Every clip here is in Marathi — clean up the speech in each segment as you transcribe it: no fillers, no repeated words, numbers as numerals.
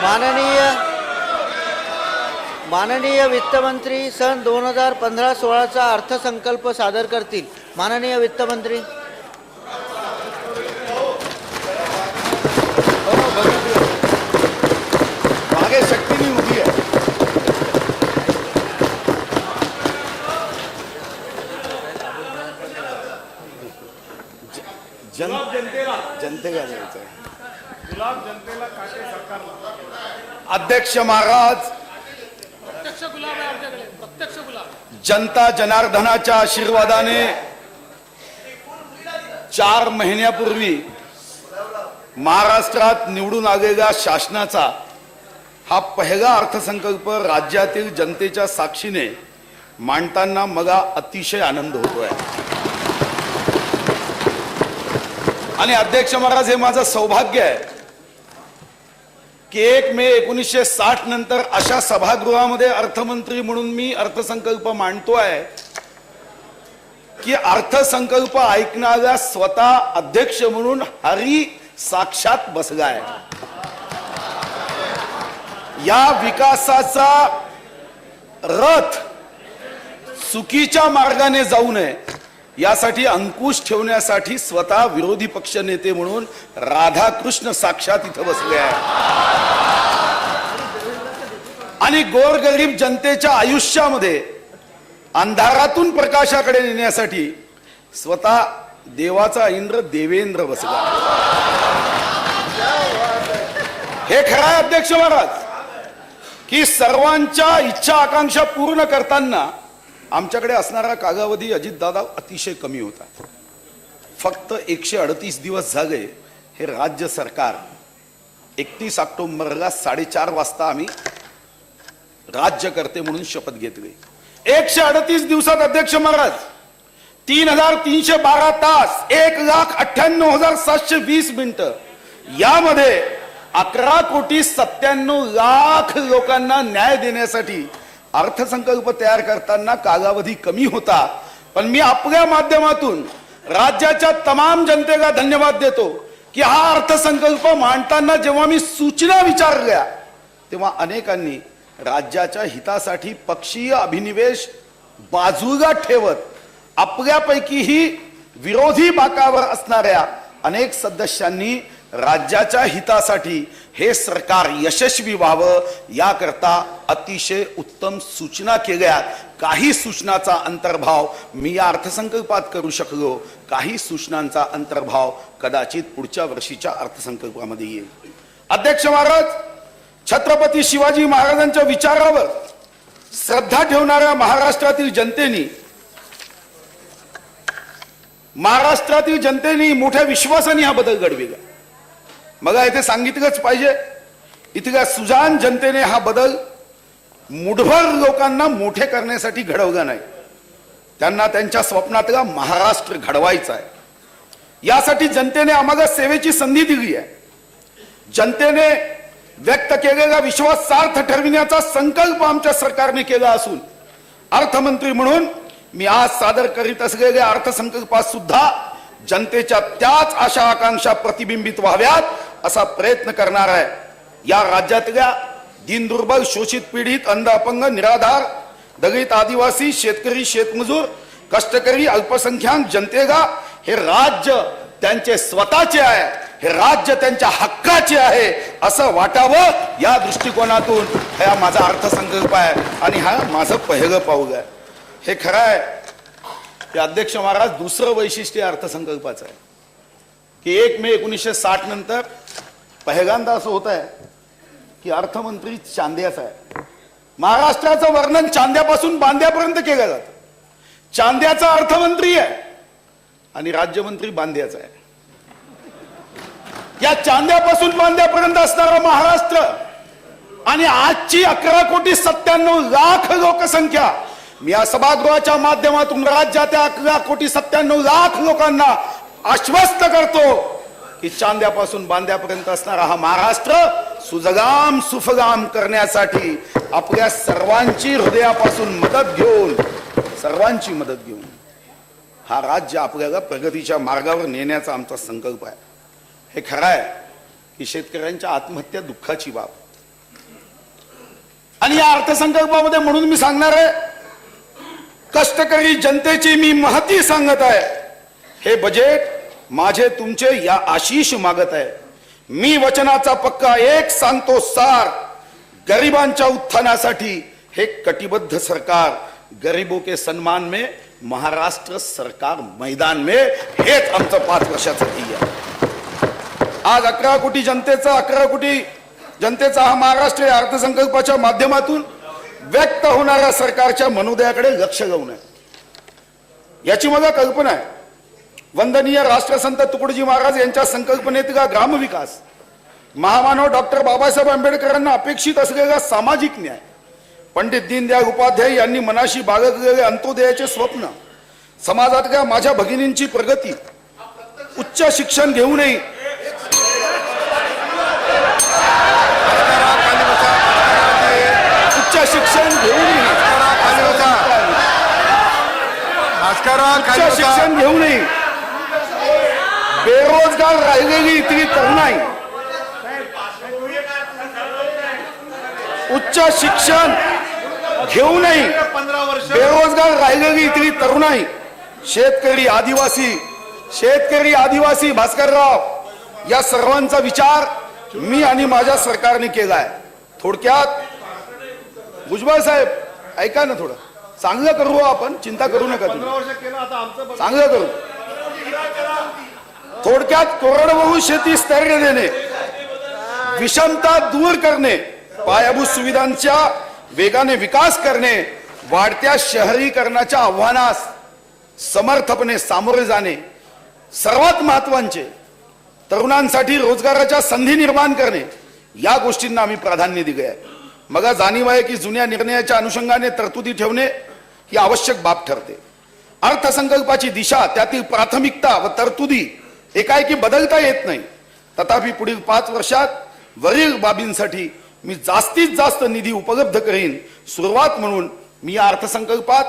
माननीय माननीय वित्तमंत्री सन 2015-16 चा अर्थसंकल्प सादर करतील। माननीय वित्तमंत्री। मागे शक्ती नहीं उभी है। जनतेला द्यायचं आहे। गुलाब जनतेला काटे सरकारला। अध्यक्ष महाराज, प्रत्यक्ष गुलाब आहे आमच्याकडे, प्रत्यक्ष गुलाब। जनता जनार्दनाच्या आशीर्वादाने 4 महिन्यापूर्वी महाराष्ट्रात निवडून आलेल्या शासनाचा हा पहिला अर्थसंकल्प राज्यातील जनतेच्या साक्षीने मांडताना मला अतिशय आनंद होतोय। आणि अध्यक्ष महाराज, हे माझं सौभाग्य आहे की 1 मे 1960 नंतर अशा सभागृहामध्ये अर्थमंत्री म्हणून मी अर्थसंकल्प मांडतोय की अर्थसंकल्प ऐकणारा स्वतः अध्यक्ष म्हणून हरी साक्षात बसलाय। या विकासाचा रथ चुकीच्या मार्गाने जाऊ नये यासाठी अंकुश ठेवण्यासाठी स्वतः विरोधी पक्ष नेते म्हणून राधाकृष्ण साक्षात इथं बसले आहे। आणि गोरगरीब जनतेच्या आयुष्यामध्ये अंधारातून प्रकाशाकडे नेण्यासाठी स्वतः देवाचा इंद्र देवेंद्र बसला। हे खरं आहे अध्यक्ष महाराज की सर्वांच्या इच्छा आकांक्षा पूर्ण करताना आमच्याकडे असणारा कालावधी अजितदादा अतिशय कमी होता। फक्त 138 दिवस झाले हे राज्य सरकार 31 ऑक्टोबरला 4:30 वाजता आम्ही राज्यकर्ते म्हणून शपथ घेतली। 138 दिवसात अध्यक्ष महाराज 3312 तास 1,98,720 मिनिटं, यामध्ये 11,97,00,000 लोकांना न्याय देण्यासाठी अर्थसंकल्प तयार करताना कालावधी कमी होता। पण मी आपल्या माध्यमातून राज्याच्या तमाम जनतेला धन्यवाद देतो की हा अर्थसंकल्प मांडताना जेव्हा मी सूचना विचारल्या तेव्हा अनेकांनी राज्याच्या हितासाठी पक्षीय अभिनिवेश बाजूला ठेवत आपल्यापैकीही विरोधी बाकावर असणाऱ्या अनेक सदस्यांनी राज्याच्या हितासाठी हे सरकार यशस्वी व्हावं याकरता अतिशय उत्तम सूचना केल्या। काही सूचनाचा अंतर्भाव मी या अर्थसंकल्पात करू शकलो, काही सूचनांचा अंतर्भाव कदाचित पुढच्या वर्षीच्या अर्थसंकल्पामध्ये येईल। अध्यक्ष महाराज, छत्रपती शिवाजी महाराजांच्या विचारावर श्रद्धा ठेवणाऱ्या महाराष्ट्रातील जनतेने मोठ्या विश्वासाने हा बदल घडविला। मला इथे सांगितलंच पाहिजे, इथल्या सुजान जनतेने हा बदल मुठभर लोकांना मोठे करण्यासाठी घडवला नाही, त्यांना त्यांच्या स्वप्नातला महाराष्ट्र घडवायचा आहे। यासाठी जनतेने आम्हाला सेवेची संधी दिली आहे। जनतेने व्यक्त केलेला विश्वास सार्थ ठरविण्याचा संकल्प आमच्या सरकारने केला असून अर्थमंत्री म्हणून मी आज सादर करीत असलेल्या अर्थसंकल्पात सुद्धा जनतेच्या त्याच आशा आकांक्षा प्रतिबिंबित व्हाव्यात असा प्रयत्न करणार आहे। या राज्यातल्या दीनदुर्बल, शोषित, पीडित, अंध, अपंग, निराधार, दलित, आदिवासी, शेतकरी, शेतमजूर, कष्टकरी, अल्पसंख्याक जनतेला हे राज्य त्यांचे स्वतःचे आहे, हे राज्य त्यांच्या हक्काचे आहे असं वाटावं या दृष्टिकोनातून हा माझा अर्थसंकल्प आहे आणि हा माझं पहिलं पाऊल आहे। हे खरं आहे की अध्यक्ष महाराज, दुसरं वैशिष्ट्य अर्थसंकल्पाचं आहे की 1 मे 1960 नंतर पहिल्यांदा असं होत आहे की अर्थमंत्री चांद्याचा आहे। महाराष्ट्राचं वर्णन चांद्यापासून बांद्यापर्यंत केलं जातं। चांद्याचा अर्थमंत्री आहे आणि राज्यमंत्री बांद्याचा आहे। या चांद्यापासून बांद्यापर्यंत असणारा महाराष्ट्र आणि आजची 11,97,00,000 लोकसंख्या, मी या सभागृहाच्या माध्यमातून राज्याच्या 11,97,00,000 लोकांना आश्वस्त करतो की चांद्यापासून बांद्यापर्यंत असणारा हा महाराष्ट्र सुजगाम सुफगाम करण्यासाठी आपल्या सर्वांची हृदयापासून मदत घेऊन हा राज्य आपल्याला प्रगतीच्या मार्गावर नेण्याचा आमचा संकल्प आहे। हे खरं आहे की शेतकऱ्यांच्या आत्महत्या दुःखाची बाब, आणि या अर्थसंकल्पामध्ये म्हणून मी सांगणार आहे, कष्टकरी जनतेची मी महती सांगत आहे. हे बजेट माझे तुमचे या आशीष मागत आहे. मी वचनाचा पक्का एक सांगतो सार, गरिबांच्या उत्थानासाठी हे कटिबद्ध सरकार, गरीबों के सम्मान में महाराष्ट्र सरकार मैदान में, हेच आमचं 5 वर्षाचं ध्येय आहे. आज 11 कोटी जनतेचा हा महाराष्ट्र या अर्थसंकल्पाच्या माध्यमातून व्यक्त होणाऱ्या सरकारच्या मनोदयाकडे लक्ष घालून आहे. याची मला कल्पना आहे. वंदनीय राष्ट्रसंत तुकडोजी महाराज यांच्या संकल्पनेतला ग्रामविकास, महामानव डॉक्टर बाबासाहेब आंबेडकरांना अपेक्षित असलेला सामाजिक न्याय, पंडित दीनदयाळ उपाध्याय यांनी मनाशी बाळगलेले अंत्योदयाचे स्वप्न, समाजातल्या माझ्या भगिनींची प्रगती, उच्च शिक्षण घेऊनही बेरोजगार राहिलेली इतकी तरुणाई, उच्च शिक्षण घेऊनही बेरोजगार राहिलेली इतकी तरुणाई, शेतकरी आदिवासी भास्करराव, या सर्वांचा विचार मी आणि माझ्या सरकारने केलाय. थोडक्यात भुजबळ साहेब ऐका ना, थोडं चांगलं करू आपण, चिंता करू नका तुम्ही, चांगलं करू. थोडक्यात कोरडवाहू शेती स्थैर्य देणे, विषमता दूर करणे, पायाभूत सुविधांच्या वेगाने विकास करणे, वाढत्या शहरीकरणाच्या आव्हानास समर्थपणे सामोरे जाणे, सर्वात महत्वाचे तरुणांसाठी रोजगाराच्या संधी निर्माण करणे, या गोष्टींना आम्ही प्राधान्य दिले आहे. मला जाणीव आहे की जुन्या निर्णयाच्या अनुषंगाने तरतुदी ठेवणे ही आवश्यक बाब ठरते. अर्थसंकल्पाची दिशा, त्यातील प्राथमिकता व तरतुदी एकाएकी बदलता येत नाही. तथापि पुढील 5 वर्षात वरील बाबींसाठी मी जास्तीत जास्त निधी उपलब्ध करीन. सुरुवात म्हणून मी या अर्थसंकल्पात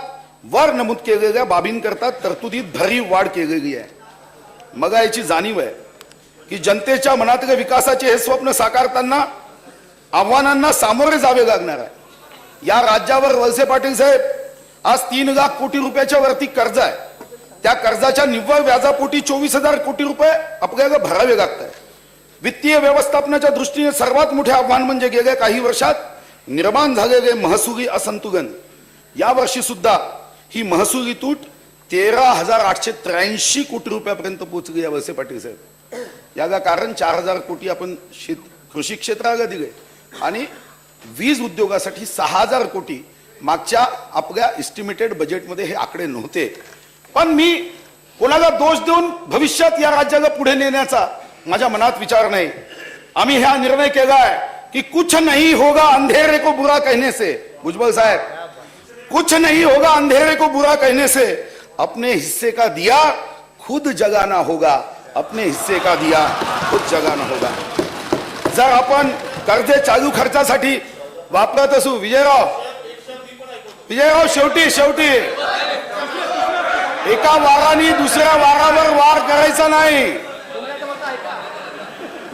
वर नमूद केलेल्या बाबींकरता तरतुदीत भरीव वाढ केलेली आहे. मला याची जाणीव आहे की जनतेच्या मनातल्या विकासाचे हे स्वप्न साकारताना आव्हानांना सामोरे जावे लागणार आहे. या राज्यावर वळसे पाटील साहेब आज 3 लाख कोटी रुपयाच्या वरती कर्ज आहे. त्या कर्जाच्या निव्वळ व्याजापोटी 24,000 कोटी रुपये आपल्याला भरावे लागत आहे. वित्तीय व्यवस्थापनाच्या दृष्टीने सर्वात मोठे आव्हान म्हणजे गेल्या काही वर्षात निर्माण झालेले महसुली असंतुलन. या वर्षी सुद्धा ही महसुली तूट 13,883 कोटी रुपयापर्यंत पोहोचली आहे. वळसे पाटील साहेब, याला कारण 4,000 कोटी आपण कृषी क्षेत्राला दिले आणि वीज उद्योगासाठी 6,000 कोटी मागच्या आपल्या एस्टिमेटेड बजेटमध्ये हे आकडे नव्हते. पण मी कोणाला दोष देऊन भविष्यात या राज्याला पुढे नेण्याचा माझ्या मनात विचार नाही. आम्ही हा निर्णय केलाय की कुछ नहीं होगा अंधेरे को बुरा कहने से. भुजबळ साहेब, कुछ नहीं होगा अंधेरे को बुरा कहने से, अपने हिस्से का दिया खुद जगाना होगा. अपने हिस्से का दिया खुद जगाना होगा. जर आपण कर्जे चालू खर्चासाठी वापरत असू, विजयराव शेवटी एका वाराने दुसऱ्या वारावर वार करायचा नाही.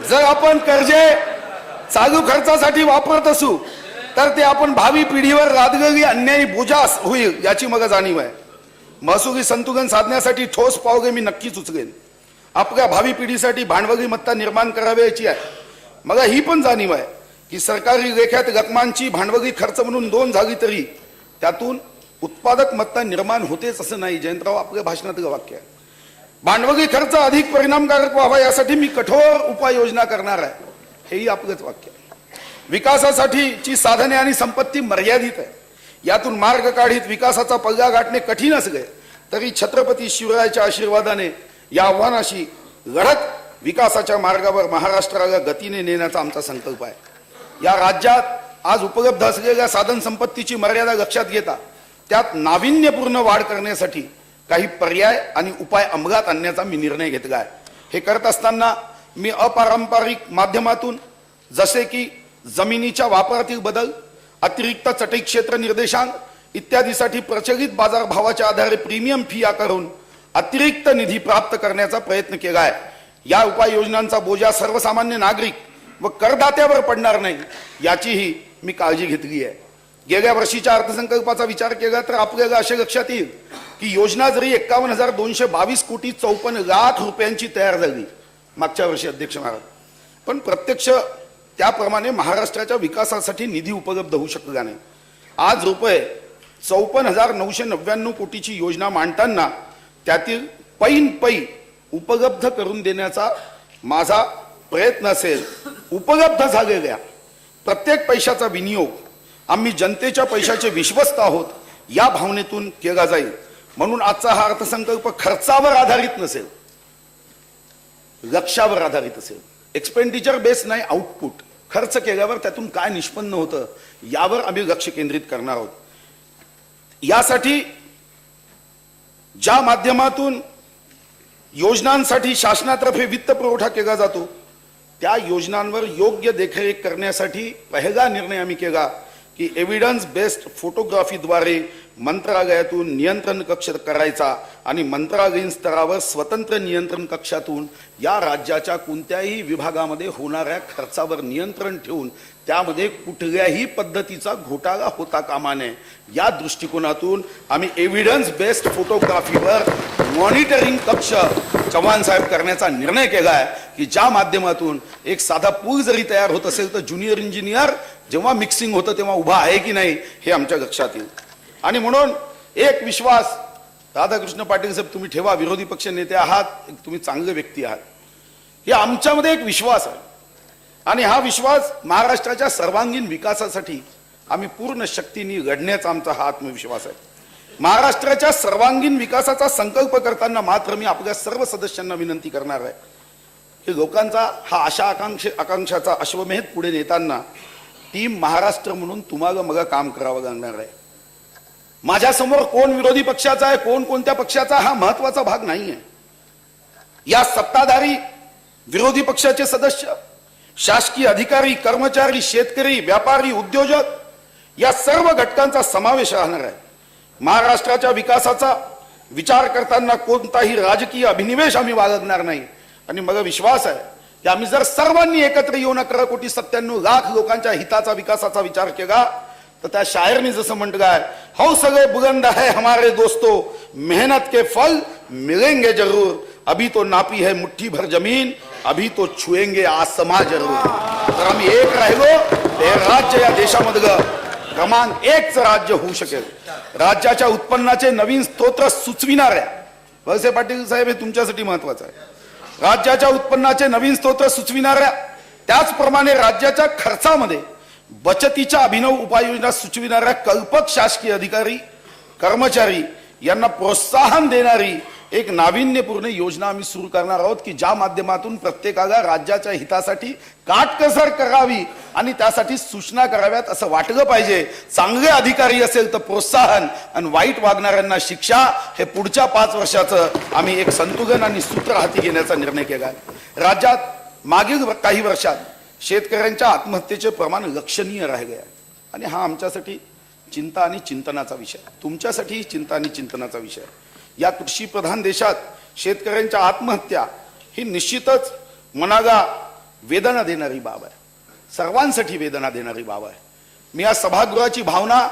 जर आपण कर्जे चालू खर्चासाठी वापरत असू तर ते आपण भावी पिढीवर लादलेली अन्यायी बोजा होईल, याची मला जाणीव आहे. महसुली संतुलन साधण्यासाठी ठोस पावले मी नक्कीच उचलेन. आपल्या भावी पिढीसाठी भांडवली मत्ता निर्माण करावी याची आहे. मला ही पण जाणीव आहे की सरकारी लेख्यात रकमांची भांडवली खर्च म्हणून 2 झाली तरी त्यातून उत्पादक मत्ता निर्माण होतेच असं नाही. जयंतराव, आपल्या भाषणातलं वाक्य आहे. भांडवली खर्च अधिक परिणामकारक व्हावा यासाठी मी कठोर उपाययोजना करणार आहे, हेही आपलंच वाक्य आहे. विकासासाठीची साधने आणि संपत्ती मर्यादित आहे. यातून मार्ग काढीत विकासाचा पल्ला गाठणे कठीण असले तरी छत्रपती शिवरायाच्या आशीर्वादाने या आव्हानाशी लढत विकासाच्या मार्गावर महाराष्ट्राला गतीने नेण्याचा आमचा संकल्प आहे. या राज्यात आज उपलब्ध असलेल्या साधन संपत्तीची मर्यादा लक्षात घेता त्यात नाविन्यपूर्ण वाढ करण्यासाठी काही पर्याय आणि उपाय अंमलात आणण्याचा मी निर्णय घेतला आहे. हे करत असताना मी अपारंपरिक माध्यमातून जसे की जमिनीच्या वापरातील बदल, अतिरिक्त चटई क्षेत्र निर्देशांक इत्यादीसाठी प्रचलित बाजारभावाच्या आधारे प्रीमियम फी आकारून अतिरिक्त निधी प्राप्त करण्याचा प्रयत्न केला आहे. या उपाययोजनांचा बोजा सर्वसामान्य नागरिक व करदात्यावर पडणार नाही याचीही मी काळजी घेतली आहे. गेल्या वर्षीच्या अर्थसंकल्पाचा विचार केला तर आपल्याला असे लक्षात येईल की योजना जरी 51,222 कोटी 54 लाख रुपयांची तयार झाली मागच्या वर्षी अध्यक्ष महाराज, पण प्रत्यक्ष त्याप्रमाणे महाराष्ट्राच्या विकासासाठी निधी उपलब्ध होऊ शकला नाही. आज रुपये 54,999 कोटीची योजना मांडताना त्यातील पैन पै उपलब्ध करून देण्याचा माझा प्रयत्न असेल. उपलब्ध झालेल्या प्रत्येक पैशाचा विनियोग आम्ही जनतेच्या पैशाचे विश्वस्त आहोत या भावनेतून केला जाईल. म्हणून आजचा हा अर्थसंकल्प खर्चावर आधारित नसेल, लक्ष्यावर आधारित असेल. एक्सपेंडिचर बेस नाही, आउटपुट खर्च केल्यावर त्यातून काय निष्पन्न होतं यावर आम्ही लक्ष केंद्रित करणार आहोत. यासाठी ज्या माध्यमातून योजनांसाठी शासनातर्फे वित्त पुरवठा केला जातो त्या योजनांवर योग्य देखरेख करण्यासाठी पहिला निर्णय आम्ही केला की एव्हिडन्स बेस्ड फोटोग्राफीद्वारे मंत्रालयातून नियंत्रण कक्ष करायचा आणि मंत्रालयीन स्तरावर स्वतंत्र नियंत्रण कक्षातून या राज्याच्या कोणत्याही विभागामध्ये होणाऱ्या खर्चावर नियंत्रण ठेवून त्यामध्ये कुठल्याही पद्धतीचा घोटाळा होता कामा नये या दृष्टिकोनातून आम्ही एव्हिडन्स बेस्ड फोटोग्राफीवर मॉनिटरिंग कक्ष चव्हाण साहेब करण्याचा निर्णय केला आहे की ज्या माध्यमातून एक साधा पूल जरी तयार होत असेल तर ज्युनियर इंजिनियर जेव्हा मिक्सिंग होतं तेव्हा उभा आहे की नाही हे आमच्या लक्षात येईल. आणि म्हणून एक विश्वास राधाकृष्ण पाटील साहेब तुम्ही ठेवा, विरोधी पक्ष नेते आहात, तुम्ही चांगले व्यक्ती आहात, हे आमच्यामध्ये एक विश्वास आहे आणि हा विश्वास महाराष्ट्राच्या सर्वांगीण विकासासाठी आम्ही पूर्ण शक्तीने लढण्याचा आमचा हा आत्मविश्वास आहे. महाराष्ट्राच्या सर्वांगीण विकासाचा संकल्प करताना मात्र मी आपल्या सर्व सदस्यांना विनंती करणार आहे की लोकांचा हा आशा आकांक्षाचा अश्वमेध पुढे नेताना टीम महाराष्ट्र म्हणून तुम्हाला मग काम करावं लागणार आहे. माझ्यासमोर कोण विरोधी पक्षाचा आहे, कोण कोणत्या पक्षाचा हा महत्वाचा भाग नाहीये. या सत्ताधारी विरोधी पक्षाचे सदस्य, शासकीय अधिकारी, कर्मचारी, शेतकरी, व्यापारी, उद्योजक या सर्व घटकांचा समावेश राहणार आहे. महाराष्ट्राच्या विकासाचा विचार करताना कोणताही राजकीय अभिनिवेश आम्ही बाळगणार नाही आणि मला विश्वास आहे की आम्ही जर सर्वांनी एकत्र येऊन 11,97 लाख लोकांच्या हिताचा विकासाचा विचार केला तर त्या शायरनी जसं म्हटलं आहे, हौसले बुलंद है हमारे दोस्तों, मेहनत के फल मिलेंगे जरूर, अभी तो नापी है मुट्ठी भर जमीन, अभी तो छुएंगे आसमां जरूर. तर आम्ही एक राहिलो हे राज्य या देशामधलं क्रमांक 1चं राज्य होऊ शकेल. राज्याच्या उत्पन्नाचे नवीन स्तोत्र सुचविणाऱ्या, वळसे पाटील साहेब हे तुमच्यासाठी महत्वाचं आहे, राज्याच्या उत्पन्नाचे नवीन स्तोत्र सुचविणाऱ्या त्याचप्रमाणे राज्याच्या खर्चामध्ये बचतीच्या अभिनव उपाययोजना सुचविणाऱ्या कल्पक शासकीय अधिकारी, कर्मचारी यांना प्रोत्साहन देणारी एक नाविन्यपूर्ण योजना आम्ही सुरू करणार आहोत की ज्या माध्यमातून प्रत्येकाला राज्याच्या हितासाठी काटकसर करावी आणि त्यासाठी सूचना कराव्यात असं वाटलं पाहिजे. चांगले अधिकारी असेल तर प्रोत्साहन आणि वाईट वागणाऱ्यांना शिक्षा, हे पुढच्या 5 वर्षाचं आम्ही एक संतुलन आणि सूत्र हाती घेण्याचा निर्णय केला. राज्यात मागील काही वर्षात शेतकऱ्यांच्या आत्महत्येचे प्रमाण लक्षणीय राहिले आहे आणि हा आमच्यासाठी चिंता आणि चिंतनाचा विषय, तुमच्यासाठी चिंता आणि चिंतनाचा विषय. या कृषी प्रधान देशात शेतकऱ्यांच्या आत्महत्या ही निश्चितच मनाला वेदना देणारी बाब आहे, सर्वांसाठी वेदना देणारी बाब आहे. मी या सभागृहाची भावना,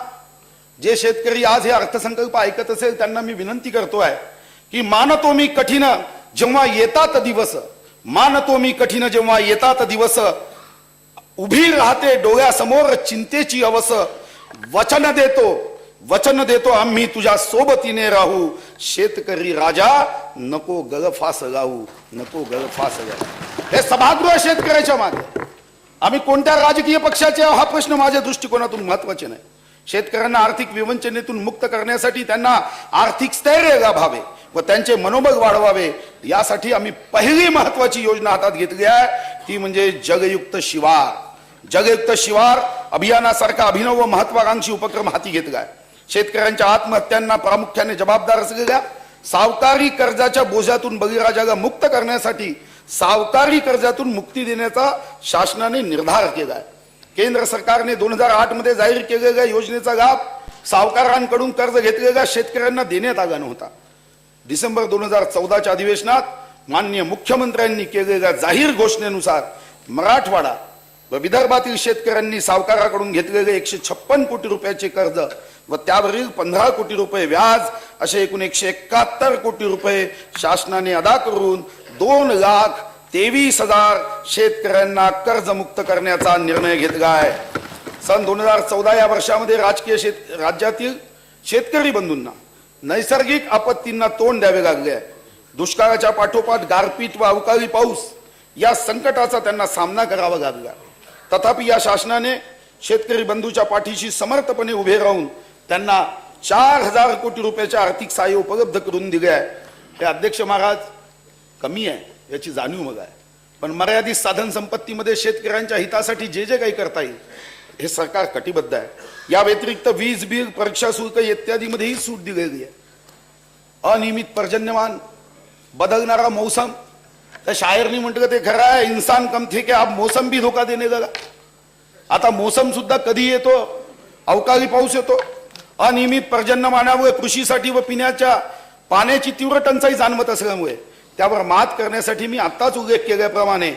जे शेतकरी आज हे अर्थसंकल्प ऐकत असेल त्यांना मी विनंती करतोय की मानतो मी कठीण जेव्हा येतात दिवस, मानतो मी कठीण जेव्हा येतात दिवस, उभी राहते डोळ्यासमोर चिंतेची अवस, वचन देतो आम्ही तुझ्या सोबतीने राहू, शेतकरी राजा नको गळफास गाऊ, नको गळफास गाऊ. हे सभागृह शेतकऱ्याच्या मागे. आम्ही कोणत्या राजकीय पक्षाचे हा प्रश्न माझ्या दृष्टिकोनातून महत्वाचे नाही. शेतकऱ्यांना आर्थिक विवंचनेतून मुक्त करण्यासाठी त्यांना आर्थिक स्थैर्य लाभावे व त्यांचे मनोबल वाढवावे यासाठी आम्ही पहिली महत्वाची योजना हातात घेतली आहे ती म्हणजे जगयुक्त शिवार. जगयुक्त शिवार अभियानासारखा अभिनव व महत्वाकांक्षी उपक्रम हाती घेतला आहे. शेतकऱ्यांच्या आत्महत्यांना प्रामुख्याने जबाबदार असलेल्या सावकारी कर्जाच्या बोजातून बळीराजाला मुक्त करण्यासाठी सावकारी कर्जातून मुक्ती देण्याचा शासनाने निर्धार केला आहे. केंद्र सरकारने 2008 मध्ये जाहीर केलेल्या योजनेचा लाभ सावकारांकडून कर्ज घेतलेल्या शेतकऱ्यांना देण्यात आला नव्हता. डिसेंबर 2014च्या अधिवेशनात माननीय मुख्यमंत्र्यांनी केलेल्या जाहीर घोषणेनुसार मराठवाडा व विदर्भातील शेतकऱ्यांनी सावकाराकडून घेतलेले 156 कोटी रुपयाचे कर्ज व त्यावरील 15 कोटी रुपये व्याज असे एकूण 171 कोटी रुपये शासनाने अदा करून 2,23,000 शेतकऱ्यांना कर्जमुक्त करण्याचा निर्णय घेतला आहे. सन 2014 या वर्षामध्ये राज्यातील शेतकरी बंधूंना नैसर्गिक आपत्तींना तोंड द्यावे लागले आहे. दुष्काळाच्या पाठोपाठ गारपीट व अवकाळी पाऊस या संकटाचा त्यांना सामना करावा लागला. तथापि या शासनाने शेतकरी बंधूच्या पाठीशी समर्थपणे उभे राहून त्यांना 4,000 कोटी रुपयाचे आर्थिक सहाय्य उपलब्ध करून दिले आहे. हे अध्यक्ष महाराज कमी आहे याची जाणीव मग आहे, पण मर्यादित साधन संपत्तीमध्ये शेतकऱ्यांच्या हितासाठी जे जे काही करता येईल हे सरकार कटिबद्ध आहे. या व्यतिरिक्त वीज बिल, परीक्षा शुल्क इत्यादीमध्येही सूट दिलेली आहे. अनियमित पर्जन्यमान, बदलणारा मौसम, त्या शायरनी म्हटलं ते खरं आहे, इंसान कम थे कि आप मौसम भी धोका देने लगा. आता मौसम सुद्धा कधी येतो, अवकाळी पाऊस येतो. अनियमित पर्जन्यमानामुळे कृषीसाठी व पिण्याच्या पाण्याची तीव्र टंचाई जाणवत असल्यामुळे त्यावर मात करण्यासाठी मी आत्ताच उल्लेख केल्याप्रमाणे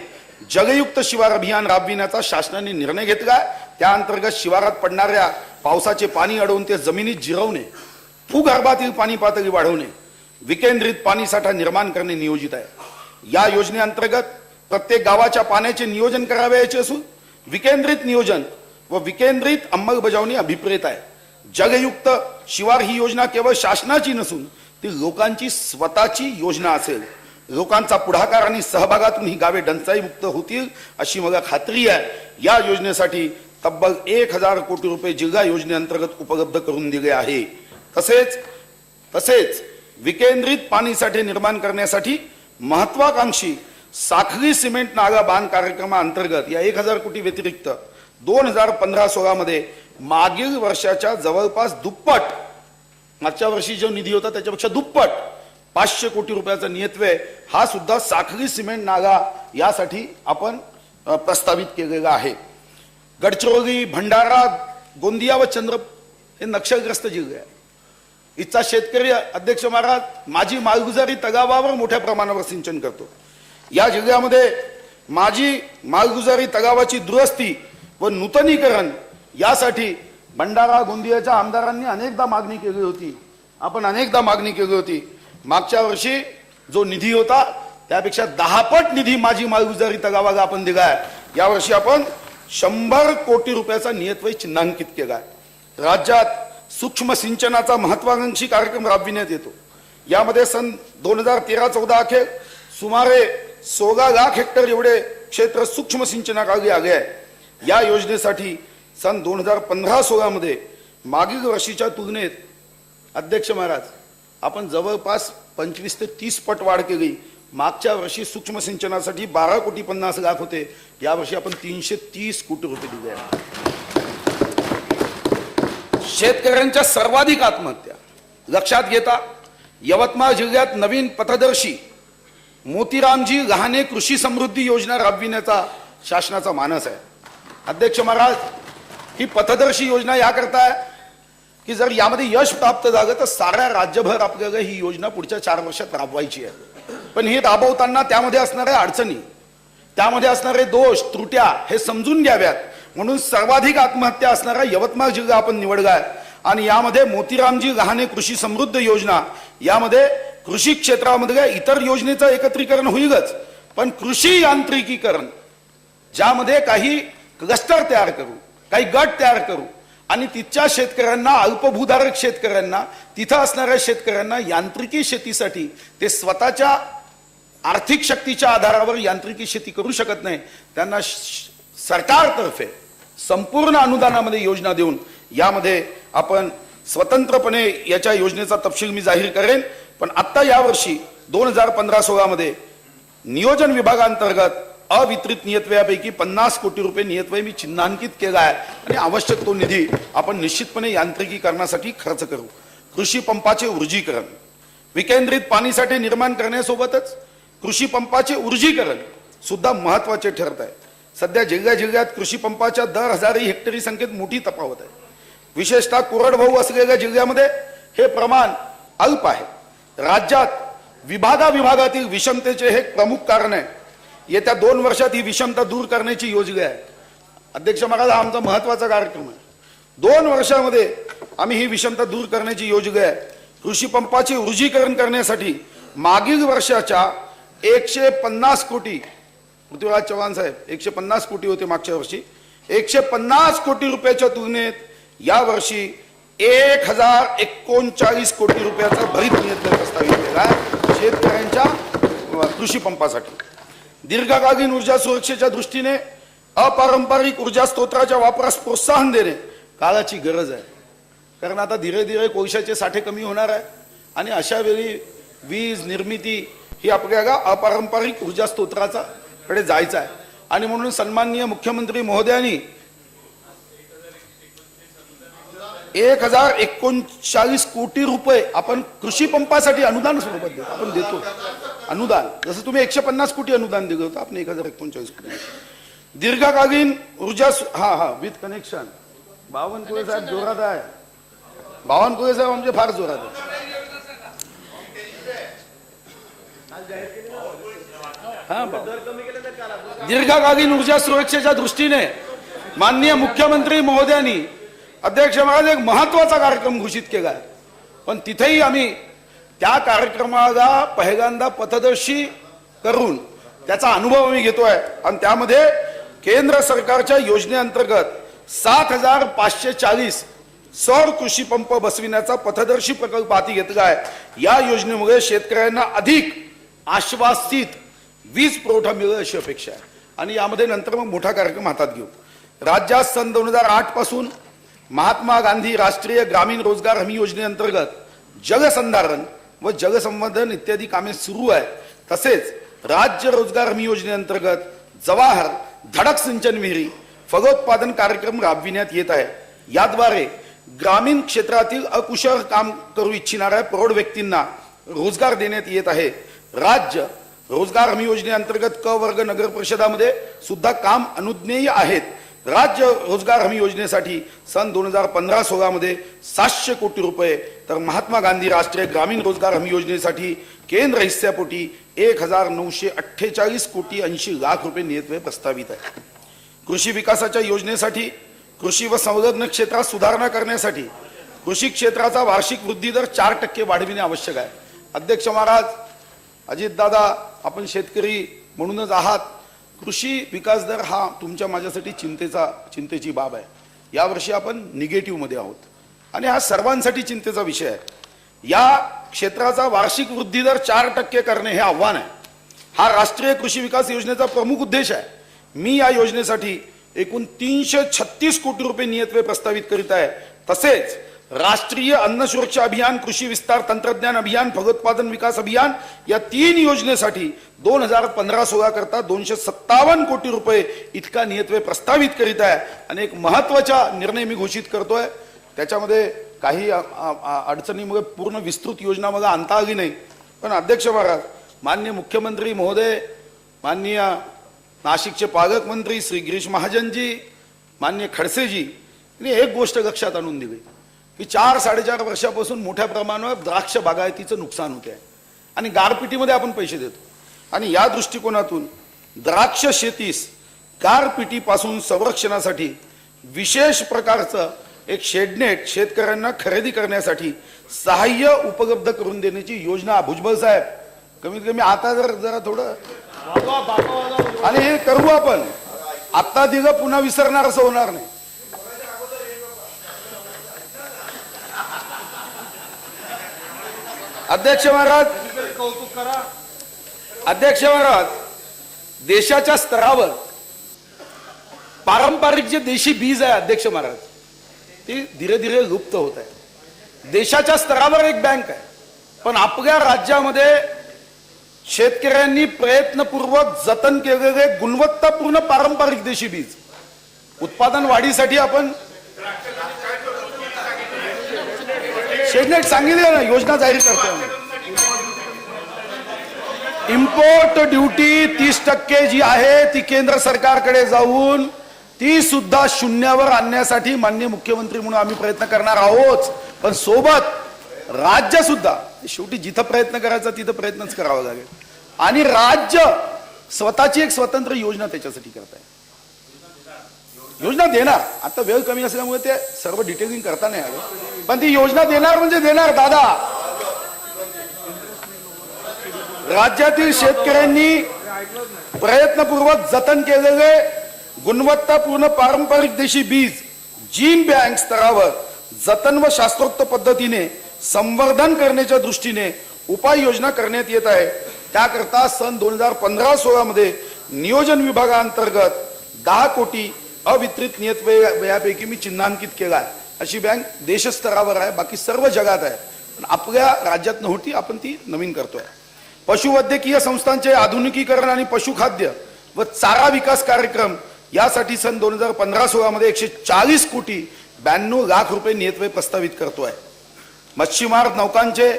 जलयुक्त शिवार अभियान राबविण्याचा शासनाने निर्णय घेतला. त्या अंतर्गत शिवारात पडणाऱ्या पावसाचे पाणी अडवून ते जमिनीत जिरवणे, भूगर्भातील पाणी पातळी वाढवणे, विकेंद्रित पाणीसाठा निर्माण करणे नियोजित आहे. या योजनेअंतर्गत प्रत्येक गावाच्या पाण्याचे नियोजन करावयाचे असून विकेंद्रित नियोजन व विकेंद्रित अंमलबजावणी अभिप्रेत आहे. जलयुक्त शिवार ही योजना केवळ शासनाची नसून ती लोकांची स्वतःची योजना असेल. लोकांचा पुढाकार आणि सहभागातून ही गावे टंचाई मुक्त होतील अशी मला खात्री आहे. या योजनेसाठी तब्बल 1,000 कोटी रुपये जिल्हा योजनेअंतर्गत उपलब्ध करून दिले आहे. तसेच विकेंद्रित पाणीसाठे निर्माण करण्यासाठी महत्वाकांक्षी साखळी सिमेंट नागा बांध कार्यक्रमाअंतर्गत या 1,000 कोटी व्यतिरिक्त 2015-16 मध्ये मागील वर्षाच्या जवळपास दुप्पट, मागच्या वर्षी जो निधी होता त्याच्यापेक्षा दुप्पट 500 कोटी रुपयाचा नियतव्यय हा सुद्धा साखळी सिमेंट नागा यासाठी आपण प्रस्तावित केलेला आहे. गडचिरोली, भंडारा, गोंदिया व चंद्रपूर हे नक्षलग्रस्त जिल्हे आहेत. इथचा शेतकरी अध्यक्ष महाराज माझी मालगुजारी तलावावर मोठ्या प्रमाणावर सिंचन करतो. या जिल्ह्यामध्ये माझी मालगुजारी तलावाची दुरुस्ती व नूतनीकरण यासाठी भंडारा, गोंदियाच्या आमदारांनी अनेकदा मागणी केली होती. आपण अनेकदा मागणी केली होती. मागच्या वर्षी जो निधी होता त्यापेक्षा 10 पट निधी माझी मालगुजारी तलावाला आपण दिलाय. यावर्षी आपण 100 कोटी रुपयाचा नियतव्यय चिन्हांकित केलाय. राज्यात सूक्ष्म सिंचनाचा महत्वाकांक्षी कार्यक्रम राबविण्यात येतो. यामध्ये सन 2013-14 अखेर सुमारे 16 लाख हेक्टर एवढे क्षेत्र सूक्ष्म सिंचनाखाली आले आहे. या योजनेसाठी सन 2015-16 मध्ये मागील वर्षीच्या तुलनेत अध्यक्ष महाराज आपण जवळपास 25 ते 30 पट वाढ केली. मागच्या वर्षी सूक्ष्म सिंचनासाठी 12 कोटी 50 लाख होते. यावर्षी आपण 330 कोटी रुपये दिले आहेत. शेतकऱ्यांच्या सर्वाधिक आत्महत्या लक्षात घेता यवतमाळ जिल्ह्यात नवीन पथदर्शी मोतीरामजी लहाने कृषी समृद्धी योजना राबविण्याचा शासनाचा मानस आहे. अध्यक्ष महाराज ही पथदर्शी योजना याकरता आहे की जर यामध्ये यश प्राप्त झालं तर साऱ्या राज्यभर आपल्याला ही योजना पुढच्या 4 वर्षात राबवायची आहे. पण हे राबवताना त्यामध्ये असणाऱ्या अडचणी, त्यामध्ये असणारे दोष, त्रुट्या हे समजून घ्याव्यात म्हणून सर्वाधिक आत्महत्या असणारा यवतमाळ जिल्हा आपण निवडलाय. आणि यामध्ये मोतीरामजी लहाने कृषी समृद्ध योजना यामध्ये कृषी क्षेत्रामध्ये इतर योजनेचं एकत्रीकरण होईलच, पण कृषी यांत्रिकीकरण ज्यामध्ये काही क्लस्टर तयार करू, काही गट तयार करू आणि तिथच्या शेतकऱ्यांना, अल्पभूधारक शेतकऱ्यांना, तिथं असणाऱ्या शेतकऱ्यांना यांत्रिकी शेतीसाठी ते स्वतःच्या आर्थिक शक्तीच्या आधारावर यांत्रिकी शेती करू शकत नाही, त्यांना सरकारतर्फे संपूर्ण अनुदानामध्ये योजना देऊन यामध्ये आपण स्वतंत्रपणे याच्या योजनेचा तपशील मी जाहीर करेन. पण आता यावर्षी 2015-16 मध्ये नियोजन विभागांतर्गत अवितरित नियतव्ययापैकी 50 कोटी रुपये नियतव्यय मी चिन्हांकित केला आहे आणि आवश्यक तो निधी आपण निश्चितपणे यांत्रिकीकरणासाठी खर्च करू. कृषी पंपाचे ऊर्जीकरण, विकेंद्रित पाणीसाठे निर्माण करण्यासोबतच कृषी पंपाचे ऊर्जीकरण सुद्धा महत्वाचे ठरत आहे. सध्या जिल्ह्यात कृषी पंपाच्या दर 1000 हेक्टरी संख्येत मोठी तफावत आहे. विशेषतः कोरडवाहू असलेल्या जिल्ह्यामध्ये हे प्रमाण अल्प आहे. राज्यात विभागातील विषमतेचे हे प्रमुख कारण आहे. येत्या 2 वर्षात ही विषमता दूर करण्याची योजना आहे. अध्यक्ष महाराज, हा आमचा महत्वाचा कार्यक्रम आहे. 2 वर्षामध्ये आम्ही ही विषमता दूर करण्याची योजना आहे. कृषी पंपाचे ऊर्जीकरण करण्यासाठी मागील वर्षाच्या 150 कोटी, पृथ्वीराज चव्हाण साहेब 150 कोटी होते मागच्या वर्षी, 150 कोटी रुपयाच्या तुलनेत या वर्षी 1039 कोटी रुपयाचा भरीत नियंत्रण प्रस्तावित केला आहे शेतकऱ्यांच्या कृषी पंपासाठी. दीर्घकालीन ऊर्जा सुरक्षेच्या दृष्टीने अपारंपरिक ऊर्जा स्त्रोताच्या वापरास प्रोत्साहन देणे काळाची गरज आहे. कारण आता धीरे धीरे कोळशाचे साठे कमी होणार आहे आणि अशा वेळी वीज निर्मिती ही आपल्याला अपारंपरिक ऊर्जा स्त्रोताचा कडे जायचं आहे. आणि म्हणून सन्माननीय मुख्यमंत्री महोदयांनी 1039 कोटी रुपये आपण कृषी पंपासाठी अनुदान स्वरूपात देतो. आपण देतो अनुदान, जसं तुम्ही 150 कोटी अनुदान दिलं होतं, आपण 1039 कोटी. दीर्घकालीन ऊर्जा विथ कनेक्शन. बावनकुळे साहेब जोरात आहे. बावनकुळे साहेब आमचे फार जोरात आहे. दीर्घकालीन ऊर्जा सुरक्षेच्या दृष्टीने माननीय मुख्यमंत्री महोदयांनी अध्यक्ष महाराज एक महत्वाचा कार्यक्रम घोषित केला आहे. पण तिथेही आम्ही त्या कार्यक्रमाला पहिल्यांदा पथदर्शी करून त्याचा अनुभव आम्ही घेतोय. आणि त्यामध्ये केंद्र सरकारच्या योजनेअंतर्गत 7,540 सौर कृषी पंप बसविण्याचा पथदर्शी प्रकल्प हाती घेतला आहे. या योजनेमुळे शेतकऱ्यांना अधिक आश्वासित वीज पुरवठा मिळेल अशी अपेक्षा आहे. आणि यामध्ये नंतर मग मोठा कार्यक्रम हातात घेऊ. राज्यात सन 2008 पासून महात्मा गांधी राष्ट्रीय ग्रामीण रोजगार हमी योजनेअंतर्गत जलसंधारण व जलसंवर्धन इत्यादी कामे सुरू आहे. तसेच राज्य रोजगार हमी योजनेअंतर्गत जवाहर धडक सिंचन विहिरी फलोत्पादन कार्यक्रम राबविण्यात येत आहे. याद्वारे ग्रामीण क्षेत्रातील अकुशल काम करू इच्छिणाऱ्या प्रौढ व्यक्तींना रोजगार देण्यात येत आहे. राज्य रोजगार हमी योजनेअंतर्गत क वर्ग नगर परिषदामध्ये सुद्धा काम अनुज्ञेय आहेत. राज्य रोजगार हमी योजनेसाठी सन 2015-16 मध्ये 700 कोटी रुपये, तर महात्मा गांधी राष्ट्रीय ग्रामीण रोजगार हमी योजनेसाठी केंद्र हिस्स्यापोटी 1,948 कोटी 80 लाख रुपये नियतव्यय प्रस्तावित आहे. कृषी विकासाच्या योजनेसाठी कृषी व संलग्न क्षेत्रात सुधारणा करण्यासाठी कृषी क्षेत्राचा वार्षिक वृद्धी दर 4% वाढविणे आवश्यक आहे. अध्यक्ष महाराज, अजितदादा, आपण शेतकरी म्हणूनच आहात. कृषी विकास दर हा तुमच्या माझ्यासाठी चिंतेची बाब आहे. यावर्षी आपण निगेटिव्ह मध्ये आहोत आणि हा सर्वांसाठी चिंतेचा विषय आहे. या क्षेत्राचा वार्षिक वृद्धी दर 4% करणे हे आव्हान आहे. हा राष्ट्रीय कृषी विकास योजनेचा प्रमुख उद्देश आहे. मी या योजनेसाठी एकूण 336 कोटी रुपये नियतव्यय प्रस्तावित करीत आहे. तसेच राष्ट्रीय अन्न सुरक्षा अभियान, कृषी विस्तार तंत्रज्ञान अभियान, फलोत्पादन विकास अभियान या 3 योजनेसाठी 2015-16 करता 257 कोटी रुपये इतका नियतव्यय प्रस्तावित करीत आहे. आणि एक महत्वाचा निर्णय मी घोषित करतोय. त्याच्यामध्ये काही अडचणीमुळे पूर्ण विस्तृत योजना मला आणता आली नाही. पण अध्यक्ष महाराज, माननीय मुख्यमंत्री महोदय, माननीय नाशिकचे पालकमंत्री श्री गिरीश महाजनजी, माननीय खडसेजी यांनी एक गोष्ट लक्षात आणून दिली की 4-4.5 वर्षापासून मोठ्या प्रमाणावर द्राक्ष बागायतीचं नुकसान होते आहे आणि गारपिटीमध्ये आपण पैसे देतो. आणि या दृष्टिकोनातून द्राक्ष शेतीस गारपिटीपासून संरक्षणासाठी विशेष प्रकारचं एक शेडनेट शेतकऱ्यांना खरेदी करण्यासाठी सहाय्य उपलब्ध करून देण्याची योजना भुजबळ साहेब, कमीत कमी आता जरा थोडं आणि हे करू आपण. आता दिलं पुन्हा विसरणार असं होणार नाही. अध्यक्ष महाराज, देशाच्या स्तरावर पारंपरिक जे देशी बीज आहे अध्यक्ष महाराज, ते धीरे धीरे लुप्त होत आहे. देशाच्या स्तरावर एक बँक आहे, पण आपल्या राज्यामध्ये शेतकऱ्यांनी प्रयत्नपूर्वक जतन केलेले गुणवत्तापूर्ण पारंपरिक देशी बीज उत्पादन वाढीसाठी आपण शेडनेट सांगितले ना, योजना जाहीर करतोय. इम्पोर्ट ड्युटी 30% जी आहे ती केंद्र सरकारकडे जाऊन ती सुद्धा शून्यावर आणण्यासाठी माननीय मुख्यमंत्री म्हणून आम्ही प्रयत्न करणार आहोत. पण सोबत राज्य सुद्धा, शेवटी जिथं प्रयत्न करायचा तिथं प्रयत्नच करावा लागेल. आणि राज्य स्वतःची एक स्वतंत्र योजना त्याच्यासाठी करत आहे. योजना देणार. आता वेळ कमी असल्यामुळे ते सर्व डिटेलिंग करता नाही आलं, पण ती योजना देणार म्हणजे देणार दादा. राज्यातील शेतकऱ्यांनी प्रयत्नपूर्वक जतन केलेले गुणवत्तापूर्ण पारंपरिक देशी बीज जीन बँक स्तरावर जतन व शास्त्रोक्त पद्धतीने संवर्धन करण्याच्या दृष्टीने उपाययोजना करण्यात येत आहे. त्याकरता सन 2015-16 मध्ये नियोजन विभागांतर्गत 10 कोटी अवितरित नियत व्ययापैकी मी चिन्हांकित केला आहे. अशी बँक देशस्तरावर आहे, बाकी सर्व जगात आहे, पण आपल्या राज्यात नव्हती, आपण ती नवीन करतोय. पशुवैद्यकीय संस्थांचे आधुनिकीकरण आणि पशुखाद्य व चारा विकास कार्यक्रम यासाठी सन 2015-16 मध्ये 140 कोटी 92 लाख रुपये नियतव्यय प्रस्तावित करतोय. मच्छीमार नौकांचे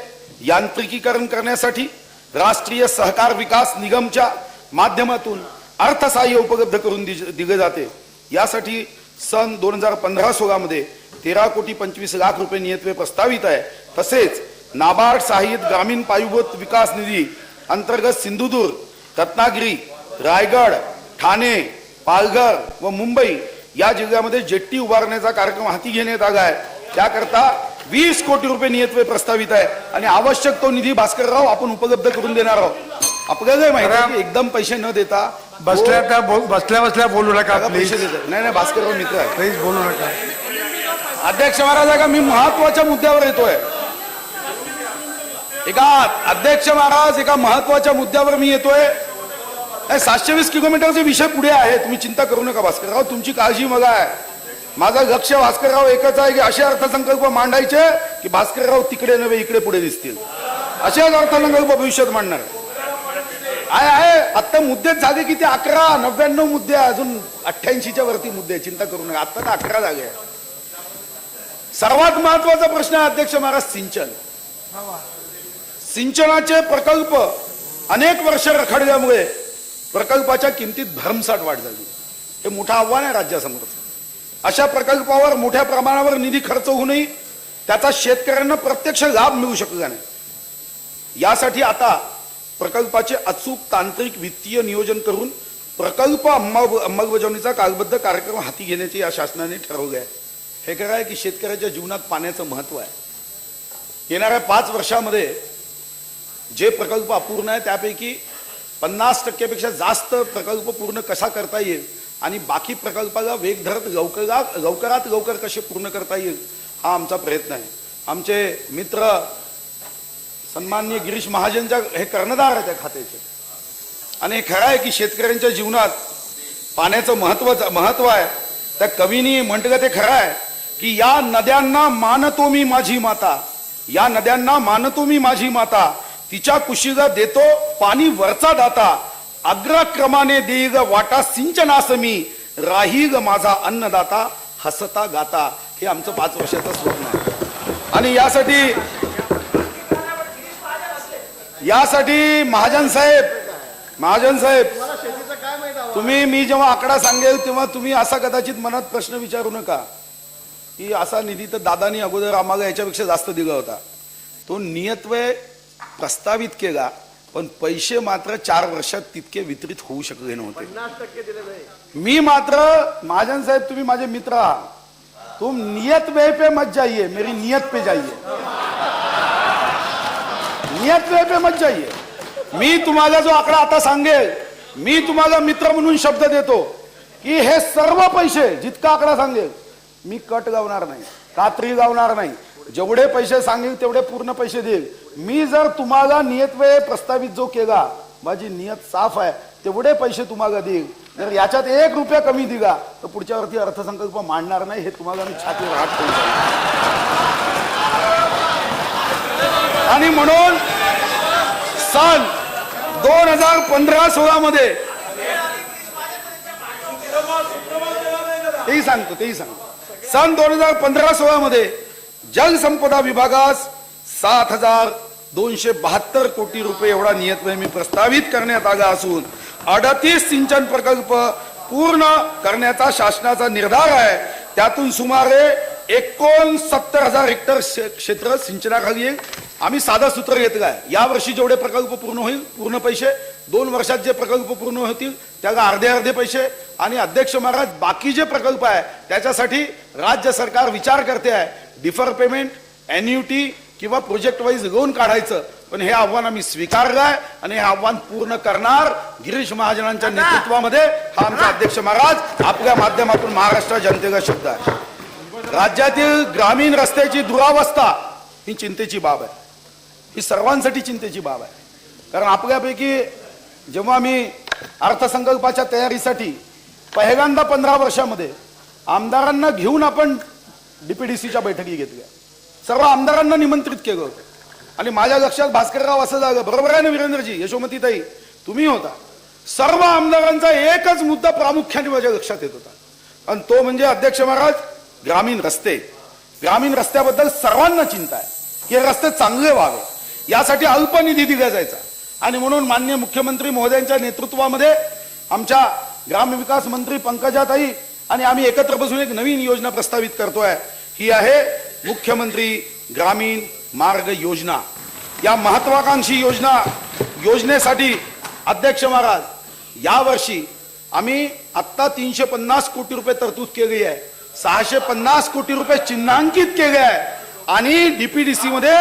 यांत्रिकीकरण करण्यासाठी राष्ट्रीय सहकार विकास निगमच्या माध्यमातून अर्थसहाय्य उपलब्ध करून दिले जाते. यासाठी सन 2015-16 मध्ये 13 कोटी 25 लाख रुपये नियतव्यय प्रस्तावित आहे. तसेच नाबार्ड सहाय्यित ग्रामीण पायाभूत विकास निधी अंतर्गत सिंधुदुर्ग, रत्नागिरी, रायगड, ठाणे, पालघर व मुंबई या जिल्ह्यामध्ये जेट्टी उभारण्याचा कार्यक्रम हाती घेण्यात आला आहे. त्याकरता 20 कोटी रुपये नियतव्यय प्रस्तावित आहे आणि आवश्यक तो निधी भास्करराव आपण उपलब्ध करून देणार आहोत. आपल्याला माहिती आहे की एकदम पैसे न देता बसल्या बसल्या बोलू नका, पैसे देतात. नाही भास्करराव मित्र आहे, प्लीज बोलू नका. अध्यक्ष महाराज का मी महत्वाच्या मुद्द्यावर येतोय. एका महत्वाच्या मुद्द्यावर मी येतोय. 720 किलोमीटरचे विषय पुढे आहे, तुम्ही चिंता करू नका भास्करराव, तुमची काळजी मला आहे. माझं लक्ष भास्करराव एकच आहे की असे अर्थसंकल्प मांडायचे की भास्करराव तिकडे नव्हे इकडे पुढे दिसतील, असेच अर्थसंकल्प भविष्यात मांडणार आहे. आता मुद्दे झाले की ते 11, 99 मुद्दे, अजून 88च्या वरती मुद्दे, चिंता करू नका. आता तर 11 झाले. सर्वात महत्वाचा प्रश्न आहे अध्यक्ष महाराज सिंचन. सिंचनाचे प्रकल्प अनेक वर्ष रखडल्यामुळे प्रकल्पाच्या किमतीत भरमसाठ वाढ झाली. हे मोठं आव्हान आहे राज्यासमोरचं. अशा प्रकल्पावर मोठ्या प्रमाणावर निधी खर्च होऊनही त्याचा शेतकऱ्यांना प्रत्यक्ष लाभ मिळू शकला नाही. यासाठी आता प्रकल्पाचे अचूक तांत्रिक वित्तीय नियोजन करून प्रकल्प अंमलबजावणीचा कालबद्ध कार्यक्रम हाती घेण्याचे या शासनाने ठरवले आहे. हे खरं आहे की शेतकऱ्याच्या जीवनात पाण्याचं महत्व आहे. येणाऱ्या 5 वर्षामध्ये जे प्रकल्प अपूर्ण आहे त्यापैकी 50% जास्त प्रकल्प पूर्ण कसा करता येईल आणि बाकी प्रकल्पाला वेग धरत लवकरात लवकर कसे पूर्ण करता येईल हा आमचा प्रयत्न आहे. आमचे मित्र सन्माननीय गिरीश महाजनच्या हे कर्णधार आहेत त्या खात्याचे, आणि हे खरं आहे की शेतकऱ्यांच्या जीवनात पाण्याचं महत्व आहे. त्या कवीनी म्हटलं ते खरं आहे की या नद्यांना मानतो मी माझी माता, या नद्यांना मानतो मी माझी माता, तिच्या कुशीला देतो पाणी वरचा दाता, अग्रक्रमाने देईग वाटा सिंचनास मी, राहीग माझा अन्नदाता हसता गाता. हे आमचं 5 वर्षाचं स्वप्न आहे. आणि यासाठी महाजन साहेब तुम्ही, मी जेव्हा आकडा सांगेल तेव्हा तुम्ही असा कदाचित मनात प्रश्न विचारू नका की असा निधी तर दादानी अगोदर आम्हाला याच्यापेक्षा जास्त दिला होता. तो नियतव्यय प्रस्तावित केला, पण पैसे मात्र 4 वर्षात तितके वितरित होऊ शकले नव्हते. 50% दिले नाही. मी मात्र, महाजन साहेब तुम्ही माझे मित्र आहात, तुम नियत व्यय पे मत जाइए, मेरी नियत पे जाइए. नियत व्यय पे मत जाइए. मी तुम्हाला जो आकडा आता सांगेल, मी तुम्हाला मित्र म्हणून शब्द देतो की हे सर्व पैसे, जितका आकडा सांगेल मी कट लावणार नाही, कात्री लावणार नाही. जेवढे पैसे सांगेल तेवढे पूर्ण पैसे देईल. मी जर तुम्हाला नियतव्यय प्रस्तावित जो केला, माझी नियत साफ आहे, तेवढे पैसे तुम्हाला देईल. जर याच्यात 1 रुपया कमी दिला तर पुढच्या वरती अर्थसंकल्प मांडणार नाही. हे तुम्हाला मी छातीवर हात ठेवून सांगतो. आणि म्हणून सन 2015-16 मध्ये तेही सांगतो सन 2015-16 मध्ये जलसंपदा विभागास 7,272 कोटी रुपये एवढा नियतव्यय मी प्रस्तावित करण्यात आला असून 38 सिंचन प्रकल्प पूर्ण करण्याचा शासनाचा निर्धार आहे. त्यातून सुमारे 69,000 हेक्टर क्षेत्र सिंचनाखाली येईल. आम्ही साधा सूत्र घेतलं आहे, या वर्षी जेवढे प्रकल्प पूर्ण होईल पूर्ण पैसे, 2 वर्षात जे प्रकल्प पूर्ण होतील त्याला अर्धे पैसे, आणि अध्यक्ष महाराज बाकी जे प्रकल्प आहे त्याच्यासाठी राज्य सरकार विचार करते आहे डिफर पेमेंट, एन्युटी किंवा प्रोजेक्ट वाईज लोन काढायचं. पण हे आव्हान आम्ही स्वीकारलं आहे आणि हे आव्हान पूर्ण करणार गिरीश महाजनांच्या नेतृत्वामध्ये. हा आमचा अध्यक्ष महाराज आपल्या माध्यमातून महाराष्ट्र जनतेला शब्द आहे. राज्यातील ग्रामीण रस्त्याची दुरावस्था ही चिंतेची बाब आहे, ही सर्वांसाठी चिंतेची बाब आहे. कारण आपल्यापैकी जेव्हा आम्ही अर्थसंकल्पाच्या तयारीसाठी पहिल्यांदा 15 वर्षामध्ये आमदारांना घेऊन आपण डीपीडीसीच्या बैठकी घेतल्या, सर्व आमदारांना निमंत्रित केलं होतं, आणि माझ्या लक्षात भास्करराव असं झालं, बरोबर आहे ना वीरेंद्रजी, यशोमतीताई तुम्ही होता, सर्व आमदारांचा एकच मुद्दा प्रामुख्याने माझ्या लक्षात येत होता, आणि तो म्हणजे अध्यक्ष महाराज ग्रामीण रस्ते. ग्रामीण रस्त्याबद्दल सर्वांना चिंता आहे की हे रस्ते चांगले व्हावे, यासाठी अल्प निधी दिला जायचा. आणि म्हणून माननीय मुख्यमंत्री महोदयांच्या नेतृत्वामध्ये आमच्या ग्रामविकास मंत्री पंकजाताई आणि आम्ही एकत्र बसून एक नवीन योजना प्रस्तावित करतोय. ही आहे मुख्यमंत्री ग्रामीण मार्ग योजना. या महत्वाकांक्षी योजनेसाठी अध्यक्ष महाराज यावर्षी आम्ही आत्ता 350 कोटी रुपये तरतूद केली आहे, 650 कोटी रुपये चिन्हांकित केले आहे, आणि डीपीडीसी मध्ये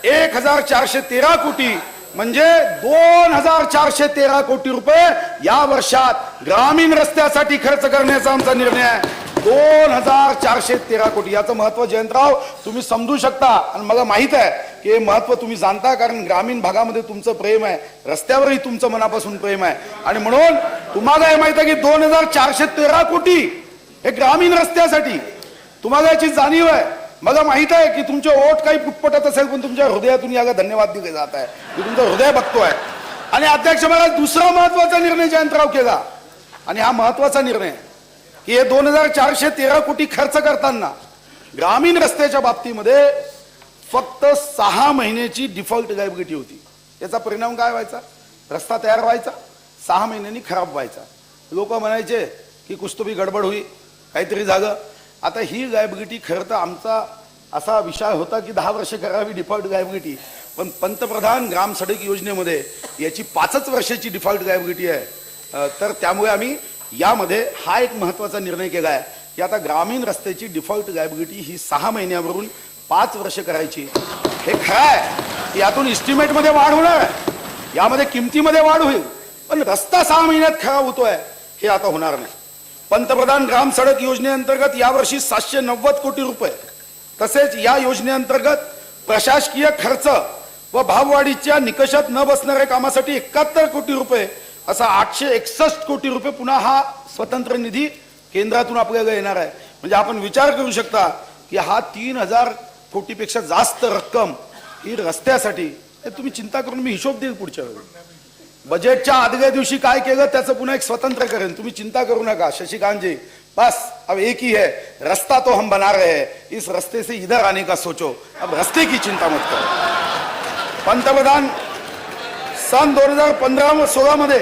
1413 कोटी म्हणजे 2413 कोटी रुपये या वर्षात ग्रामीण रस्त्यासाठी खर्च करण्याचा आमचा निर्णय आहे. 2413 कोटी. याचं महत्व जयंतराव तुम्ही समजू शकता, आणि मला माहित आहे की हे महत्व तुम्ही जाणता, कारण ग्रामीण भागामध्ये तुमचं प्रेम आहे, रस्त्यावरही तुमचं मनापासून प्रेम आहे. आणि म्हणून तुम्हाला हे माहित आहे की 2413 कोटी हे ग्रामीण रस्त्यासाठी. तुम्हाला याची जाणीव आहे. मला माहित आहे की तुमचे ओठ काही पुटपटत असेल, पण तुमच्या हृदयातून याला धन्यवाद दिले जात आहे, मी तुमचं हृदय बघतोय. आणि अध्यक्ष महाराज दुसरा महत्वाचा निर्णय जयंतराव केला, आणि हा महत्वाचा निर्णय की हे 2413 कोटी खर्च करताना ग्रामीण रस्त्याच्या बाबतीमध्ये फक्त 6 महिन्याची डिफॉल्ट लायबिलिटी होती. याचा परिणाम काय व्हायचा? रस्ता तयार व्हायचा, 6 महिन्यांनी खराब व्हायचा. लोक म्हणायचे की कुछ तो भी गडबड होई, काहीतरी झालं. आता ही लायबिलिटी खरं तर आमचा असा विषय होता की 10 वर्ष करावी डिफॉल्ट लायबिलिटी, पण पंतप्रधान ग्राम सडक योजनेमध्ये याची 5च वर्षाची डिफॉल्ट लायबिलिटी आहे. तर त्यामुळे आम्ही यामध्ये हा एक महत्वाचा निर्णय केला आहे की आता ग्रामीण रस्त्याची डिफॉल्ट लायबिलिटी ही 6 महिन्यावरून 5 वर्ष करायची. हे खरं आहे की यातून इस्टिमेटमध्ये वाढ होणार आहे, यामध्ये किमतीमध्ये वाढ होईल, पण रस्ता 6 महिन्यात खराब होतोय हे आता होणार नाही. पंतप्रधान ग्राम सडक योजनेअंतर्गत यावर्षी 790 कोटी रुपये, तसेच या योजनेअंतर्गत प्रशासकीय खर्च व भाववाढीच्या निकषात न बसणाऱ्या कामासाठी 71 कोटी रुपये, असा 861 कोटी रुपये पुन्हा हा स्वतंत्र निधी केंद्रातून आपल्याला येणार आहे. म्हणजे आपण विचार करू शकता की हा 3000 कोटीपेक्षा जास्त रक्कम ही रस्त्यासाठी. तुम्ही चिंता करून मी हिशोब देईल पुढच्या वेळी. बजेटच्या आदल्या दिवशी काय केलं त्याचं पुन्हा एक स्वतंत्र करेन, तुम्ही चिंता करू नका शशिकांत जी. बस अब एक ही है, रास्ता तो हम बना रहे हैं, इस रास्ते से इधर आने का सोचो, अब रास्ते की चिंता मत करो. पंतप्रधान सन 2015-16 मध्ये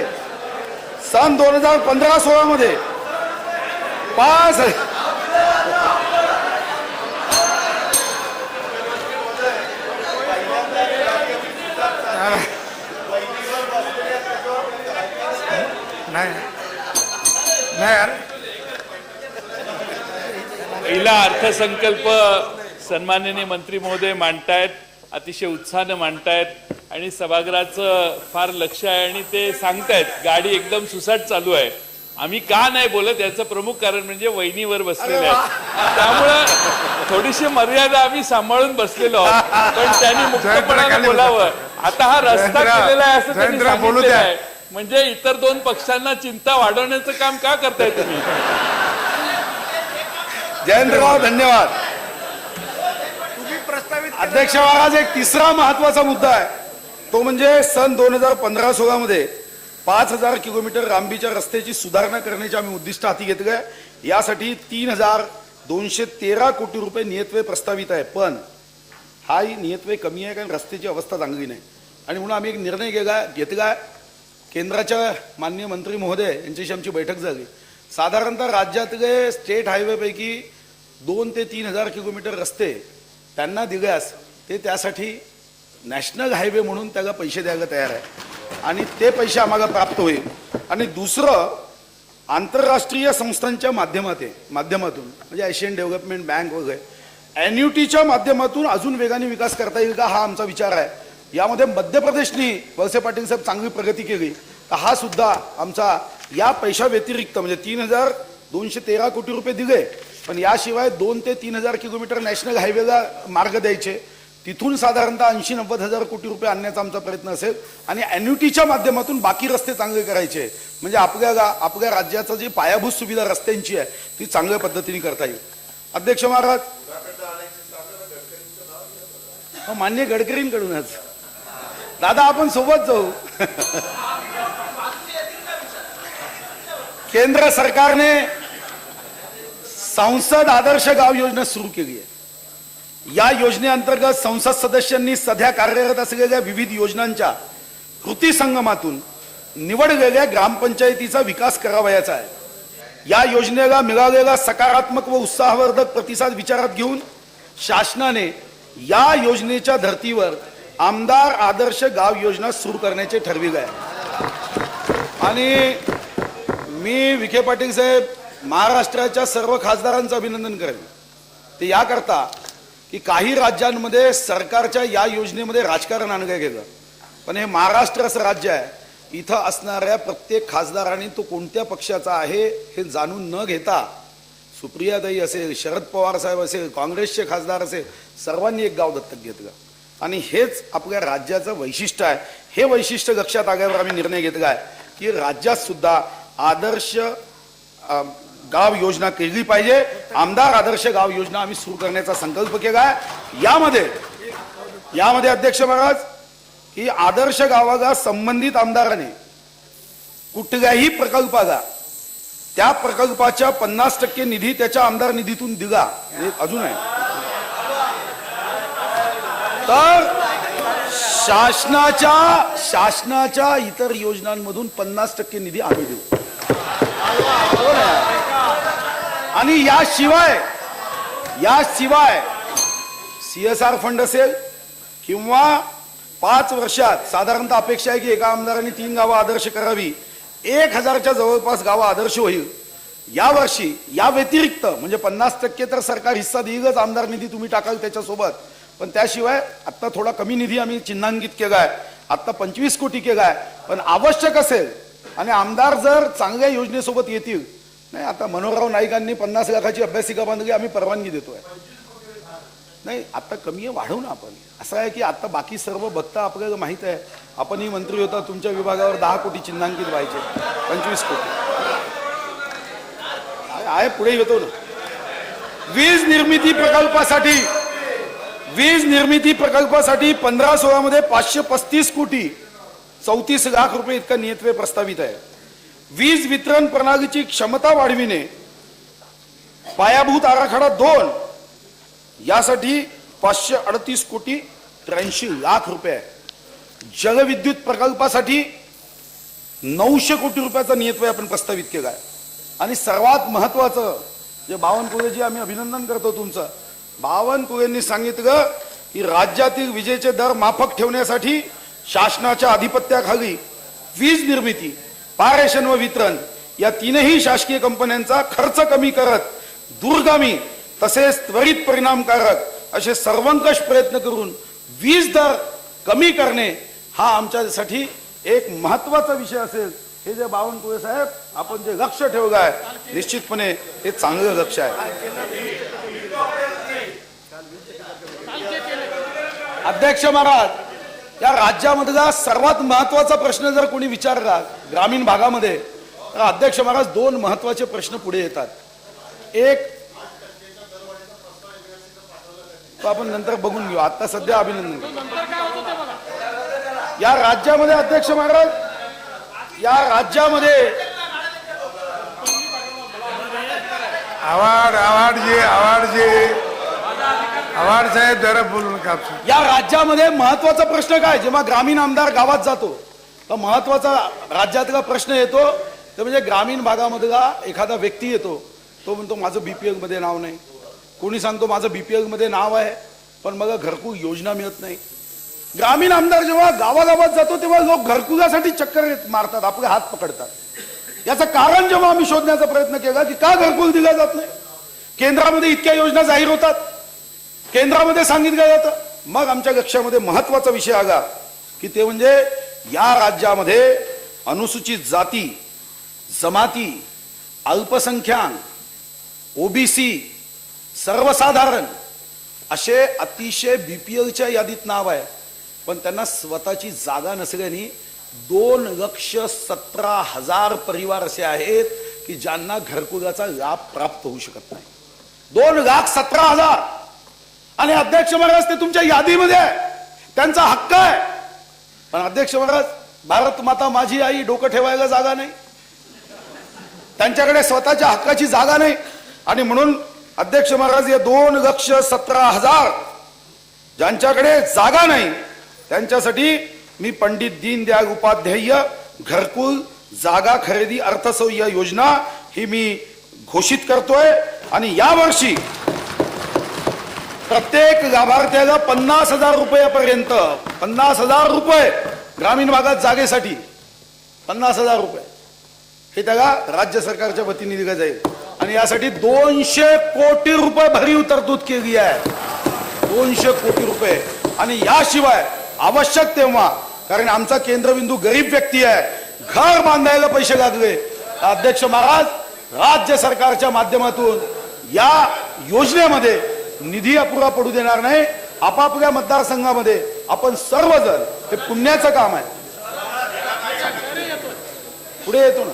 5 पहिला अर्थसंकल्प सन्माननीय मंत्री महोदय मांडतायत, अतिशय उत्साहानं मांडतायत, आणि सभागृहाचं फार लक्ष आहे, आणि ते सांगतायत गाडी एकदम सुसाट चालू आहे. आम्ही का नाही बोलत याचं प्रमुख कारण म्हणजे वहिनीवर बसलेले आहे, त्यामुळं थोडीशी मर्यादा आम्ही सांभाळून बसलेलो आहोत, पण त्यांनी मुक्तपणाने बोलावं. आता हा रस्ता केलेला आहे असं त्यांनी सांगितलेलं आहे, म्हणजे इतर 2 पक्षांना चिंता वाढवण्याचं काम का करताय तुम्ही? जयंतराव धन्यवाद. अध्यक्ष महाराज एक तिसरा महत्वाचा मुद्दा आहे, तो म्हणजे सन 2015-16 मध्ये 5000 किलोमीटर लांबीच्या रस्त्याची सुधारणा करण्याचे आम्ही उद्दिष्ट हाती घेतलंय. यासाठी 3213 कोटी रुपये नियतव्यय प्रस्तावित आहे. पण हा नियतव्यय कमी आहे कारण रस्त्याची अवस्था चांगली नाही, आणि म्हणून आम्ही एक निर्णय घेतला. केंद्राच्या माननीय मंत्री महोदय यांच्याशी आमची बैठक झाली. साधारणतः राज्यातले स्टेट हायवे पैकी 2 ते 3000 किलोमीटर रस्ते त्यांना दिल्यास ते त्यासाठी नॅशनल हायवे म्हणून त्याला पैसे द्यायला तयार आहे आणि ते पैसे आम्हाला प्राप्त होईल. आणि दुसरं, आंतरराष्ट्रीय संस्थांच्या माध्यमातून म्हणजे एशियन डेव्हलपमेंट बँक वगैरे एन्युटीच्या माध्यमातून अजून वेगाने विकास करता येईल का, हा आमचा विचार आहे. यामध्ये मध्य प्रदेशनी वळसे पाटील साहेब चांगली प्रगती केली, तर हा सुद्धा आमचा या पैशा व्यतिरिक्त म्हणजे 3,213 कोटी रुपये दिले, पण याशिवाय 2 ते 3,000 किलोमीटर नॅशनल हायवेला मार्ग द्यायचे, तिथून साधारणतः 80-90 हजार कोटी रुपये आणण्याचा आमचा प्रयत्न असेल. आणि एन्युटीच्या माध्यमातून बाकी रस्ते चांगले करायचे, म्हणजे आपल्या राज्याचं जी पायाभूत सुविधा रस्त्यांची आहे ती चांगल्या पद्धतीने करता येईल. अध्यक्ष महाराज, मान्य गडकरींकडूनच दादा आपण सोबत जाऊ. केंद्र सरकारने संसद आदर्श गाव योजना सुरू केली आहे. या योजनेअंतर्गत संसद सदस्यांनी सध्या कार्यरत असलेल्या विविध योजनांच्या कृती संगमातून निवडलेल्या ग्रामपंचायतीचा विकास करावयाचा आहे. या योजनेला मिळालेला सकारात्मक व उत्साहवर्धक प्रतिसाद विचारात घेऊन शासनाने या योजनेच्या धर्तीवर आमदार आदर्श गाव योजना सुरू करण्याचे ठरविले आहे. आणि मी विखे पाटील साहेब महाराष्ट्राच्या सर्व खासदारांचं अभिनंदन करेन. ते याकरता की काही राज्यांमध्ये सरकारच्या या योजनेमध्ये राजकारण आणलं गेलं, पण हे महाराष्ट्र असं राज्य आहे, इथं असणाऱ्या प्रत्येक खासदारांनी तो कोणत्या पक्षाचा आहे हे जाणून न घेता, सुप्रियाताई असेल, शरद पवार साहेब असेल, काँग्रेसचे खासदार असेल, सर्वांनी एक गाव दत्तक घेतलं. आणि हेच आपल्या राज्याचं वैशिष्ट्य आहे. हे वैशिष्ट्य लक्षात आल्यावर आम्ही निर्णय घेतला आहे की राज्यात सुद्धा आदर्श गाव योजना केली पाहिजे. आमदार आदर्श गाव योजना आम्ही सुरू करण्याचा संकल्प केला आहे. यामध्ये अध्यक्ष महाराज, की आदर्श गावाला संबंधित आमदाराने कुठल्याही प्रकल्पाला त्या प्रकल्पाच्या 50% निधी त्याच्या आमदार निधीतून दिला अजून आहे, तर शासनाच्या इतर योजनांमधून 50% निधी आम्ही देऊ. आणि याशिवाय CSR फंड असेल किंवा 5 वर्षात साधारणतः अपेक्षा आहे की एका आमदारांनी 3 गावं आदर्श करावी, 1000च्या जवळपास गावं आदर्श होईल. यावर्षी या व्यतिरिक्त म्हणजे 50% तर सरकार हिस्सा देईलच, आमदार निधी तुम्ही टाकाल त्याच्यासोबत, पण त्याशिवाय आता थोडा कमी निधी आम्ही चिन्हांकित केला आहे. आता 25 कोटी केला आहे, पण आवश्यक असेल आणि आमदार जर चांगल्या योजनेसोबत येतील, नाही आता मनोहरराव नाईकांनी 50 लाखाची अभ्यासिका बांधली, आम्ही परवानगी देतोय. नाही आता कमी आहे, वाढवू ना आपण. असं आहे की आता बाकी सर्व बघता आपल्याला माहित आहे, आपणही मंत्री होता, तुमच्या विभागावर 10 कोटी चिन्हांकित व्हायचे, 25 कोटी आहे. पुढे येतो ना. वीज निर्मिती प्रकल्पासाठी 15-16 मध्ये 535 कोटी 34 लाख रुपये इतका नियतव्यय प्रस्तावित आहे. वीज वितरण प्रणालीची क्षमता वाढविणे, पायाभूत आराखडा 2 यासाठी 538 कोटी 83 लाख रुपये. जलविद्युत प्रकल्पासाठी 900 कोटी रुपयाचा नियतव्यय आपण प्रस्तावित केला आहे. आणि सर्वात महत्वाचं जे बावनकुळेजी, आम्ही अभिनंदन करतो तुमचं. बावनकुळेंनी सांगितलं की राज्यातील विजेचे दर माफक ठेवण्यासाठी शासनाच्या अधिपत्याखाली वीज निर्मिती, पारेषण व वितरण या 3ही शासकीय कंपन्यांचा खर्च कमी करत दूरगामी तसेच त्वरित परिणामकारक असे सर्वंकष प्रयत्न करून वीज दर कमी करणे हा आमच्यासाठी एक महत्वाचा विषय असेल. हे जे बावनकुळे साहेब आपण जे लक्ष ठेवलं आहे, निश्चितपणे हे चांगलं लक्ष आहे. अध्यक्ष महाराज, या राज्यामधला सर्वात महत्वाचा प्रश्न जर कोणी विचारला ग्रामीण भागामध्ये, तर अध्यक्ष महाराज 2 महत्वाचे प्रश्न पुढे येतात. एक तो आपण नंतर बघून घेऊ, आता सध्या अभिनंदन. या राज्यामध्ये अध्यक्ष महाराज, या राज्यामध्ये आवाड साहेब जरा बोलू नका. या राज्यामध्ये महत्वाचा प्रश्न काय, जेव्हा ग्रामीण आमदार गावात जातो तर महत्वाचा राज्यातला प्रश्न येतो, तर म्हणजे ग्रामीण भागामधला एखादा व्यक्ती येतो, तो म्हणतो माझं BPL मध्ये नाव नाही. कोणी सांगतो माझं BPL मध्ये नाव आहे पण मला घरकुल योजना मिळत नाही. ग्रामीण आमदार जेव्हा गावागावात जातो तेव्हा लोक घरकुलासाठी चक्कर मारतात, आपले हात पकडतात. याचं कारण जेव्हा आम्ही शोधण्याचा प्रयत्न केला की का घरकुल दिला जात नाही, केंद्रामध्ये इतक्या योजना जाहीर होतात, केंद्रामध्ये सांगितलं जातं, मग आमच्या लक्षामध्ये महत्वाचा विषय आला की ते म्हणजे या राज्यामध्ये अनुसूचित जाती, जमाती, अल्पसंख्याक, ओबीसी, सर्वसाधारण असे अतिशय बीपीएलच्या यादीत नाव आहे, पण त्यांना स्वतःची जागा नसल्याने 2,17,000 परिवार असे आहेत की ज्यांना घरकुलाचा लाभ प्राप्त होऊ शकत नाही. 2,17,000. आणि अध्यक्ष महाराज ते तुमच्या यादीमध्ये आहे, त्यांचा हक्क आहे. पण अध्यक्ष महाराज, भारत माता माझी आई डोकं ठेवायला जागा नाही, त्यांच्याकडे स्वतःच्या हक्काची जागा नाही. आणि म्हणून अध्यक्ष महाराज या 2,17,000 ज्यांच्याकडे जागा नाही त्यांच्यासाठी मी पंडित दीनदयाळ उपाध्याय घरकुल जागा खरेदी अर्थसहाय्य योजना ही मी घोषित करतोय. आणि यावर्षी प्रत्येक लाभार्थ्याला 50,000 रुपयापर्यंत 50,000 रुपये ग्रामीण भागात जागेसाठी 50,000 रुपये हे त्याला राज्य सरकारच्या वतीने दिलं जाईल. आणि यासाठी 200 कोटी रुपये भरीव तरतूद केली आहे. 200 कोटी रुपये. आणि याशिवाय आवश्यक तेव्हा, कारण आमचा केंद्रबिंदू गरीब व्यक्ती आहे, घर बांधायला पैसे लागले, अध्यक्ष महाराज राज्य सरकारच्या माध्यमातून या योजनेमध्ये निधी अपुरा पडू देणार नाही. आपापल्या मतदारसंघामध्ये आपण सर्वजण, हे पुण्याचं काम आहे, पुढे येतो ना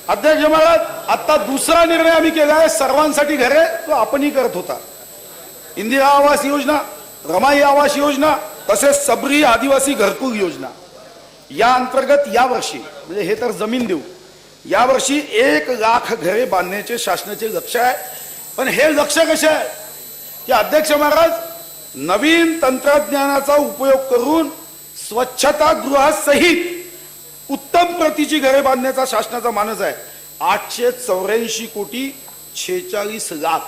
अध्यक्ष महाराज. आता दुसरा निर्णय आम्ही केला आहे, सर्वांसाठी घरे तो आपणही करत होता. इंदिरा आवास योजना, रमाई आवास योजना, तसेच सबरी आदिवासी घरकुल योजना या अंतर्गत यावर्षी, म्हणजे हे तर जमीन देऊ, यावर्षी 1,00,000 घरे बांधण्याचे शासनाचे लक्ष आहे. पण हे लक्ष कसे आहे की अध्यक्ष महाराज, नवीन तंत्रज्ञानाचा उपयोग करून स्वच्छतागृहासहित उत्तम प्रतीची घरे बांधण्याचा शासनाचा मानस आहे. 884 कोटी 46 लाख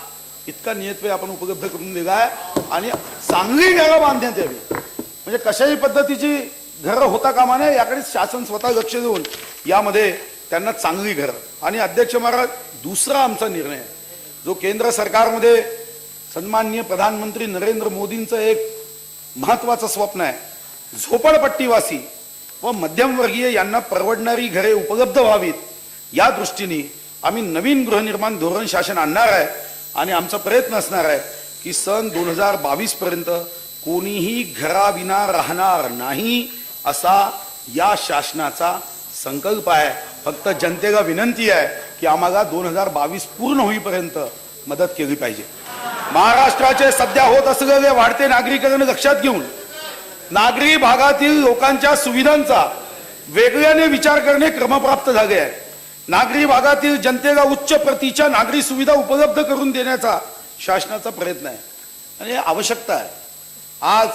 इतका नियतव्यय आपण उपलब्ध करून दिला आहे. आणि चांगली घरं बांधण्यात यावी, म्हणजे कशाही पद्धतीची घरं होता कामा नये, याकडे शासन स्वतः लक्ष देऊन यामध्ये त्यांना चांगली घरं. आणि अध्यक्ष महाराज, दुसरा आमचा निर्णय आहे, जो केंद्र सरकारमध्ये सन्माननीय प्रधानमंत्री नरेंद्र मोदींचं एक महत्वाचं स्वप्न आहे, झोपडपट्टीवासी व मध्यमवर्गीय यांना परवडणारी घरे उपलब्ध व्हावीत, या दृष्टीने आम्ही नवीन गृहनिर्माण धोरण शासन आणणार आहे. आणि आमचा प्रयत्न असणार आहे की सन 2022 पर्यंत कोणीही घराविना राहणार नाही, असा या शासनाचा संकल्प आहे. फक्त जनतेला विनंती आहे की आम्हाला 2022 पूर्ण होईपर्यंत मदत केली पाहिजे. महाराष्ट्राचे सध्या होत असलेले वाढते नागरीकरण लक्षात घेऊन नागरी भागातील लोकांच्या सुविधांचा वेगळ्याने विचार करणे क्रमप्राप्त झाले आहे. नागरी भागातील जनतेला उच्च प्रतीच्या नागरी सुविधा उपलब्ध करून देण्याचा शासनाचा प्रयत्न आहे आणि आवश्यकता आहे. आज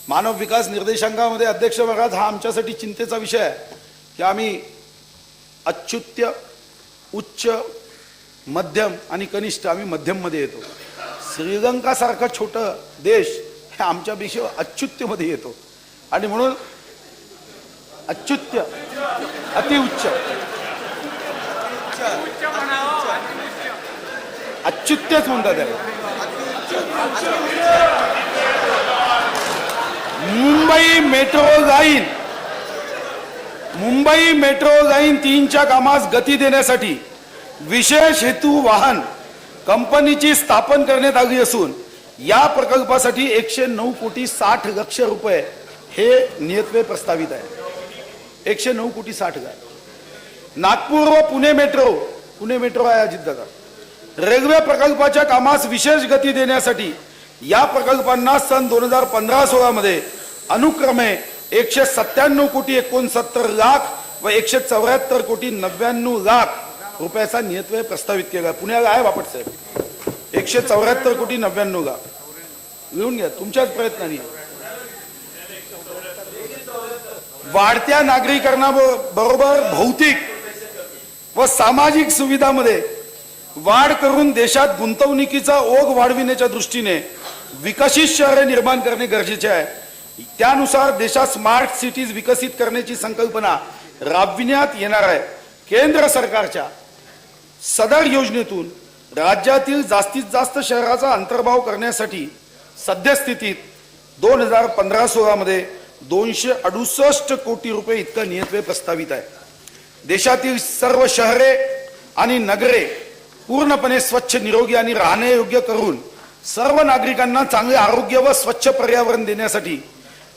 मानव विकास निर्देशांकामध्ये अध्यक्ष महाराज हा आमच्यासाठी चिंतेचा विषय आहे की आम्ही अच्युत्य, उच्च, मध्यम आणि कनिष्ठ, आम्ही मध्यम मध्ये येतो. श्रीलंका सारखा छोटा देश हे आमच्यापेक्षा अच्युत्यमध्ये येतो. आणि म्हणून अच्युत्य, अतिउच्च, अच्युत्यच म्हणतात त्याला. मुंबई मेट्रो लाईन 3च्या कामास गती देण्यासाठी विशेष हेतू वाहन कंपनीची स्थापन करण्यात आली असून या प्रकल्पासाठी 109 कोटी 60 लक्ष रुपये हे नियतव्यय प्रस्तावित आहे. 109 कोटी 60 लाख. नागपूर व पुणे मेट्रो आहे अजितदादा. रेल्वे प्रकल्पाच्या कामास विशेष गती देण्यासाठी या प्रकल्पांना सन 2015-16 मध्ये अनुक्रमे 197 कोटी 69 लाख व 174 कोटी 99 लाख रुपयाचा नियतव्यय प्रस्तावित केला. पुण्याला आहे बापट साहेब. 174 कोटी 99 लाख लिहून घ्या तुमच्याच प्रयत्नांनी. वाढत्या नागरीकरणाबरोबर भौतिक व सामाजिक सुविधांमध्ये वाढ करून देशात गुंतवणुकीचा ओघ वाढविण्याच्या दृष्टीने विकसित शहरे निर्माण करणे गरजेचे आहे. त्यानुसार देशात स्मार्ट सिटीज विकसित करण्याची संकल्पना राबविण्यात येणार आहे. केंद्र सरकारच्या सदर योजनेतून राज्यातील जास्तीत जास्त शहराचा अंतर्भाव करण्यासाठी सद्यस्थितीत 2015-16 मध्ये 268 कोटी रुपये इतका नियतव्यय प्रस्तावित आहे. देशातील सर्व शहरे आणि नगरे पूर्णपणे स्वच्छ, निरोगी आणि राहण्यायोग्य करून सर्व नागरिकांना चांगले आरोग्य व स्वच्छ पर्यावरण देण्यासाठी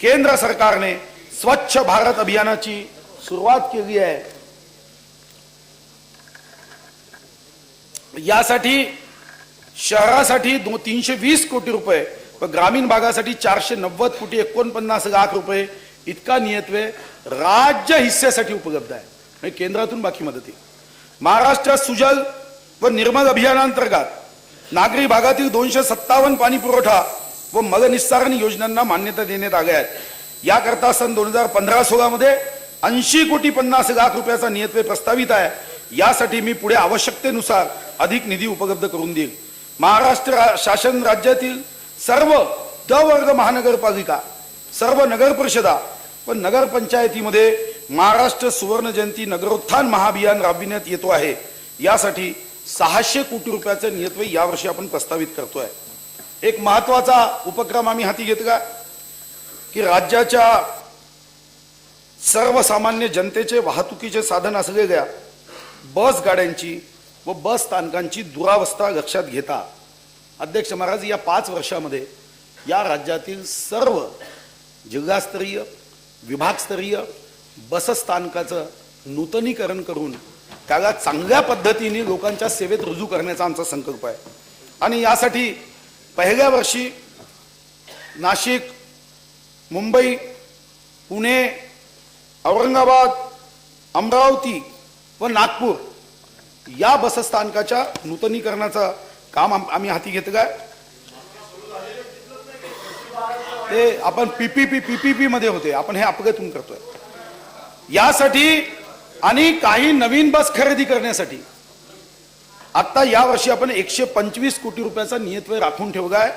केंद्र सरकारने स्वच्छ भारत अभियानाची सुरुवात केली आहे. यासाठी शहरासाठी 320 कोटी रुपये व ग्रामीण भागासाठी 490 कोटी 49 लाख रुपये इतका नियतव्यय राज्य हिस्सेसाठी उपलब्ध आहे. म्हणजे केंद्रातून बाकी मदत आहे. महाराष्ट्रात सुजल व निर्मल अभियानांतर्गत नागरी भागातील 257 पाणी पुरवठा व मलनिस्सारण योजनांना मान्यता देण्यात आल्या आहेत. याकरता सन 2015-16 मध्ये 80 कोटी 50 लाख रुपयाचा नियतव्यय प्रस्तावित आहे. यासाठी मी पुढे आवश्यकतेनुसार अधिक निधी उपलब्ध करून देईल. महाराष्ट्र शासन राज्यातील सर्व द वर्ग महानगरपालिका, सर्व नगर परिषदा व नगरपंचायतीमध्ये महाराष्ट्र सुवर्ण जयंती नगरोत्थान महाअभियान राबविण्यात येतो आहे. यासाठी 600 कोटी रुपयाचे नियतव्यय यावर्षी आपण प्रस्तावित करतोय. एक महत्वाचा उपक्रम आम्ही हाती घेतला की राज्याच्या सर्वसामान्य जनतेचे वाहतुकीचे साधन असलेल्या बस गाड्यांची व बस स्थानकांची दुरावस्था लक्षात घेता अध्यक्ष महाराज या 5 वर्षामध्ये या राज्यातील सर्व जिल्हास्तरीय, विभागस्तरीय बस स्थानकाचं नूतनीकरण करून त्याला चांगल्या पद्धतीने लोकांच्या सेवेत रुजू करण्याचा आमचा संकल्प आहे. आणि यासाठी पहिल्या वर्षी नाशिक, मुंबई, पुणे, औरंगाबाद, अमरावती व नागपूर या बसस्थानकाच्या नूतनीकरणाचं काम आम्ही हाती घेतलं आहे. ते आपण पीपीपी मध्ये होते, आपण हे अपघातून करतोय. यासाठी आणि काही नवीन बस खरेदी करण्यासाठी आता यावर्षी आपण 125 कोटी रुपयाचा नियतव्यय राखून ठेवला आहे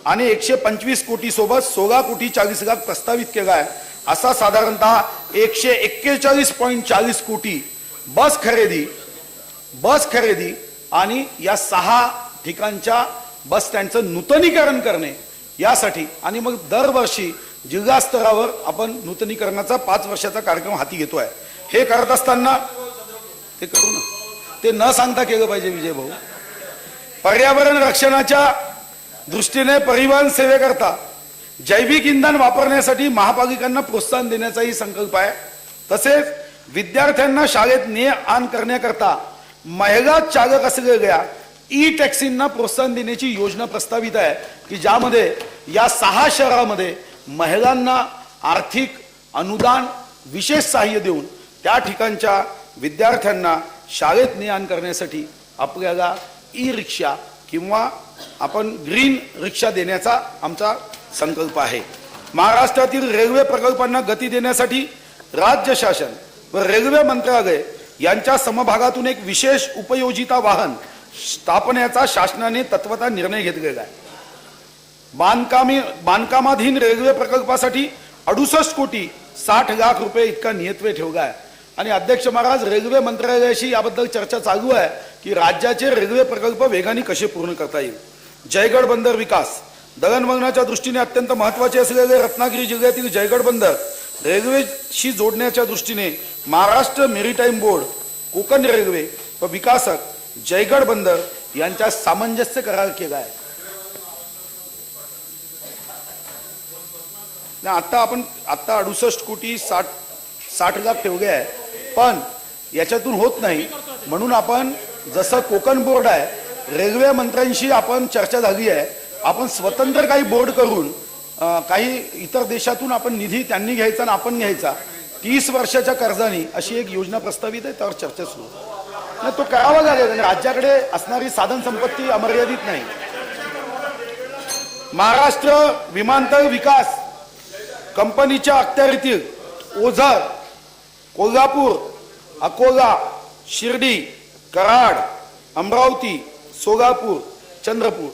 आणि 125 कोटी सोबत 16 कोटी 40 लाख प्रस्तावित केला आहे. असा साधारणतः 141.40 कोटी बस खरेदी आणि या 6 ठिकाणच्या बस स्टँडचं नूतनीकरण करणे यासाठी आणि मग दरवर्षी जिल्हा स्तरावर आपण नूतनीकरणाचा 5 वर्षाचा कार्यक्रम हाती घेतोय. हे करत असताना ते करू ना, ते न सांगता केलं पाहिजे विजय भाऊ. पर्यावरण रक्षणाच्या दृष्टीने परिवहन सेवेकरता जैविक इंधन वापरण्यासाठी महापालिकांना प्रोत्साहन देण्याचाही संकल्प आहे. तसेच विद्यार्थ्यांना शाळेत ने आण करण्याकरता महिला चालक असलेल्या ई टॅक्सींना प्रोत्साहन देण्याची योजना प्रस्तावित आहे की ज्यामध्ये या 6 शहरामध्ये महिलांना आर्थिक अनुदान, विशेष सहाय्य देऊन त्या ठिकाणच्या विद्यार्थ्यांना शाळेत ने आण करण्यासाठी आपल्याला ई रिक्षा किंवा आपण ग्रीन रिक्षा देण्याचा आमचा संकल्प आहे. महाराष्ट्रातील रेल्वे प्रकल्पांना गती देण्यासाठी राज्य शासन व रेल्वे मंत्रालय यांच्या समभागातून एक विशेष उपयोजिता वाहन स्थापनेचा शासनाने तत्वतः निर्णय घेतलेला आहे. बांधकामाधीन रेल्वे प्रकल्पासाठी 68 कोटी 60 लाख रुपये इतका नियतव्यय ठेवला आहे. आणि अध्यक्ष महाराज, रेल्वे मंत्रालयाशी याबद्दल चर्चा चालू आहे की राज्याचे रेल्वे प्रकल्प वेगाने कसे पूर्ण करता येईल. जयगड बंदर विकास, दळणवळणाच्या दृष्टीने अत्यंत महत्वाचे असलेले रत्नागिरी जिल्ह्यातील जयगड बंदर रेल्वेशी जोडण्याच्या दृष्टीने Maharashtra maritime board, Konkan railway व विकासक जयगड बंदर यांच्या सामंजस्य करार केला आहे. आता 68 कोटी 60 लाख ठेवले आहे, पण याच्यातून होत नाही. म्हणून आपण जसं कोकण बोर्ड आहे, रेल्वे मंत्र्यांशी आपण चर्चा झाली आहे, आपण स्वतंत्र काही बोर्ड करून काही इतर देशातून आपण निधी त्यांनी घ्यायचा आणि आपण घ्यायचा 30 वर्षाच्या कर्जाने अशी एक योजना प्रस्तावित आहे. त्यावर चर्चा सुरू आहे. तो करावा लागेल. राज्याकडे असणारी साधन संपत्ती अमर्यादित नाही. महाराष्ट्र विमानतळ विकास कंपनीच्या अखत्यारीतील ओझर, कोल्हापूर, अकोला, शिर्डी, कराड, अमरावती, सोलापूर, चंद्रपूर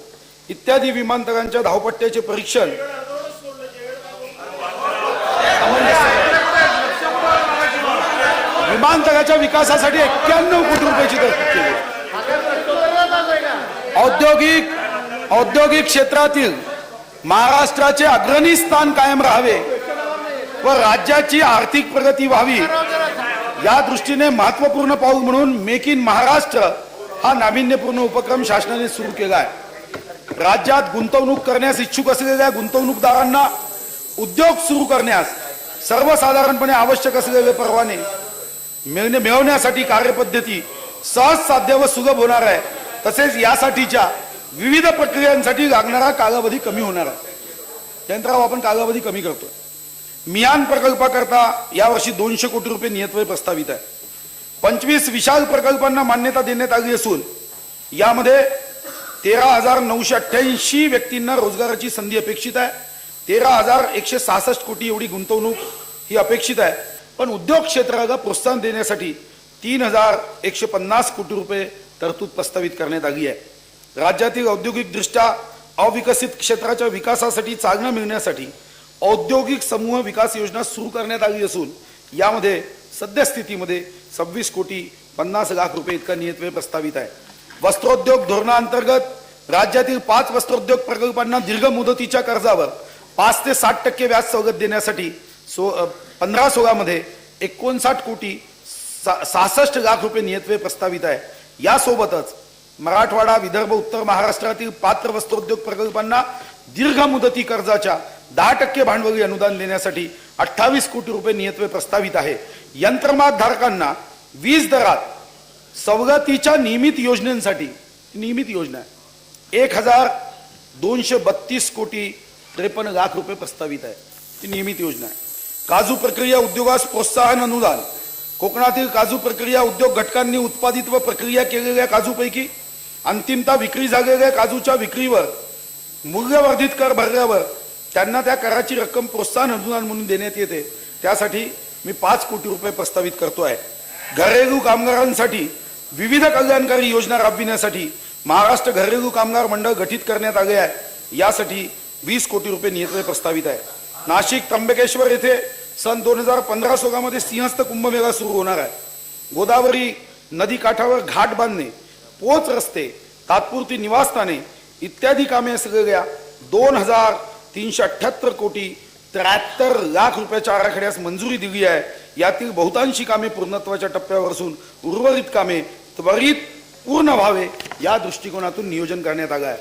इत्यादी विमानतळांच्या धावपट्ट्याचे परीक्षण विमानतळाच्या विकासासाठी 91 कोटी रुपयाची तरतूद केली. औद्योगिक क्षेत्रातील महाराष्ट्राचे अग्रणी स्थान कायम राहावे व राज्याची आर्थिक प्रगती व्हावी या दृष्टीने महत्वपूर्ण पाऊल म्हणून मेक इन महाराष्ट्र हा नाविन्यपूर्ण उपक्रम शासनाने सुरू केला आहे. राज्यात गुंतवणूक करण्यास इच्छुक असलेल्या गुंतवणूकदारांना उद्योग सुरू करण्यास सर्वसाधारणपणे आवश्यक असलेले परवाने मिळवण्यासाठी कार्यपद्धती सहज साध्य व सुलभ होणार आहे. तसेच यासाठीच्या विविध प्रक्रियांसाठी लागणारा कालावधी कमी होणार आहे. यंत्रावर आपण कालावधी कमी करतोय. मियान प्रकल्पाकरता यावर्षी 200 कोटी रुपये नियतव्यय प्रस्तावित आहे. 25 विशाल प्रकल्पांना मान्यता देण्यात आली असून यामध्ये 13,988 व्यक्तींना रोजगाराची संधी अपेक्षित आहे. 13,166 कोटी एवढी गुंतवणूक ही अपेक्षित आहे. पण उद्योग क्षेत्राला प्रोत्साहन देण्यासाठी 3,150 कोटी रुपये तरतूद प्रस्तावित करण्यात आली आहे. राज्यातील औद्योगिकदृष्ट्या अविकसित क्षेत्राच्या विकासासाठी चालना मिळण्यासाठी औद्योगिक समूह विकास योजना सुरू करण्यात आली असून यामध्ये सद्यस्थितीमध्ये 26 कोटी 50 लाख रुपये इतका नियतव्यय प्रस्तावित आहे. वस्त्रोद्योग धोरणाअंतर्गत राज्यातील 5 वस्त्रोद्योग प्रकल्पांना दीर्घ मुदतीच्या कर्जावर 5 ते 60% व्याज सवलत देण्यासाठी 15-16 मध्ये 59 कोटी 66 लाख रुपये नियतव्यय प्रस्तावित आहे. यासोबतच मराठवाडा, विदर्भ, उत्तर महाराष्ट्रातील पात्र वस्त्रोद्योग प्रकल्पांना दीर्घ मुदती कर्जाच्या 10% भांडवली अनुदान देण्यासाठी 28 कोटी रुपये नियतव्यय प्रस्तावित आहे. यंत्रमाग धारकांना वीज दरात सवलतीच्या नियमित योजनांसाठी नियमित योजना 1,232 कोटी 53 लाख रुपये प्रस्तावित आहे. ती नियमित योजना आहे. काजू प्रक्रिया उद्योगास प्रोत्साहन अनुदान. कोकणातील काजू प्रक्रिया उद्योग घटकांनी उत्पादित व प्रक्रिया केलेल्या काजूपैकी अंतिमतः विक्री झालेल्या काजूच्या विक्रीवर मूल्यवर्धित कर भरल्यावर त्यांना त्या कराची रक्कम प्रोत्साहन अनुदान म्हणून देण्यात येते. त्यासाठी मी 5 कोटी रुपये प्रस्तावित करतो आहे. घरेलू कामगारांसाठी विविध कल्याणकारी योजना राबविण्यासाठी महाराष्ट्र घरेलू कामगार मंडळ गठीत करण्यात आले आहे. यासाठी 20 कोटी रुपये नियतव्यय प्रस्तावित आहे. नाशिक त्र्यंबकेश्वर येथे सन 2015-16 मध्ये सिंहस्थ कुंभमेळा सुरू होणार आहे. गोदावरी नदी काठावर घाट बांधणे, पोच रस्ते, तात्पुरती निवासस्थाने इत्यादी कामे असलेल्या 2,378 कोटी 73 लाख रुपयाच्या आराखड्यास मंजुरी दिली आहे. यातील बहुतांशी कामे पूर्णत्वाच्या टप्प्यावर असून उर्वरित कामे त्वरित पूर्ण व्हावे या दृष्टिकोनातून नियोजन करण्यात आलं आहे.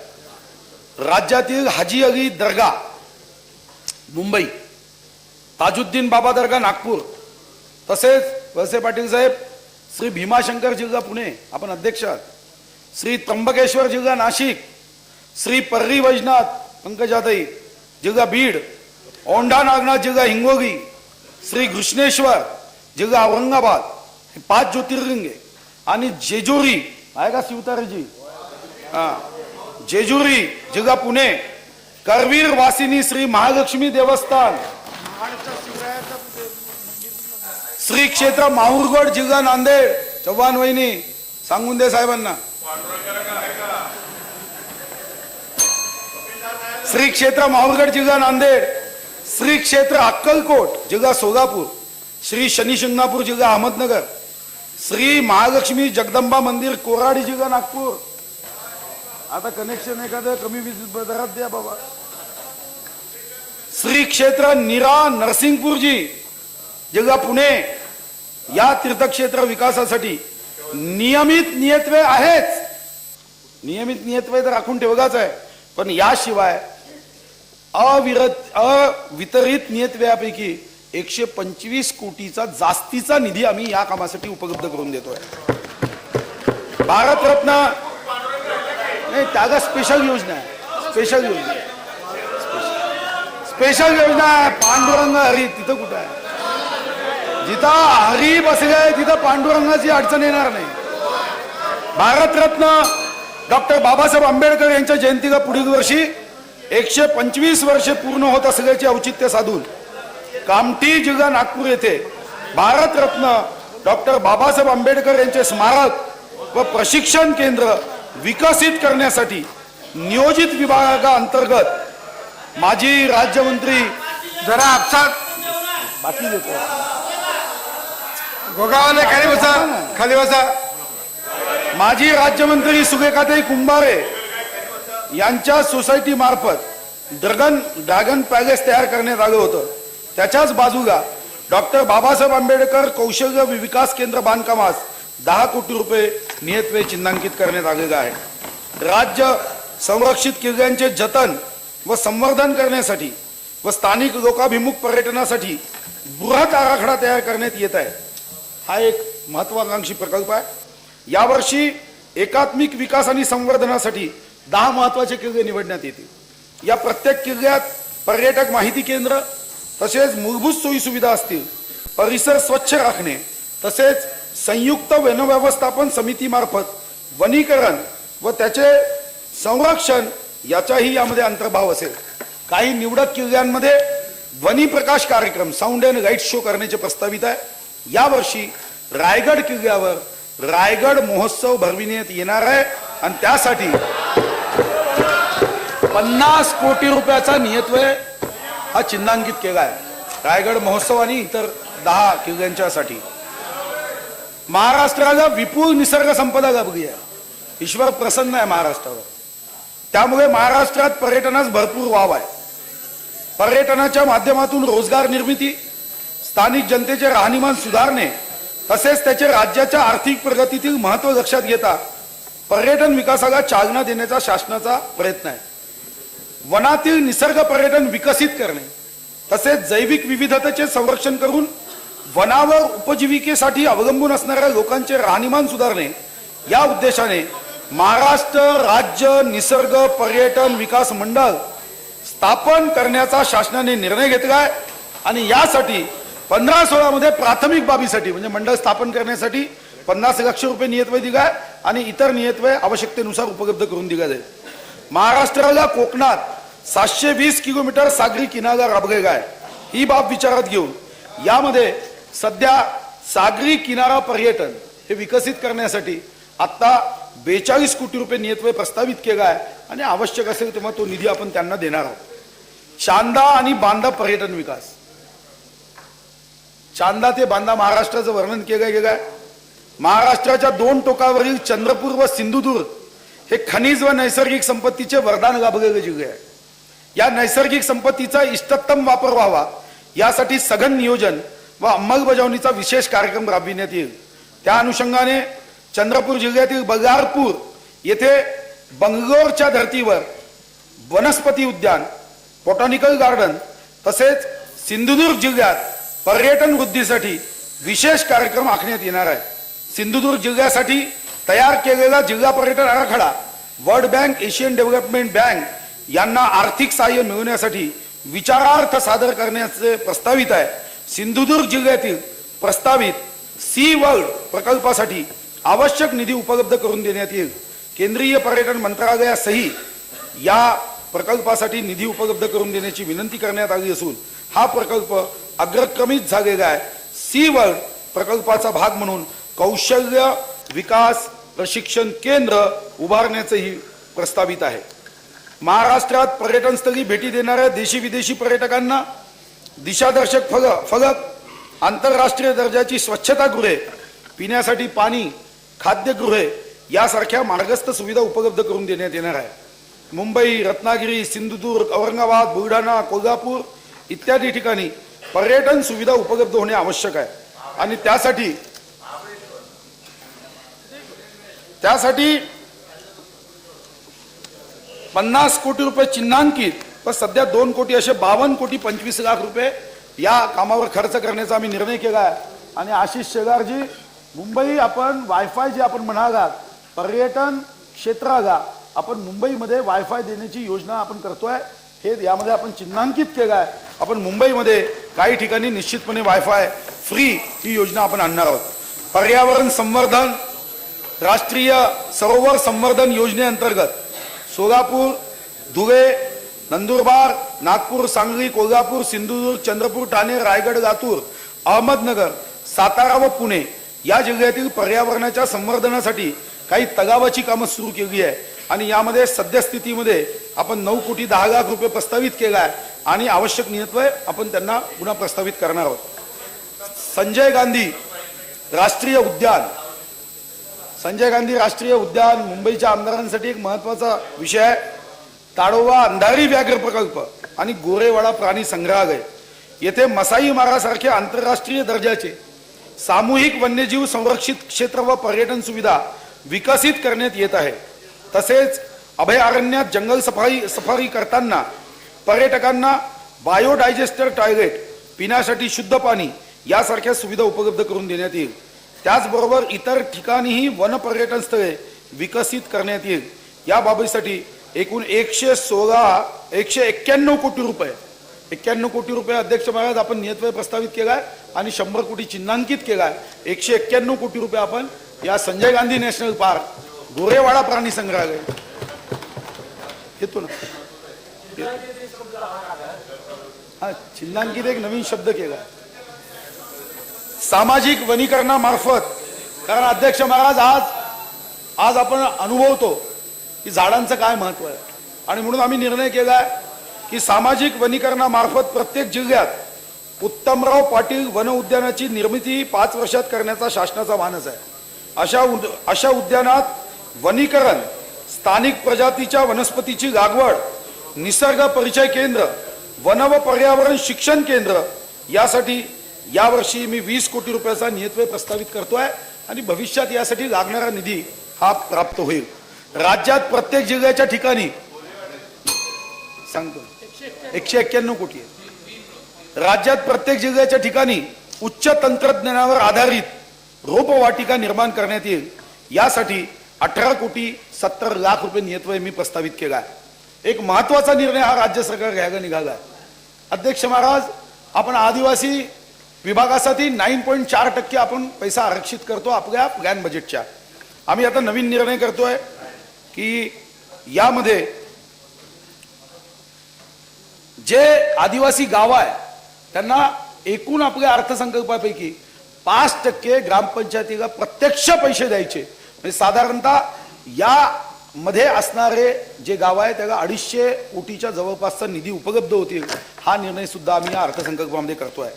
राज्यातील हाजी अली दर्गा मुंबई, ताजुद्दीन बाबा दर्गा नागपूर, तसेच वळसे पाटील साहेब श्री भीमाशंकर जिल्हा पुणे आपण अध्यक्ष आहात, श्री त्र्यंबकेश्वर जिल्हा नाशिक, श्री पर्री वैजनाथ पंकजाताई जिल्हा बीड, औंढा नागनाथ जिल्हा हिंगोली, श्री घृष्णेश्वर जिल्हा औरंगाबाद हे 5 ज्योतिर्लिंगे आणि जेजुरी आहे का शिवतारेजी जेजुरी जिल्हा पुणे, करवीर वासिनी श्री महालक्ष्मी देवस्थान, श्री क्षेत्र माहूरगड जिल्हा नांदेड, चव्हाण वहिनी सांगून दे साहेबांना, श्री क्षेत्र माहूरगड जिल्हा नांदेड, श्री क्षेत्र अक्कलकोट जिल्हा सोलापूर, श्री शनी शिंगणापूर जिल्हा अहमदनगर, श्री महालक्ष्मी जगदंबा मंदिर कोराडी जिल्हा नागपूर. आता कनेक्शन एखादं कमी दरात द्या बाबा. श्री क्षेत्र नीरा नरसिंगपूरजी जिल्हा पुणे. या तीर्थक्षेत्र विकासासाठी नियमित नियतव्यय आहेच. नियमित नियतव्यय तर राखून ठेवलाच आहे, पण याशिवाय अवितरित नियतव्ययापैकी 125 कोटीचा जास्तीचा निधी आम्ही या कामासाठी उपलब्ध करून देतोय. भारतरत्न नाही, त्याला स्पेशल योजना आहे. स्पेशल योजना आहे. पांडुरंग हरी तिथं कुठं आहे? जिथं हरी बसलाय तिथं पांडुरंगाची अडचण येणार नाही. भारतरत्न डॉक्टर बाबासाहेब आंबेडकर यांच्या जयंतीला पुढील वर्षी 125 वर्षे पूर्ण होत असल्याचे औचित्य साधून कामठी जिल्हा नागपूर येथे भारतरत्न डॉक्टर बाबासाहेब आंबेडकर यांचे स्मारक व प्रशिक्षण केंद्र विकसित करण्यासाठी नियोजित विभागा अंतर्गत माजी राज्यमंत्री जरा आपसात बाकी देतो गोगावले खाली बसा, खाली बसा. माजी राज्यमंत्री सुगेकाताई कुंभारे यांच्या सोसायटी मार्फत ड्रॅगन पॅलेस तयार करण्यात आलं होतं. त्याच्याच बाजूला डॉक्टर बाबासाहेब आंबेडकर कौशल्य विकास केंद्र बांधकामास 10 कोटी रुपये नियतव्यय चिन्हांकित करण्यात आलेला आहे. राज्य संरक्षित किल्ल्यांचे जतन व संवर्धन करण्यासाठी व स्थानिक लोकाभिमुख पर्यटनासाठी बृहत आराखडा तयार करण्यात येत आहे. हा एक महत्वाकांक्षी प्रकल्प आहे. यावर्षी एकात्मिक विकास आणि संवर्धनासाठी 10 महत्वाचे किल्ले निवडण्यात येतील. या प्रत्येक किल्ल्यात पर्यटक माहिती केंद्र तसेच मूलभूत सोयी सुविधा असतील. परिसर स्वच्छ राखणे तसेच संयुक्त वन व्यवस्थापन समितीमार्फत वनीकरण व त्याचे संरक्षण याचाही यामध्ये अंतर्भाव असेल. काही निवडक किल्ल्यांमध्ये ध्वनी प्रकाश कार्यक्रम साऊंड अँड लाईट शो करण्याचे प्रस्तावित आहे. यावर्षी रायगड किल्ल्यावर रायगड महोत्सव भरविण्यात येणार आहे आणि त्यासाठी 50 कोटी रुपयाचा नियतव्यय हा चिन्हांकित केला आहे. रायगड महोत्सव आणि इतर 10 किल्ल्यांच्यासाठी. महाराष्ट्राला विपुल निसर्ग संपदा लाभली आहे. ईश्वर प्रसन्न आहे महाराष्ट्रावर. त्यामुळे महाराष्ट्रात पर्यटनास भरपूर वाव आहे. पर्यटनाच्या माध्यमातून रोजगार निर्मिती, स्थानिक जनतेचे राहणीमान सुधारणे तसेच त्याचे राज्याच्या आर्थिक प्रगतीतील महत्त्व लक्षात घेता पर्यटन विकासाला चालना देण्याचा शासनाचा प्रयत्न आहे. वनातील निसर्ग पर्यटन विकसित करणे तसेच जैविक विविधतेचे संरक्षण करून वनावर उपजीविकेसाठी अवलंबून असणाऱ्या लोकांचे राहणीमान सुधारणे या उद्देशाने महाराष्ट्र राज्य निसर्ग पर्यटन विकास मंडळ स्थापन करण्याचा शासनाने निर्णय घेतलाय. आणि यासाठी 15-16 मध्ये प्राथमिक बाबीसाठी म्हणजे मंडळ स्थापन करण्यासाठी 50 लाख रुपये नियतव्यय दिलाय आणि इतर नियतव्यय आवश्यकतेनुसार उपलब्ध करून दिला जाईल. महाराष्ट्राला कोकणात 720 किलोमीटर सागरी किनारा राबलेला आहे. ही बाब विचारात घेऊन यामध्ये सध्या सागरी किनारा पर्यटन हे विकसित करण्यासाठी आता 42 कोटी रुपये नियतव्यय प्रस्तावित केला आहे आणि आवश्यक असेल तेव्हा तो निधी आपण त्यांना देणार आहोत. चांदा आणि बांदा पर्यटन विकास. चांदा ते बांदा महाराष्ट्राचं वर्णन केलं गेलं आहे. महाराष्ट्राच्या 2 टोकावरील चंद्रपूर व सिंधुदुर्ग हे खनिज व नैसर्गिक संपत्तीचे वरदान लाभलेले जिल्हे आहे. या नैसर्गिक संपत्तीचा इष्टतम वापर व्हावा यासाठी सघन नियोजन व अंमलबजावणीचा विशेष कार्यक्रम राबविण्यात येईल. त्या अनुषंगाने चंद्रपूर जिल्ह्यातील बल्लारपूर येथे बंगलोरच्या धर्तीवर वनस्पती उद्यान, बॉटॅनिकल गार्डन तसेच सिंधुदुर्ग जिल्ह्यात पर्यटन वृद्धीसाठी विशेष कार्यक्रम आखण्यात येणार आहे. सिंधुदुर्ग जिल्ह्यासाठी तयार केलेला जिल्हा पर्यटन आराखडा world bank, Asian development bank यांना आर्थिक सहाय्य मिळवण्यासाठी विचारार्थ सादर करण्याचे प्रस्तावित आहे. सिंधुदुर्ग जिल्ह्यातील प्रस्तावित सी वर्ल्ड प्रकल्पासाठी आवश्यक निधी उपलब्ध करून देण्यात येईल. केंद्रीय पर्यटन मंत्रालयासही या प्रकल्पासाठी निधी उपलब्ध करून देण्याची विनंती करण्यात आली असून हा प्रकल्प अग्रक्रमित झालेला आहे. सी वर्ल्ड प्रकल्पाचा भाग म्हणून कौशल्य विकास प्रशिक्षण केंद्र उभारण्याचेही प्रस्तावित आहे. महाराष्ट्रात पर्यटनस्थळी भेटी देणाऱ्या देशी विदेशी पर्यटकांना दिशादर्शक फलक, आंतरराष्ट्रीय दर्जाची स्वच्छतागृहे, पिण्यासाठी पाणी, खाद्यगृहे यासारख्या मार्गस्थ सुविधा उपलब्ध करून देण्यात येणार आहे. मुंबई, रत्नागिरी, सिंधुदुर्ग, औरंगाबाद, बुलढाणा, कोल्हापूर इत्यादी ठिकाणी पर्यटन सुविधा उपलब्ध होणे आवश्यक आहे आणि त्यासाठी 50 कोटी रुपये चिन्हांकित व सध्या 2 कोटी असे 52 कोटी 25 लाख रुपये या कामावर खर्च करण्याचा आम्ही निर्णय केला आहे. आणि आशिष शेलारजी, मुंबई आपण वायफाय जे आपण म्हणालात पर्यटन क्षेत्राला आपण मुंबईमध्ये वायफाय देण्याची योजना आपण करतोय. हे यामध्ये आपण चिन्हांकित केलं आहे. आपण मुंबईमध्ये काही ठिकाणी निश्चितपणे वायफाय फ्री ही योजना आपण आणणार आहोत. पर्यावरण संवर्धन राष्ट्रीय सरोवर संवर्धन योजनेअंतर्गत सोलापूर, धुळे, नंदुरबार, नागपूर, सांगली, कोल्हापूर, सिंधुदुर्ग, चंद्रपूर, ठाणे, रायगड, लातूर, अहमदनगर, सातारा व पुणे या जिल्ह्यातील पर्यावरणाच्या संवर्धनासाठी काही तलावाची कामं सुरू केली आहे आणि यामध्ये सद्यस्थितीमध्ये आपण 9 कोटी 10 लाख रुपये प्रस्तावित केला आहे आणि आवश्यक नियतव्यय आपण त्यांना पुन्हा प्रस्तावित करणार आहोत. संजय गांधी राष्ट्रीय उद्यान, संजय गांधी राष्ट्रीय उद्यान मुंबईच्या आमदारांसाठी एक महत्वाचा विषय आहे. ताडोबा अंधारी व्याघ्र प्रकल्प आणि गोरेवाडा प्राणी संग्रहालय येथे मसाई मारासारखे आंतरराष्ट्रीय दर्जाचे सामूहिक वन्यजीव संरक्षित क्षेत्र व पर्यटन सुविधा विकसित करण्यात येत आहे. तसेच अभयारण्यात जंगल सफारी करताना पर्यटकांना बायोडायजेस्टर टॉयलेट, पिण्यासाठी शुद्ध पाणी यासारख्या सुविधा उपलब्ध करून देण्यात येईल. त्याचबरोबर इतर ठिकाणीही वन पर्यटन स्थळे विकसित करण्यात येईल. या बाबीसाठी एकूण 191 कोटी रुपये 91 कोटी रुपये अध्यक्ष महाराज आपण नियतव्यय प्रस्तावित केलाय आणि 100 कोटी चिन्हांकित केलाय. 191 कोटी रुपये आपण या संजय गांधी नॅशनल पार्क, गोरेवाडा प्राणी संग्रहालय येतो ना, हा चिन्हांकित एक नवीन शब्द केलाय. सामाजिक वनीकरणामार्फत, कारण अध्यक्ष महाराज आज आपण अनुभवतो की झाडांचं काय महत्व आहे आणि म्हणून आम्ही निर्णय केलाय की सामाजिक वनीकरणामार्फत प्रत्येक जिल्ह्यात उत्तमराव पाटील वन उद्यानाची निर्मिती 5 वर्षात करण्याचा शासनाचा मानस आहे. अशा उद्यानात वनीकरण, स्थानिक प्रजातीच्या वनस्पतीची लागवड, निसर्ग परिचय केंद्र, वन व पर्यावरण शिक्षण केंद्र यासाठी यावर्षी मी 20 कोटी रुपयाचा नियतव्यय प्रस्तावित करतोय आणि भविष्यात यासाठी लागणारा निधी हा प्राप्त होईल. राज्यात प्रत्येक जिल्ह्याच्या ठिकाणी सांगतो 191 कोटी आहे. राज्यात प्रत्येक जिल्ह्याच्या ठिकाणी उच्च तंत्रज्ञानावर आधारित रोपवाटिका निर्माण करण्यात येईल. यासाठी 18,70,00,000 रुपये नियतव्यय मी प्रस्तावित केला आहे. एक महत्वाचा निर्णय हा राज्य सरकार घ्यायला निघाला आहे. अध्यक्ष महाराज, आपण आदिवासी विभागासाठी 9.4% आपण पैसा आरक्षित करतो आपल्या प्लॅन बजेटच्या. आम्ही आता नवीन निर्णय करतोय की यामध्ये जे आदिवासी गाव आहे त्यांना एकूण आपल्या अर्थसंकल्पापैकी 5% ग्रामपंचायतीला प्रत्यक्ष पैसे द्यायचे. म्हणजे साधारणतः या मध्ये असणारे जे गाव आहे त्याला 250 कोटीच्या जवळपासचा निधी उपलब्ध होतील. हा निर्णय सुद्धा आम्ही या अर्थसंकल्पामध्ये करतोय.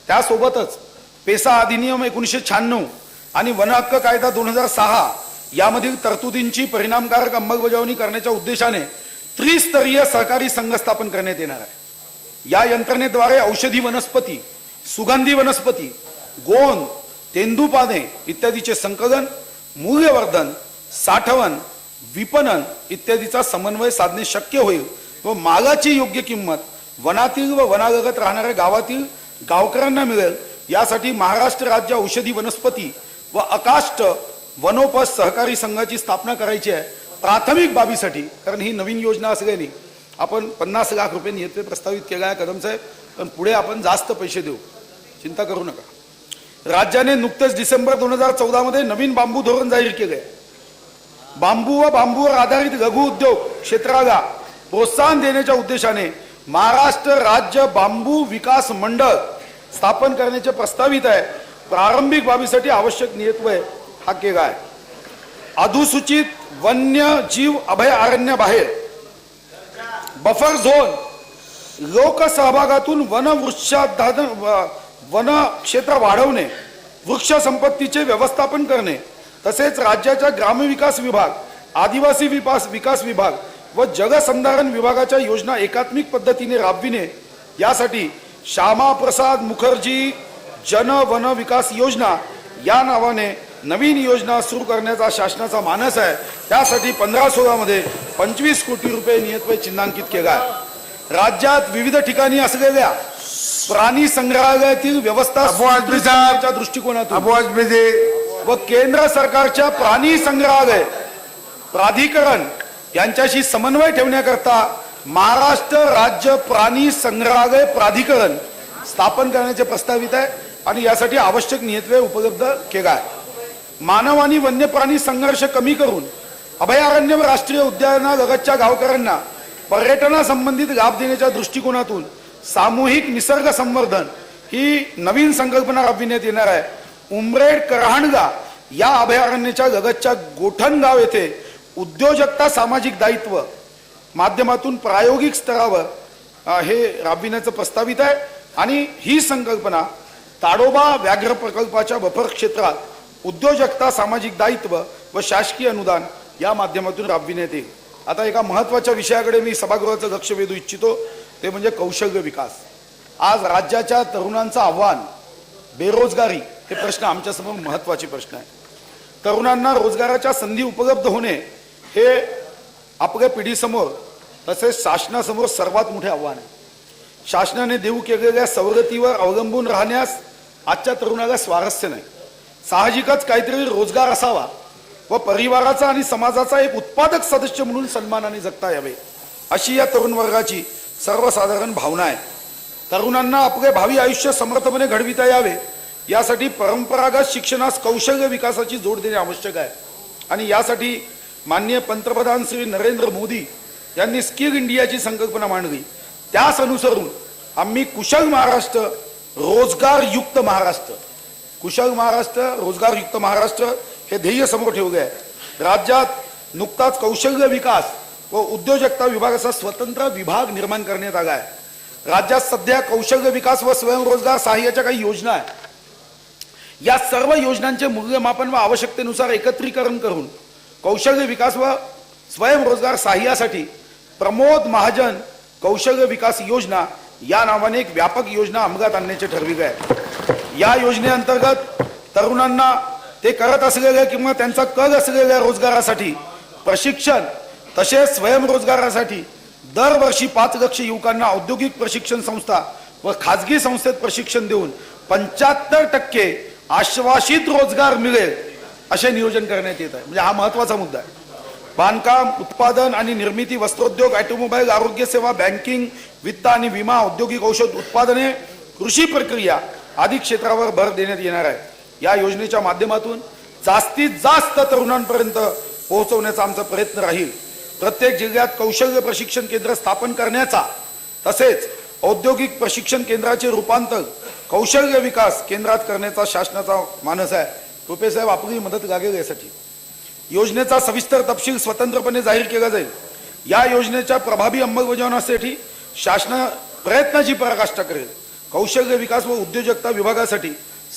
त्यासोबतच पेसा अधिनियम 1996 आणि वन हक्क कायदा 2006 यामधील तरतुदींची परिणामकारक अंमलबजावणी करण्याच्या उद्देशाने त्रिस्तरीय सहकारी संघ स्थापन करण्यात येणार आहे. या यंत्रणेद्वारे औषधी वनस्पती, सुगंधी वनस्पती, गोंद, तेंदूपाने इत्यादीचे संकलन, मूल्यवर्धन, साठवण, विपणन इत्यादीचा समन्वय साधणे शक्य होईल व मालाची योग्य किंमत वनातील व वनालगत राहणाऱ्या गावातील गावकऱ्यांना मिळेल. यासाठी महाराष्ट्र राज्य औषधी वनस्पती व अकाष्ट वनोपज सहकारी संघाची स्थापना करायची आहे. प्राथमिक बाबीसाठी, कारण ही नवीन योजना असल्याने आपण 50 लाख रुपये नियतव्यय प्रस्तावित केला आहे कदम साहेब, पण पुढे आपण जास्त पैसे देऊ, चिंता करू नका. राज्याने नुकतेच डिसेंबर 2014 मध्ये नवीन बांबू धोरण जाहीर केले. बांबू व बांबूवर आधारित लघु उद्योग क्षेत्राला प्रोत्साहन देण्याच्या उद्देशाने महाराष्ट्र राज्य बांबू विकास मंडळ स्थापन करण्याचे प्रस्तावित आहे. प्रारंभिक बाबीसाठी आवश्यक नियतव्यय हा केला आहे. अधिसूचित वन्यजीव अभयारण्य बाहेर बफर झोन लोकसहभागातून वन क्षेत्र वाढवणे, वृक्ष संपत्तीचे व्यवस्थापन करणे, तसेच राज्याच्या ग्रामविकास विभाग, आदिवासी विकास विभाग व जलसंधारण विभागाच्या योजना एकात्मिक पद्धतीने राबविणे यासाठी श्यामाप्रसाद मुखर्जी जन वन विकास योजना या नावाने नवीन योजना सुरू करण्याचा शासनाचा मानस आहे. त्यासाठी 15-16 मध्ये 25 कोटी रुपये नियतव्यय चिन्हांकित केला आहे. राज्यात विविध ठिकाणी असलेल्या प्राणी संग्रहालयातील व्यवस्थापनाच्या दृष्टिकोनातून व केंद्र सरकारच्या प्राणी संग्रहालय प्राधिकरण यांच्याशी समन्वय ठेवण्याकरता महाराष्ट्र राज्य प्राणी संग्रहालय प्राधिकरण स्थापन करण्याचे प्रस्तावित आहे आणि यासाठी आवश्यक नियतव्यय उपलब्ध केला आहे. मानव आणि वन्य प्राणी संघर्ष कमी करून अभयारण्य व राष्ट्रीय उद्यानालगतच्या गावकऱ्यांना पर्यटनासंबंधित लाभ देण्याच्या दृष्टिकोनातून सामूहिक निसर्ग संवर्धन ही नवीन संकल्पना राबविण्यात येणार आहे. उमरेड करहाणगा या अभयारण्याच्या लगतच्या गोठणगाव येथे उद्योजकता सामाजिक दायित्व माध्यमातून प्रायोगिक स्तरावर हे राबविण्याचं प्रस्तावित आहे आणि ही संकल्पना ताडोबा व्याघ्र प्रकल्पाच्या बफर क्षेत्रात उद्योजकता, सामाजिक दायित्व व शासकीय अनुदान या माध्यमातून राबविण्यात येईल. आता एका महत्वाच्या विषयाकडे मी सभागृहाचं लक्ष वेधू इच्छितो, ते म्हणजे कौशल्य विकास. आज राज्याच्या तरुणांचं आव्हान बेरोजगारी हे प्रश्न आमच्यासमोर महत्वाचे प्रश्न आहे. तरुणांना रोजगाराच्या संधी उपलब्ध होणे हे आपल्या पिढीसमोर तसेच शासनासमोर सर्वात मोठे आव्हान आहे. शासनाने देऊ केलेल्या सवलतीवर अवलंबून राहण्यास आजच्या तरुणाला स्वारस्य नाही. साहजिकच काहीतरी रोजगार असावा व परिवाराचा आणि समाजाचा एक उत्पादक सदस्य म्हणून सन्मानाने जगता यावे, अशी या तरुण वर्गाची सर्वसाधारण भावना आहे. तरुणांना आपले भावी आयुष्य समर्थपणे घडविता यावे यासाठी परंपरागत शिक्षणास कौशल्य विकासाची जोड देणे आवश्यक आहे. आणि यासाठी माननीय पंतप्रधान श्री नरेंद्र मोदी यांनी स्किल इंडियाची संकल्पना मांडली. त्यास अनुसरून आम्ही कुशल महाराष्ट्र, रोजगारयुक्त महाराष्ट्र, कुशल महाराष्ट्र, रोजगारयुक्त महाराष्ट्र हे ध्येय समोर ठेवले आहे. राज्यात नुकताच कौशल्य विकास व उद्योजकता विभागाचा स्वतंत्र विभाग निर्माण करण्यात आला आहे. राज्यात सध्या कौशल्य विकास व स्वयंरोजगार सहाय्याच्या काही योजना आहेत. या सर्व योजनांचे मूल्यमापन व आवश्यकतेनुसार एकत्रीकरण करून कौशल्य विकास व स्वयंरोजगार सहाय्यासाठी प्रमोद महाजन कौशल्य विकास योजना या नावाने एक व्यापक योजना अंमलात आणण्याचे ठरविले आहे. या योजनेअंतर्गत तरुणांना ते करत असलेल्या किंवा त्यांचा कल असलेल्या रोजगारासाठी प्रशिक्षण तसेच स्वयंरोजगारासाठी दरवर्षी 5 लाख युवकांना औद्योगिक प्रशिक्षण संस्था व खाजगी संस्थेत प्रशिक्षण देऊन 75% आश्वासित रोजगार मिळेल असे नियोजन करण्यात येत आहे. म्हणजे हा महत्वाचा मुद्दा आहे. बांधकाम, उत्पादन आणि निर्मिती, वस्त्रोद्योग, ऑटोमोबाईल, आरोग्य सेवा, बँकिंग, वित्त आणि विमा, औद्योगिक औषध उत्पादने, कृषी प्रक्रिया आदी क्षेत्रावर भर देण्यात येणार आहे. या योजनेच्या माध्यमातून जास्तीत जास्त तरुणांपर्यंत पोहोचवण्याचा आमचा प्रयत्न राहील. प्रत्येक जिल्ह्यात कौशल्य प्रशिक्षण केंद्र स्थापन करण्याचा तसेच औद्योगिक प्रशिक्षण केंद्राचे रूपांतर कौशल्य विकास केंद्रात करण्याचा शासनाचा मानस आहे. रुपे साहेब, आपली मदत लागेल यासाठी. योजनेचा सविस्तर तपशील स्वतंत्रपणे जाहीर केला जाईल. या योजनेच्या प्रभावी अंमलबजावणीसाठी शासन प्रयत्नाची पराकाष्ठा करेल. कौशल्य विकास व उद्योजकता विभागासाठी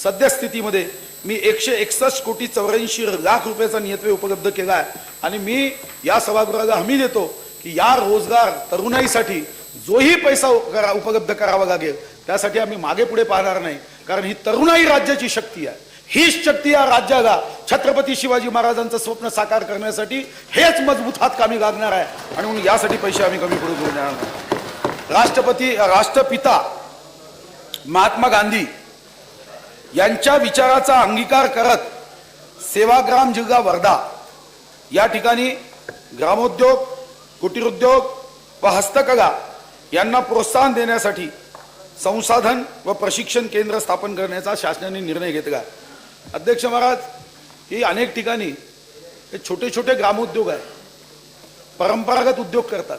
सद्यस्थितीमध्ये मी 161 कोटी 84 लाख रुपयाचा नियतव्यय उपलब्ध केला आहे. आणि मी या सभागृहाला हमी देतो की या रोजगार तरुणाईसाठी जोही पैसा उपलब्ध करावा लागेल त्यासाठी आम्ही मागे पुढे पाहणार नाही. कारण ही तरुणाई राज्याची शक्ती आहे. हीच शक्ती या राज्याला छत्रपती शिवाजी महाराजांचं स्वप्न साकार करण्यासाठी हेच मजबूत हात कामी लागणार आहे. आणि म्हणून यासाठी पैसे आम्ही कमी पडू देणार नाही. राष्ट्रपिता महात्मा गांधी यांच्या विचाराचा अंगीकार करत सेवाग्राम जिल्हा वर्धा या ठिकाणी ग्रामोद्योग, कुटीरोद्योग व हस्तकला यांना प्रोत्साहन देण्यासाठी संसाधन व प्रशिक्षण केंद्र स्थापन करण्याचा शासनाने निर्णय घेतला. अध्यक्ष महाराज, ही अनेक ठिकाणी हे छोटे छोटे ग्रामोद्योग आहेत, परंपरागत उद्योग करतात,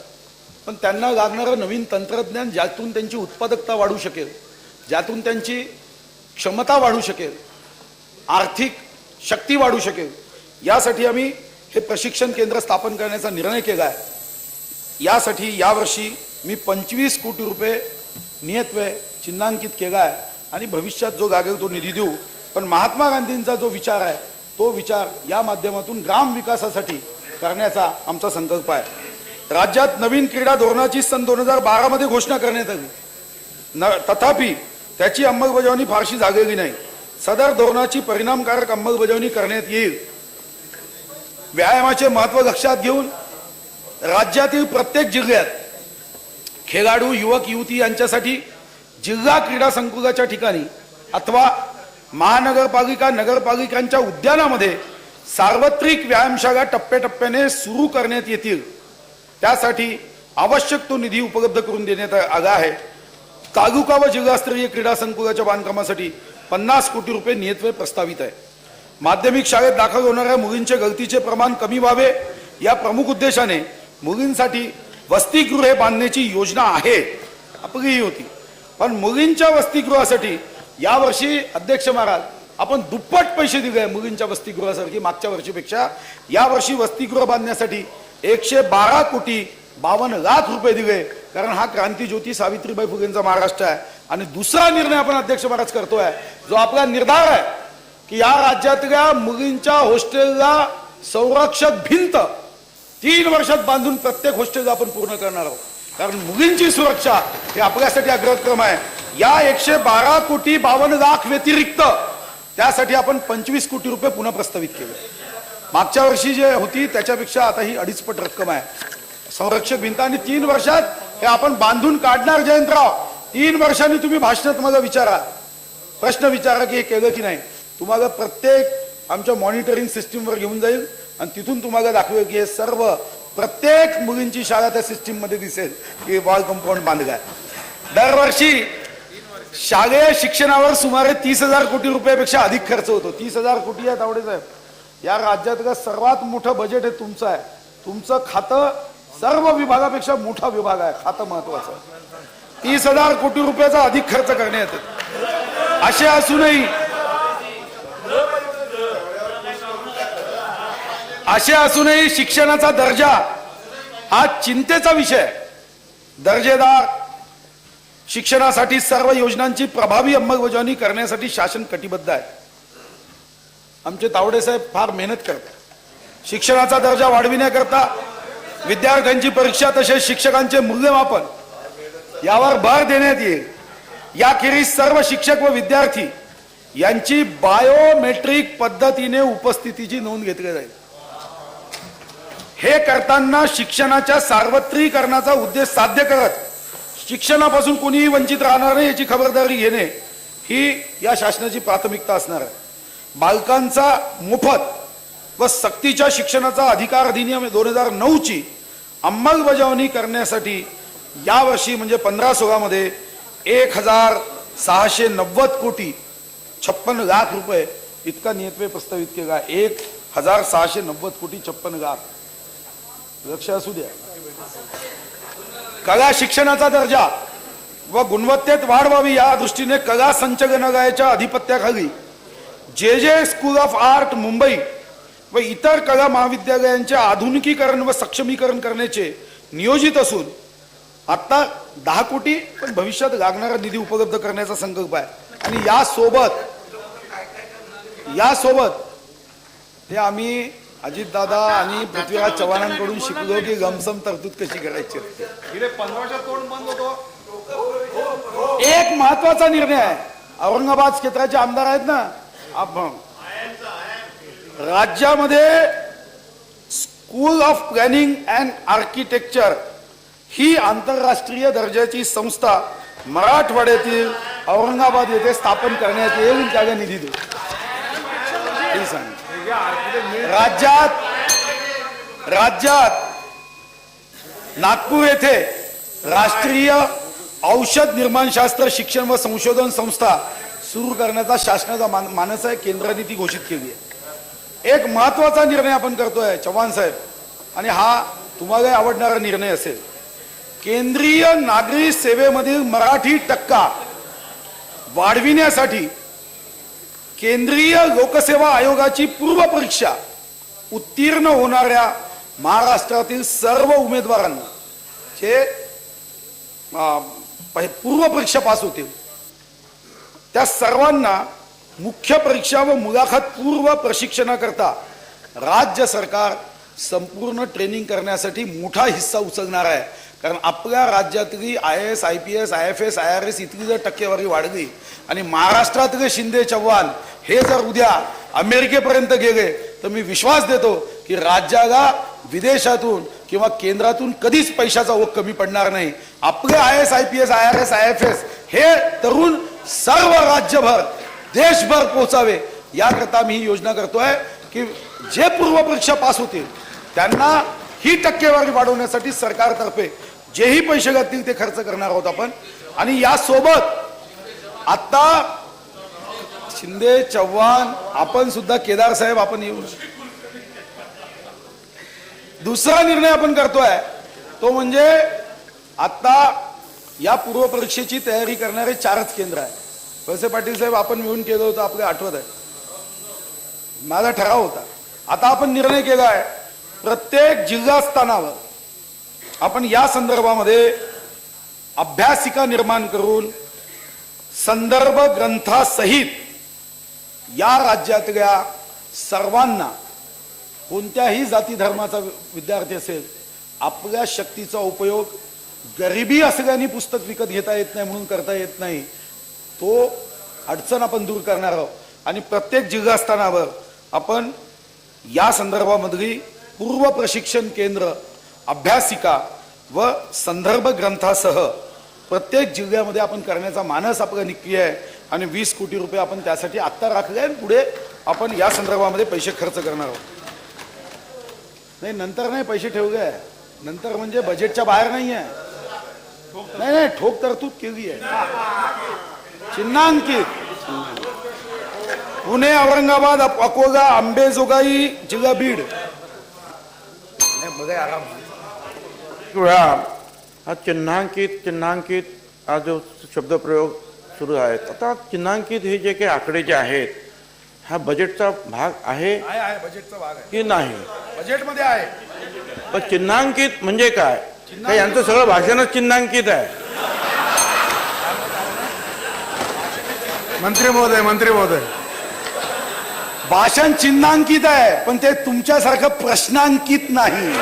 पण त्यांना लागणारं नवीन तंत्रज्ञान ज्यातून त्यांची उत्पादकता वाढू शकेल, ज्यातून त्यांची क्षमता वाढू शकेल, आर्थिक शक्ती वाढू शकेल, यासाठी आम्ही हे प्रशिक्षण केंद्र स्थापन करण्याचा निर्णय केला आहे. यासाठी यावर्षी मी 25 कोटी रुपये नियतव्यय चिन्हांकित केला आहे आणि भविष्यात जो लागेल तो निधी देऊ. पण महात्मा गांधींचा जो विचार आहे तो विचार या माध्यमातून ग्राम विकासासाठी करण्याचा आमचा संकल्प आहे. राज्यात नवीन क्रीडा धोरणाची सन 2012 मध्ये घोषणा करण्यात आली, तथापि त्याची अंमलबजावणी फारशी झालेली नाही. सदर धोरणाची परिणामकारक अंमलबजावणी करण्यात येईल. व्यायामाचे महत्त्व लक्षात घेऊन राज्यातील प्रत्येक जिल्ह्यात खेळाडू, युवक युवती यांच्यासाठी जिल्हा क्रीडा संकुलाच्या ठिकाणी अथवा महानगरपालिका नगरपालिकांच्या उद्यानामध्ये सार्वत्रिक व्यायामशाळा टप्प्याटप्प्याने सुरू करण्यात येतील. त्यासाठी आवश्यक तो निधी उपलब्ध करून देण्यात आला आहे. तालुका व जिल्हास्तरीय क्रीडा संकुलाच्या बांधकामासाठी 50 कोटी रुपये नियतव्यय प्रस्तावित आहे. माध्यमिक शाळेत दाखल होणाऱ्या मुलींचे गळतीचे प्रमाण कमी व्हावे या प्रमुख उद्देशाने मुलींसाठी वसतिगृहे बांधण्याची योजना आहे. आपली ही होती, पण मुलींच्या वसतिगृहासाठी यावर्षी अध्यक्ष महाराज आपण दुप्पट पैसे दिले आहे. मुलींच्या वसतिगृहासाठी मागच्या वर्षीपेक्षा यावर्षी वसतिगृह बांधण्यासाठी 112 कोटी 52 लाख रुपये दिले, कारण हा क्रांतीज्योती सावित्रीबाई फुलेंचा महाराष्ट्र आहे. आणि दुसरा निर्णय आपण अध्यक्ष महाराज करतोय, जो आपला निर्धार आहे की या राज्यातल्या मुलींच्या हॉस्टेलला संरक्षक भिंत 3 वर्षात बांधून प्रत्येक हॉस्टेलला आपण पूर्ण करणार आहोत. कारण मुलींची सुरक्षा हे आपल्यासाठी अग्रक्रम आहे. या 112 कोटी 52 लाख व्यतिरिक्त त्यासाठी आपण 25 कोटी रुपये पुन्हा प्रस्तावित केले. मागच्या वर्षी जे होती त्याच्यापेक्षा आता ही 2.5 पट रक्कम आहे संरक्षक भिंत. आणि 3 वर्षात हे आपण बांधून काढणार. जयंतराव, 3 वर्षांनी तुम्ही भाषणात मला विचारा, प्रश्न विचारा की हे केलं की नाही. तुम्हाला प्रत्येक आमच्या मॉनिटरिंग सिस्टीमवर घेऊन जाईल आणि तिथून तुम्हाला दाखवेल की हे सर्व प्रत्येक मुलींची शाळा त्या सिस्टीम मध्ये दिसेल की वॉल कंपाऊंड बांधलं आहे. दरवर्षी शालेय शिक्षणावर सुमारे 30,000 कोटी रुपयापेक्षा अधिक खर्च होतो. 30,000 कोटी आहे तावडे साहेब. या राज्यातलं सर्वात मोठं बजेट हे तुमचं आहे. तुमचं खातं सर्व विभागापेक्षा मोठा विभाग आहे. खातं महत्वाचं. 30,000 कोटी रुपयाचा अधिक खर्च करण्यात येतो. असे असूनही शिक्षणाचा दर्जा हा चिंतेचा विषय. दर्जेदार शिक्षणासाठी सर्व योजनांची प्रभावी अंमलबजावणी करण्यासाठी शासन कटिबद्ध आहे. आमचे तावडे साहेब फार मेहनत करतात. शिक्षणाचा दर्जा वाढविण्याकरता विद्यार्थ्यांची परीक्षा तसेच शिक्षकांचे मूल्यमापन यावर भर देण्यात येईल. याखेरीज सर्व शिक्षक व विद्यार्थी यांची बायोमेट्रिक पद्धतीने उपस्थितीची नोंद घेतली जाईल. हे करताना शिक्षणाच्या सार्वत्रिकरणाचा उद्देश साध्य करत शिक्षणापासून कोणीही वंचित राहणार नाही याची खबरदारी घेणे ही या शासनाची प्राथमिकता असणार आहे. बालकांचा मोफत व सक्तीच्या शिक्षणाचा अधिकार अधिनियम 2009ची अंमलबजावणी करण्यासाठी यावर्षी म्हणजे 15-16 मध्ये 1,690 कोटी 56 लाख रुपये इतका नियतव्यय प्रस्तावित केला. 1,690 कोटी 56 लाख. लक्ष असू द्या. कला शिक्षणाचा दर्जा व गुणवत्तेत वाढ व्हावी या दृष्टीने कला संचालनालयाच्या अधिपत्याखाली जे स्कूल ऑफ आर्ट मुंबई व इतर कला महाविद्यालयांचे आधुनिकीकरण व सक्षमीकरण करण्याचे नियोजित असून आता 10 कोटी पण भविष्यात लागणारा निधी उपलब्ध करण्याचा संकल्प आहे. आणि यासोबत हे आम्ही अजितदादा आणि पृथ्वीराज चव्हाणांकडून शिकलो की गमसम तरतूद कशी करायची. एक महत्वाचा निर्णय आहे. औरंगाबाद क्षेत्राचे आमदार आहेत ना आपण, राज्यामध्ये school of planning and architecture ही आंतरराष्ट्रीय दर्जाची संस्था मराठवाड्यातील औरंगाबाद येथे स्थापन करण्यात येईल. त्याला निधी देऊ. राज्यात नागपूर येथे राष्ट्रीय औषध निर्माणशास्त्र शिक्षण व संशोधन संस्था सुरू करण्याचा शासनाचा मानस आहे. केंद्राने ती घोषित केली आहे. एक महत्वाचा निर्णय आपण करतोय चव्हाण साहेब, आणि हा तुम्हाला आवडणारा निर्णय असेल. केंद्रीय नागरी सेवेमधील मराठी टक्का वाढविण्यासाठी केंद्रीय लोकसेवा आयोगाची पूर्व परीक्षा उत्तीर्ण होणाऱ्या महाराष्ट्रातील सर्व उमेदवारांना जे पूर्व परीक्षा पास होतील त्या सर्वांना मुख्य परीक्षा व मुलाखत पूर्व प्रशिक्षणाकरता राज्य सरकार संपूर्ण ट्रेनिंग करण्यासाठी मोठा हिस्सा उचलणार आहे. कारण आपल्या राज्यातली IAS, IPS, IFS, IRS इतकी जर टक्केवारी वाढली आणि महाराष्ट्रातले शिंदे चव्हाण हे जर उद्या अमेरिकेपर्यंत गेले तर मी विश्वास देतो की राज्याला विदेशातून किंवा केंद्रातून कधीच पैशाचा ओघ कमी पडणार नाही. आपले IAS, IPS, IRS, IFS हे तरुण सर्व राज्यभर देशभर पोहोचावे याकरता मी ही योजना करतोय की जे पूर्व परीक्षा पास होतील त्यांना ही टक्केवारी वाढवण्यासाठी सरकारतर्फे जेही पैसे लागतील ते खर्च करणार आहोत आपण. आणि यासोबत आता शिंदे चव्हाण आपण सुद्धा केदार साहेब आपण येऊ. दुसरा निर्णय आपण करतोय तो म्हणजे आता या पूर्व परीक्षेची तयारी करणारे 4च केंद्र आहे. वळसे पाटील साहेब आपण मिळून केलं होतं, आपल्याला आठवत आहे. माझा ठराव होता. आता आपण निर्णय केला आहे प्रत्येक जिल्हा स्थानावर आपण या संदर्भामध्ये अभ्यासिका निर्माण करून संदर्भ ग्रंथासहित या राज्यातल्या सर्वांना, कोणत्याही जाती धर्माचा विद्यार्थी असेल, आपल्या शक्तीचा उपयोग गरिबी असल्याने पुस्तक विकत घेता येत नाही म्हणून करता येत नाही, तो अडचण आपण दूर करणार आहोत. आणि प्रत्येक जिल्हास्थानावर आपण या संदर्भामधली पूर्व प्रशिक्षण केंद्र, अभ्यासिका व संदर्भ ग्रंथासह प्रत्येक जिल्ह्यामध्ये आपण करण्याचा मानस आपला निश्चित आहे. आणि 20 कोटी रुपये आपण त्यासाठी आत्ता राखले आणि पुढे आपण या संदर्भामध्ये पैसे खर्च करणार आहोत. नाही, नंतर नाही पैसे ठेवले, नंतर म्हणजे बजेटच्या बाहेर नाही आहे. नाही, ठोक तरतूद केली आहे, चिन्हांकित. पुणे, औरंगाबाद, अकोला, अंबेजोगाई, जिल्हा बीड. बघा आराम. वेळा हा चिन्हांकित हा जो शब्दप्रयोग सुरू आहेत, आता चिन्हांकित हे जे काही आकडे जे आहेत, हा बजेटचा भाग आहे बजेटचा भाग आहे की नाही? बजेटमध्ये आहे. पण चिन्हांकित म्हणजे काय? काय यांचं सगळं भाषणच चिन्हांकित आहे? मंत्री महोदय भाषण चिन्हांकित आहे, पण ते तुमच्यासारखं प्रश्नांकित नाही.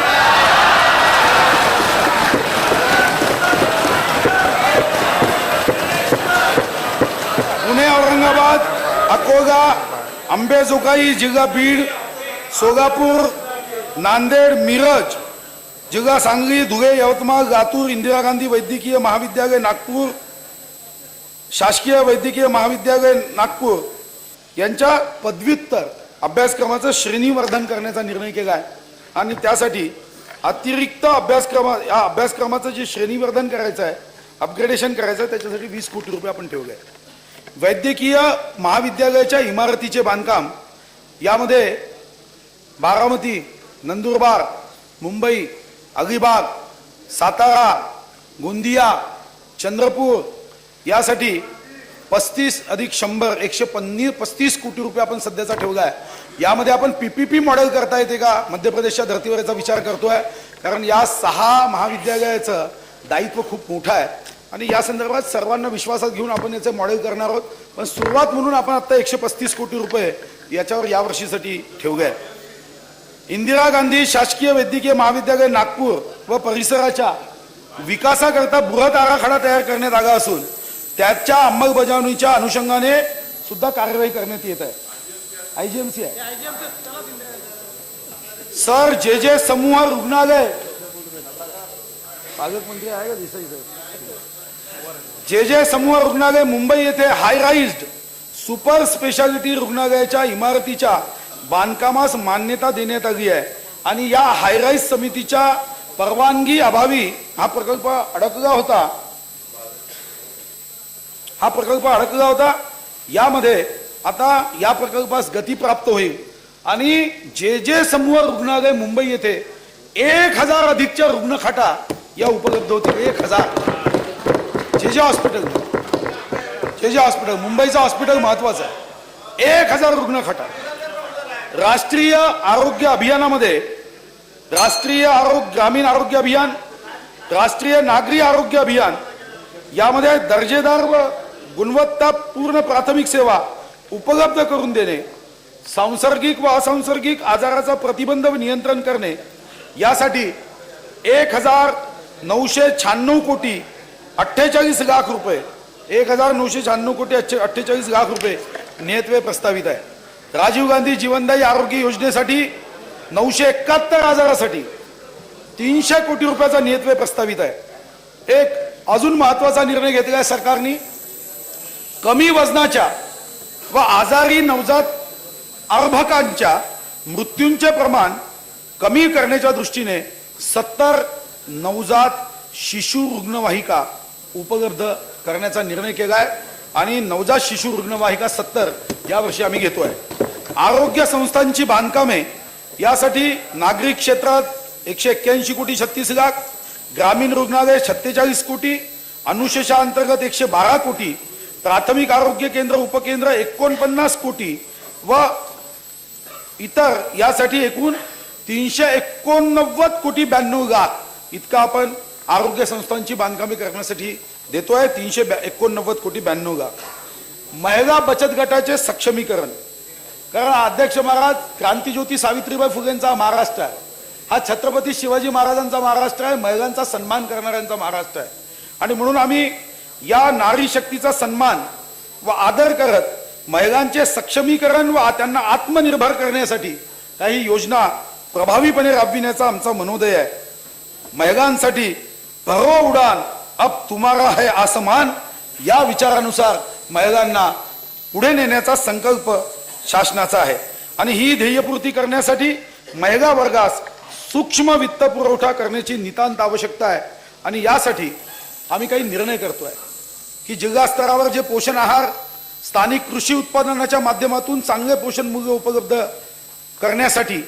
पुणे, औरंगाबाद, अकोला, अंबेजोगाई, जिल्हा बीड, सोलापूर, नांदेड, मिरज, जिल्हा सांगली, धुळे, यवतमाळ, लातूर, इंदिरा गांधी वैद्यकीय महाविद्यालय नागपूर, शासकीय वैद्यकीय महाविद्यालय नागपूर यांच्या पदव्युत्तर अभ्यासक्रमाचं श्रेणीवर्धन करण्याचा निर्णय केला आहे. आणि त्यासाठी अतिरिक्त या अभ्यासक्रमाचं जे श्रेणीवर्धन करायचं आहे, अपग्रेडेशन करायचं आहे, त्याच्यासाठी 20 कोटी रुपये आपण ठेवले आहे. वैद्यकीय महाविद्यालयाच्या इमारतीचे बांधकाम यामध्ये बारामती, नंदुरबार, मुंबई, अलिबाग, सातारा, गोंदिया, चंद्रपूर यासाठी 35 अधिक 100 135 कोटी रुपये आपण सध्याचा ठेवला आहे. यामध्ये आपण PPP मॉडेल करता येते का मध्य प्रदेशच्या धर्तीवर याचा विचार करतोय, कारण या 6 महाविद्यालयाचं दायित्व खूप मोठं आहे आणि या संदर्भात सर्वांना विश्वासात घेऊन आपण याचे मॉडेल करणार आहोत. पण सुरुवात म्हणून आपण आता 135 कोटी रुपये याच्यावर यावर्षीसाठी ठेवले आहे. इंदिरा गांधी शासकीय वैद्यकीय महाविद्यालय नागपूर व परिसराच्या विकासाकरता बृहत आराखडा तयार करण्यात आला असून त्याच्या अंमलबजावणीच्या अनुषंगाने सुद्धा कार्यवाही करण्यात येत आहे. IGMC आहे सर. जे समूह रुग्णालय, पालकमंत्री आहे का दिसायचं, जे समूह रुग्णालय मुंबई येथे हायराइज्ड सुपर स्पेशालिटी रुग्णालयाच्या इमारतीच्या बांधकामास मान्यता देण्यात आली आहे आणि या हायराइज समितीच्या परवानगी अभावी हा प्रकल्प अडकला होता. यामध्ये आता या प्रकल्पास गती प्राप्त होईल आणि जे समूह रुग्णालय मुंबई येथे 1000 अधिकच्या रुग्णखाटा या उपलब्ध होतील. 1000 जे हॉस्पिटल मुंबईचं हॉस्पिटल महत्वाचं आहे. 1000 रुग्णखाटा. राष्ट्रीय आरोग्य अभियानामध्ये राष्ट्रीय ग्रामीण आरोग्य अभियान, राष्ट्रीय नागरी आरोग्य अभियान यामध्ये दर्जेदार व गुणवत्तापूर्ण प्राथमिक सेवा उपलब्ध करून देणे, सांसर्गिक व असंसर्गिक आजाराचा प्रतिबंध व नियंत्रण करणे यासाठी 1996 कोटी 48 लाख रुपये 1996 कोटी 48 लाख रुपये नियतव्यय प्रस्तावित आहे. राजीव गांधी जीवनदायी आरोग्य योजनेसाठी 971 आजारासाठी 300 कोटी रुपयाचा नियतव्यय प्रस्तावित आहे. एक अजून महत्वाचा निर्णय घेतला आहे सरकारने. कमी वजनाच्या व आजारी नवजात अर्भकांच्या मृत्यूंचे प्रमाण कमी करण्याच्या दृष्टीने 70 नवजात शिशु रुग्णवाहिका उपलब्ध करण्याचा निर्णय केला आहे आणि नवजात शिशु रुग्णवाहिका 70 यावर्षी आम्ही घेतोय. आरोग्य संस्थांची बांधकामे यासाठी नागरिक क्षेत्रात 181 कोटी 36 लाख, ग्रामीण रुग्णालय 46 कोटी, अनुशेषाअंतर्गत 112 कोटी, प्राथमिक आरोग्य केंद्र उपकेंद्र 49 कोटी व इतर यासाठी एकूण 389 कोटी 92 लाख इतका आपण आरोग्य संस्थांची बांधकामे करण्यासाठी देतोय. 389 कोटी 92 लाख. महिला बचत गटाचे सक्षमीकरण, कारण अध्यक्ष महाराज क्रांतीज्योती सावित्रीबाई फुलेंचा महाराष्ट्र आहे, हा छत्रपती शिवाजी महाराजांचा महाराष्ट्र आहे, महिलांचा सन्मान करणाऱ्यांचा महाराष्ट्र आहे. आणि म्हणून आम्ही या नारी शक्तीचा सन्मान व आदर करत महिलांचे सक्षमीकरण व त्यांना आत्मनिर्भर करण्यासाठी काही योजना प्रभावीपणे राबविण्याचा आमचा मनोदय आहे. महिलांसाठी भरो उडान अब तुम्हारा है आसमान या विचारानुसार महिलांना पुढे नेण्याचा संकल्प शासनाचा आहे. आणि ही ध्येयपूर्ती करण्यासाठी महिला वर्गास सूक्ष्म वित्त पुरवठा करण्याची नितांत आवश्यकता आहे. आणि यासाठी आम्ही काही निर्णय करतोय की जिल्हा स्तरावर जे पोषण आहार स्थानिक कृषी उत्पादनाच्या माध्यमातून चांगले पोषण मूल्य उपलब्ध करण्यासाठी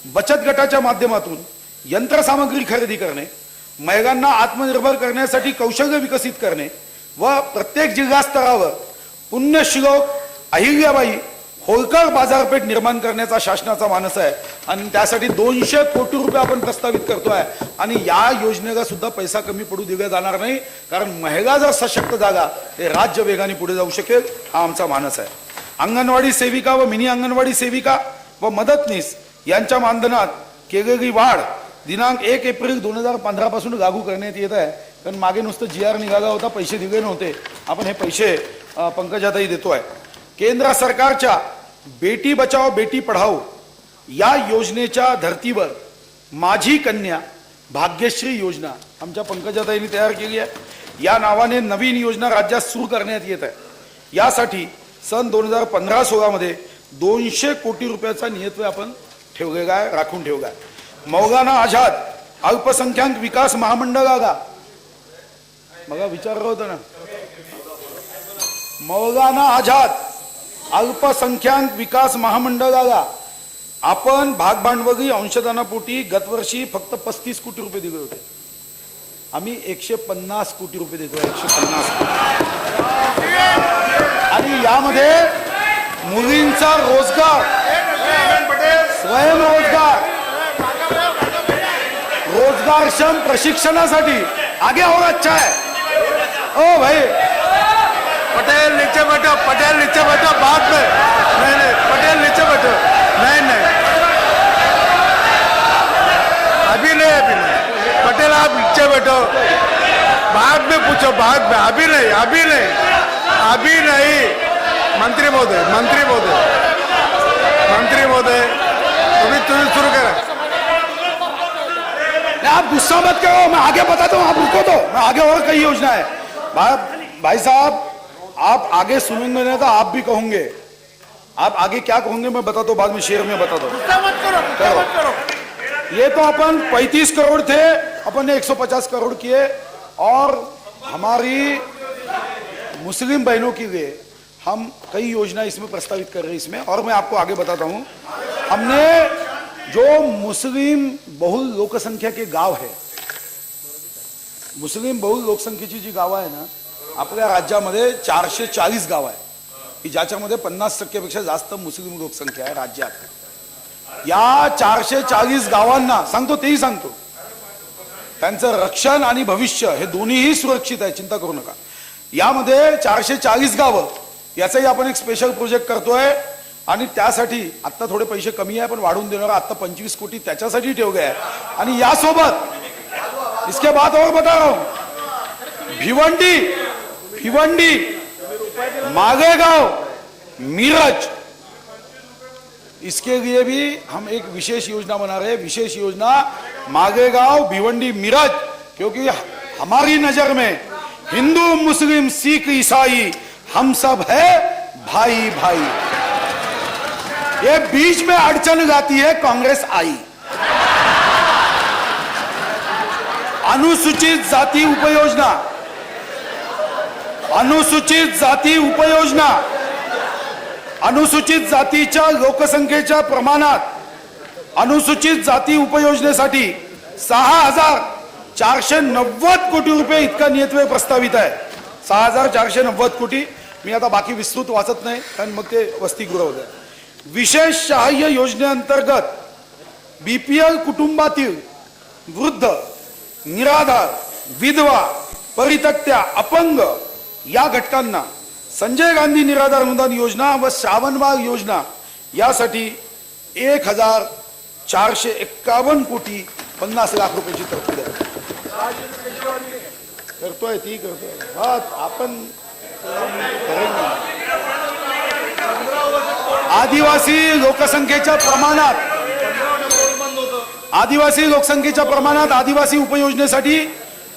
बचत गटाच्या माध्यमातून यंत्रसामग्री खरेदी करणे, महिलांना आत्मनिर्भर करण्यासाठी कौशल्य विकसित करणे व प्रत्येक जिल्हा स्तरावर पुण्यश्लोक अहिल्याबाई होळकर बाजारपेठ निर्माण करण्याचा शासनाचा मानस आहे. आणि त्यासाठी 200 कोटी रुपये आपण प्रस्तावित करतोय. आणि या योजनेला सुद्धा पैसा कमी पडू दिला जाणार नाही, कारण महिला जर सशक्त झाला ते राज्य वेगाने पुढे जाऊ शकेल, हा आमचा मानस आहे. अंगणवाडी सेविका व मिनी अंगणवाडी सेविका व मदतनीस यांच्या मानधनात केलेली वाढ दिनांक 1 एप्रिल 2015 पासून लागू करण्यात येत आहे. कारण मागे नुसतं GR निघाला होता, पैसे दिले नव्हते. आपण हे पैसे पंकजाताई देतोय. केंद्र सरकारच्या बेटी बचाओ बेटी पढाओ या योजनेच्या धर्तीवर माझी कन्या भाग्यश्री योजना आमच्या पंकजाताईंनी तयार केली आहे. या नावाने नवीन योजना राज्यात सुरू करण्यात येत आहे. यासाठी सन 2015-16 मध्ये 200 कोटी रुपयाचा नियतव्यय आपण ठेवलेला आहे, राखून ठेवला आहे. मौलाना आझाद अल्पसंख्याक विकास महामंडळाला मला विचारलं होतं ना, मौलाना आझाद अल्पसंख्याक विकास महामंडळाला आपण भागभांडवली अंशदानापोटी गतवर्षी फक्त 35 कोटी रुपये दिले होते. आम्ही 150 कोटी रुपये देतोय. 150 कोटी. आणि यामध्ये मुलींचा रोजगार, स्वयंरोजगार, रोजगारक्षम प्रशिक्षणासाठी आगे और अच्छा है. ओ भाई पटेल नीचे बैठो, पटेल नीचे बैठो, बाद में नहीं नहीं, पटेल नीचे बैठो, नहीं नहीं, अभी नहीं, पटेल आप नीचे बैठो, बाद में पूछो, बाद में, अभी नहीं, अभी नहीं, अभी नहीं. मंत्री महोदय, मंत्री महोदय, मंत्री महोदय, तुम्ही सुरू करा. आप गुस्सा मत करो, मैं आगे बताता हूँ, आप रुको तो, मैं आगे और कई योजना है. भाई साहब, आप आगे सुनेंगे ना तो आप भी कहोगे. आप आगे क्या कहोगे मैं बताता हूँ, बाद में शेर में बताता हूँ. ये तो अपन 35 करोड़ थे, अपन ने 150 करोड़ किए. और हमारी मुस्लिम बहनों के लिए हम कई योजना इसमें प्रस्तावित कर रहे हैं इसमें. और मैं आपको आगे बताता हूँ, हमने जो मुस्लिम बहुल लोकसंख्या के गाव है, मुस्लिम बहुल लोकसंख्येची जी गावं आहे ना आपल्या राज्यामध्ये 440 गाव आहे की ज्याच्यामध्ये 50% पेक्षा जास्त मुस्लिम लोकसंख्या आहे राज्यात. या 440 गावांना सांगतो, तेही सांगतो, त्यांचं रक्षण आणि भविष्य हे दोन्हीही सुरक्षित आहे, चिंता करू नका. यामध्ये 440 गावं याचाही आपण एक स्पेशल प्रोजेक्ट करतोय. आणि त्यासाठी आता थोडे पैसे कमी आहे पण वाढवून देणार. आता 25 कोटी त्याच्यासाठी ठेवले आहे. आणि यासोबत इसके बाद और बता रहा हूं, भिवंडी, मालेगांव, मीरज, इसके लिए भी हम एक विशेष योजना बना रहे हैं. विशेष योजना मालेगांव, भिवंडी, मीरज, क्योंकि हमारी नजर में हिंदू मुस्लिम सिख ईसाई हम सब है भाई भाई. ये बीच में अड़चन गाती है कांग्रेस आई. अनुसूचित जाती उपयोजना, अनुसूचित जाती उपयोजना, अनुसूचित जातीच्या लोकसंख्येच्या प्रमाणात अनुसूचित जाती उपयोजनेसाठी 6,490 कोटी रुपये इतका नियतव्यय प्रस्तावित आहे. 6,490 कोटी. मी आता बाकी विस्तृत वाचत नाही कारण मग ते वसतिगृह होतं. विशेष सहाय्य योजनेअंतर्गत BPL कुटुंबातील वृद्ध निराधार, विधवा, परित्यक्त्या, अपंग या घटकांना संजय गांधी निराधार अनुदान योजना व श्रावणबाग योजना यासाठी 1,451 कोटी 50 लाख रुपयाची तरतूद आहे. करतोय ती करतोय हा आपण आदिवासी लोकसंख्येच्या प्रमाणात आदिवासी उपयोजनेसाठी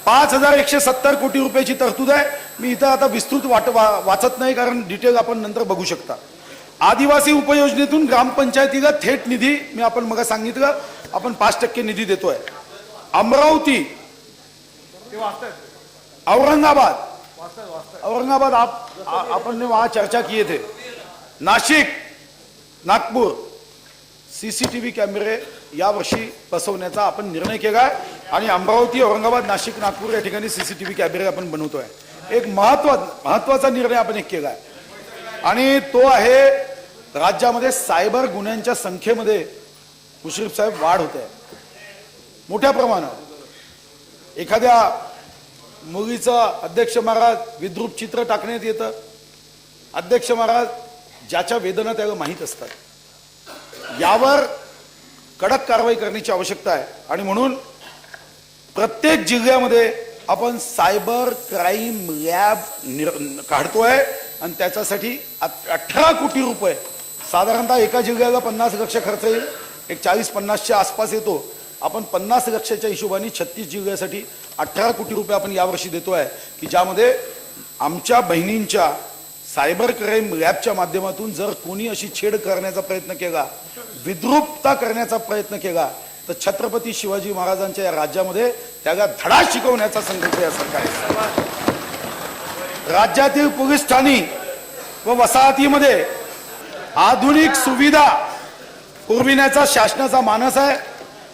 5,170 कोटी रुपयाची तरतूद आहे. मी इथं आता विस्तृत वाचत नाही कारण डिटेल आपण नंतर बघू शकता. आदिवासी उपयोजनेतून ग्रामपंचायतीला थेट निधी मी आपण मग सांगितलं आपण 5% निधी देतोय. अमरावती, औरंगाबाद अपन वहां चर्चा किए थे. नाशिक, नागपूर सीसीटीव्ही कॅमेरे यावर्षी बसवण्याचा आपण निर्णय केला आणि अमरावती, औरंगाबाद, नाशिक, नागपूर या ठिकाणी सीसीटीव्ही कॅमेरे आपण बनवतोय. एक महत्वाचा निर्णय आपण एक केलाय आणि तो आहे राज्यामध्ये सायबर गुन्ह्यांच्या संख्येमध्ये मुश्रीफ साहेब वाढ होते आहे मोठ्या प्रमाणात. एखाद्या मुलीचं अध्यक्ष महाराज विद्रूप चित्र टाकण्यात येतं. अध्यक्ष महाराज ज्याच्या वेदना त्याला माहीत असतात. यावर कडक कारवाई करण्याची आवश्यकता आहे आणि म्हणून प्रत्येक जिल्ह्यामध्ये आपण सायबर क्राईम लॅब काढतोय आणि त्याच्यासाठी 18 कोटी रुपये साधारणतः एका जिल्ह्याला 50 लक्ष खर्च येईल. एक 40-50च्या आसपास येतो. आपण 50 लक्षाच्या हिशोबाने 36 जिल्ह्यासाठी 18 कोटी रुपये आपण यावर्षी देतोय की ज्यामध्ये आमच्या बहिणींच्या सायबर क्राईम लॅबच्या माध्यमातून जर कोणी अशी छेड करण्याचा प्रयत्न केला, विद्रूपता करण्याचा प्रयत्न केला तर छत्रपती शिवाजी महाराजांच्या या राज्यामध्ये त्याला धडा शिकवण्याचा संकल्प या सरकारचा. राज्यातील पोलीस ठाणी व वसाहतीमध्ये आधुनिक सुविधा पुरविण्याचा शासनाचा मानस आहे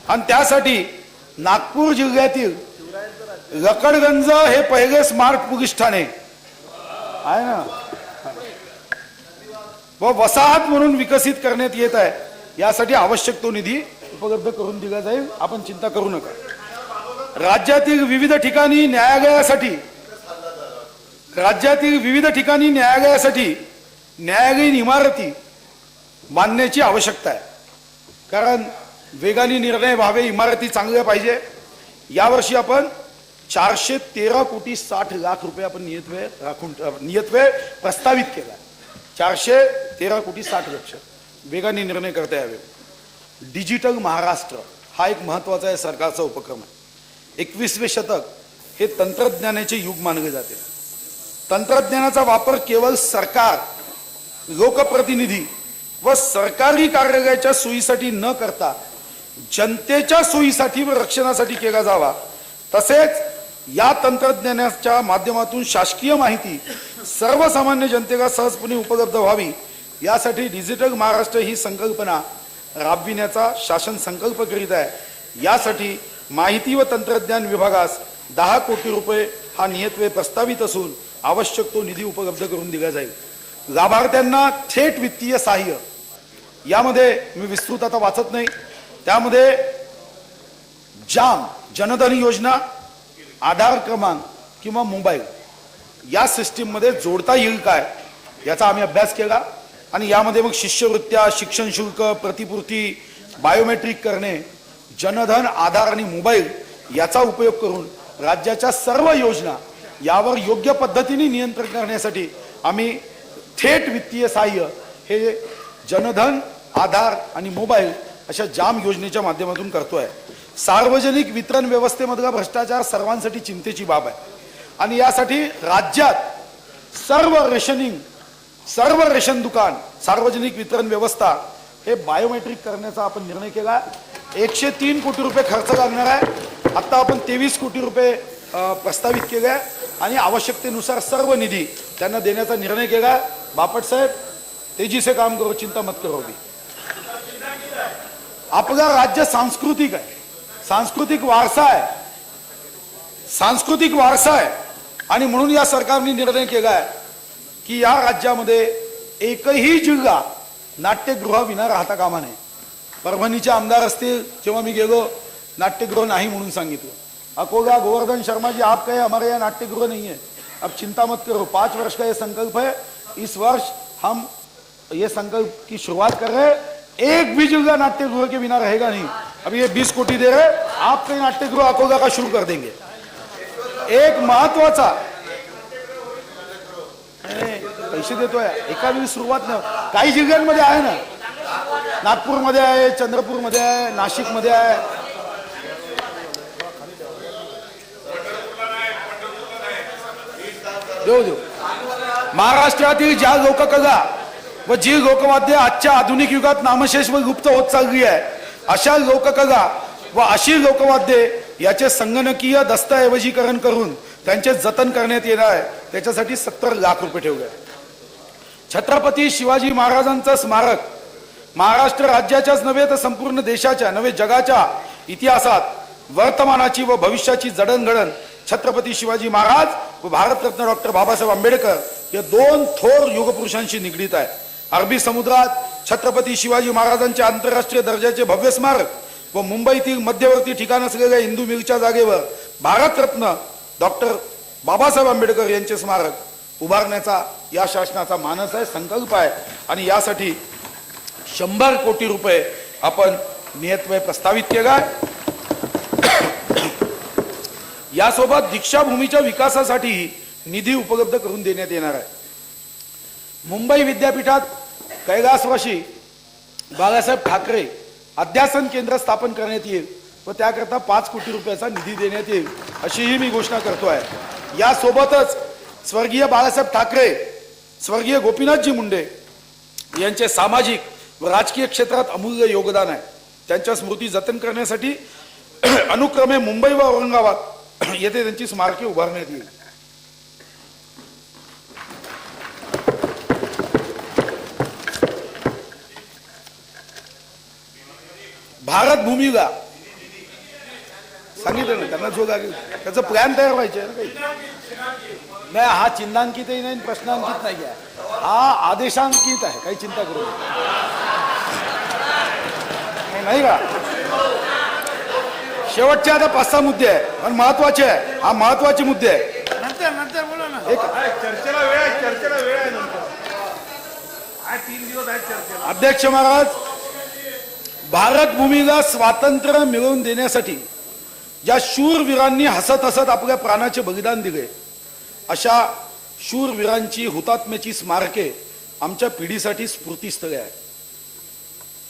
आणि त्यासाठी नागपूर जिल्ह्यातील लकडगंज हे पहिले स्मार्ट पोलीस ठाणे आहे ना व वसाहत म्हणून विकसित करण्यात येत आहे. यासाठी आवश्यक तो निधी उपलब्ध करून दिला जाईल. आपण चिंता करू नका. राज्यातील विविध ठिकाणी न्यायालयासाठी न्यायालयीन इमारती बांधण्याची आवश्यकता आहे कारण वेगाने निर्णय व्हावे. इमारती चांगल्या पाहिजे. यावर्षी आपण 413 कोटी 60 लाख रुपये आपण नियतव्यय प्रस्तावित केला. 413 कोटी 60 लक्ष वेगाने निर्णय करता यावे. डिजिटल महाराष्ट्र हा एक महत्वाचा आहे सरकारचा उपक्रम आहे. 21वे शतक हे तंत्रज्ञानाचे युग मानले जाते. तंत्रज्ञानाचा वापर केवळ सरकार, लोकप्रतिनिधी व सरकारी कार्यालयाच्या सोयीसाठी न करता जनतेच्या सोयीसाठी व रक्षणासाठी केला जावा. तसेच या तंत्रज्ञानाच्या माध्यमातून शासकीय माहिती सर्वसामान्य जनतेला सहजपणे उपलब्ध व्हावी यासाठी डिजिटल महाराष्ट्र ही संकल्पना राबविण्याचा शासन संकल्प करीत आहे. यासाठी माहिती व तंत्रज्ञान विभागास 10 कोटी रुपये हा नियतव्यय प्रस्तावित असून आवश्यक तो निधी उपलब्ध करून दिला जाईल. लाभार्थ्यांना थेट वित्तीय सहाय्य यामध्ये मी विस्तृत आता वाचत नाही. त्यामध्ये जाम जनधन योजना, आधार क्रमांक किंवा मोबाईल या सिस्टीम मध्ये जोडता येईल काय याचा आम्ही अभ्यास केला आणि यामध्ये मग शिष्यवृत्त्या, शिक्षण शुल्क, प्रतिपूर्ती, बायोमेट्रिक करणे, जनधन, आधार आणि मोबाईल याचा उपयोग करून राज्याच्या सर्व योजना यावर योग्य पद्धतीने नियंत्रण करण्यासाठी आम्ही थेट वित्तीय सहाय्य हे जनधन, आधार आणि मोबाईल अशा जाम योजनेच्या माध्यमातून करतोय. सार्वजनिक वितरण व्यवस्थेमधला भ्रष्टाचार सर्वांसाठी चिंतेची बाब आहे आणि यासाठी राज्यात सर्व रेशन दुकान, सार्वजनिक वितरण व्यवस्था हे बायोमेट्रिक करण्याचा आपण निर्णय केला. 103 कोटी रुपये खर्च लागणार आहे. आता आपण 23 कोटी रुपये प्रस्तावित केले आणि आवश्यकतेनुसार सर्व निधी त्यांना देण्याचा निर्णय केला. बापट साहेब तेजी से काम करो, चिंता मत करो. आपला राज्य सांस्कृतिक आहे, सांस्कृतिक वारसा आहे आणि म्हणून या सरकारने निर्णय केला आहे की या राज्यामध्ये एकही जिल्हा नाट्यगृह विना राहता कामा नये. परभणीचे आमदार असतील, जेव्हा मी गेलो नाट्यगृह नाही म्हणून सांगितलं अकोला गोवर्धन शर्मा जी, आप कहे हमारे यहाँ नाट्यगृह नहीं है, अब चिंता मत करो, 5 वर्ष का ये संकल्प है। इस वर्ष हम ये संकल्प की शुरुआत कर रहे हैं, एक भी जगह नाट्यगृह के बिना रहेगा नहीं। अब ये 20 कोटी दे रहे, आप कहीं नाट्यगृह अकोला का शुरू कर देंगे। एक महत्वाचा पैसे देतोय, एका वेळी सुरुवात नाही, काही जिल्ह्यांमध्ये आहे ना, नागपूरमध्ये आहे, चंद्रपूरमध्ये आहे, नाशिकमध्ये आहे। देऊ महाराष्ट्रातील ज्या लोककला व जी लोकवाद्य आजच्या आधुनिक युगात नामशेष व गुप्त होत चालली आहे, अशा लोककला व अशी लोकवाद्ये याचे संगणकीय दस्तऐवजीकरण करून त्यांचे जतन करण्यात येणार आहे। त्याच्यासाठी 70 लाख रुपये ठेवले आहे। छत्रपती शिवाजी महाराजांचं स्मारक महाराष्ट्र राज्याच्याच नव्हे तर संपूर्ण देशाच्या नव्हे जगाच्या इतिहासात वर्तमानाची व भविष्याची जडणघडण छत्रपती शिवाजी महाराज व भारतरत्न डॉक्टर बाबासाहेब आंबेडकर या 2 थोर युगपुरुषांशी निगडीत आहे। अरबी समुद्रात छत्रपती शिवाजी महाराजांचे आंतरराष्ट्रीय दर्जाचे भव्य स्मारक व मुंबईतील मध्यवर्ती ठिकाण असलेल्या हिंदू मिलच्या जागेवर भारतरत्न डॉक्टर बाबासाहेब आंबेडकर यांचे स्मारक उभारण्याचा या शासनाचा मानस आहे, संकल्प आहे। आणि यासाठी 100 कोटी रुपये आपण नियतव्यय प्रस्तावित केला आहे। यासोबत दीक्षाभूमीच्या विकासासाठी निधी उपलब्ध करून देण्यात येणार आहे। मुंबई विद्यापीठात कैलासवासी बाळासाहेब ठाकरे अध्यासन केंद्र स्थापन करण्यात येईल व त्याकरता 5 कोटी रुपयाचा निधी देण्यात येईल अशीही मी घोषणा करतोय। यासोबतच स्वर्गीय बाळासाहेब ठाकरे, स्वर्गीय गोपीनाथजी मुंडे यांचे सामाजिक व राजकीय क्षेत्रात अमूल्य योगदान आहे। त्यांच्या स्मृती जतन करण्यासाठी अनुक्रमे मुंबई व औरंगाबाद येथे त्यांची स्मारके उभारण्यात येईल। भारत भूमीला सांगितलं ना त्यांना जो लागेल त्याचा प्लॅन तयार व्हायचे ना काही नाही। हा चिन्हांकितही नाही, प्रश्नांकित नाही आहे, हा आदेशांकित आहे, काही चिंता करू नाही का। शेवटचे आता 5-6 मुद्दे आहे पण महत्वाचे आहे, हा महत्वाचे मुद्दे आहे। नंतर बोला ना, चर्चेला वेळ आहे, चर्चेला वेळ आहे नंतर। 3 दिवस आहेत चर्चेला। अध्यक्ष महाराज, भारत भूमीला स्वातंत्र्य मिळवून देण्यासाठी ज्या शूरवीरांनी हसत हसत आपल्या प्राणाचे बलिदान दिले, अशा शूरवीरांची हुतात्म्याची स्मारके आमच्या पिढीसाठी स्फूर्तीस्थळे आहे।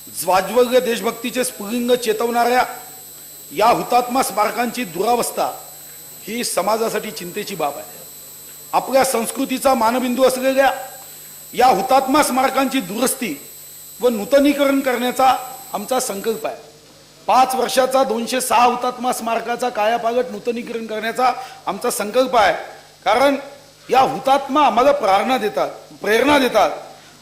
ज्वाज्वल्य देशभक्तीचे स्फुलिंग चेतवणाऱ्या या हुतात्मा स्मारकांची दुरावस्था ही समाजासाठी चिंतेची बाब आहे। आपल्या संस्कृतीचा मानबिंदू असलेल्या या हुतात्मा स्मारकांची दुरुस्ती व नूतनीकरण करण्याचा आमचा संकल्प आहे। 5 वर्षाचा 206 हुतात्मा स्मारकाचा कायापालट नूतनीकरण करण्याचा आमचा संकल्प आहे। कारण या हुतात्मा आम्हाला प्रेरणा देतात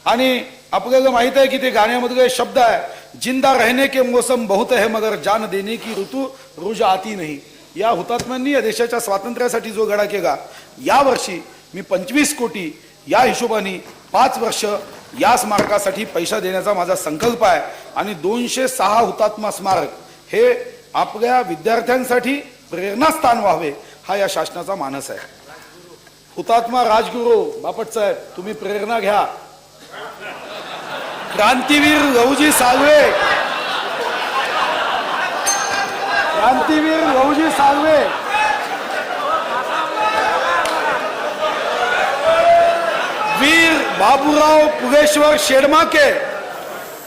आणि आपल्याला माहित आहे की ते गाण्यामधले शब्द आहे, जिंदा रहने के मौसम बहुत है मगर जान देने की ऋतू रोज आती नहीं। या हुतात्म्यांनी या देशाच्या स्वातंत्र्यासाठी जो लढा केला, यावर्षी मी 25 कोटी या हिशोबाने 5 वर्ष या स्मारकासाठी पैसा देण्याचा माझा संकल्प आहे। आणि 206 हुतात्मा स्मारक हे आपल्या विद्यार्थ्यांसाठी प्रेरणास्थान व्हावे हा या शासनाचा मानस आहे। हुतात्मा राजगुरू बापट साहेब, तुम्ही प्रेरणा घ्या। क्रांतीवीर लहुजी साळवे, क्रांतीवीर लहुजी साळवे, वीर बाबूराव पुगेश्वर शेडमाके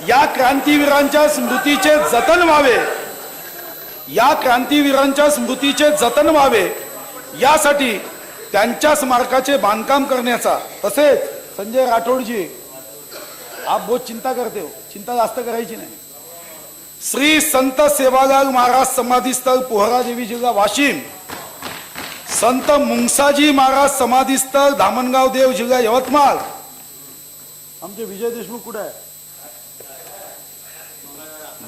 या क्रांतीवीरांच्या स्मृतीचे जतन व्हावे, या क्रांतीवीरांच्या स्मृतीचे जतन व्हावे यासाठी त्यांच्या स्मारकाचे बांधकाम करण्याचा, तसेच संजय राठोडजी आप बहुत चिंता करते हो, चिंता जास्त करायची नाही। श्री संत सेवालाल महाराज समाधी स्थळ पोहरा देवी जिल्हा वाशिम, संत मुंगसाजी महाराज समाधी स्थळ धामणगाव देव जिल्हा यवतमाळ, आमचे विजय देशमुख कुठे आहे,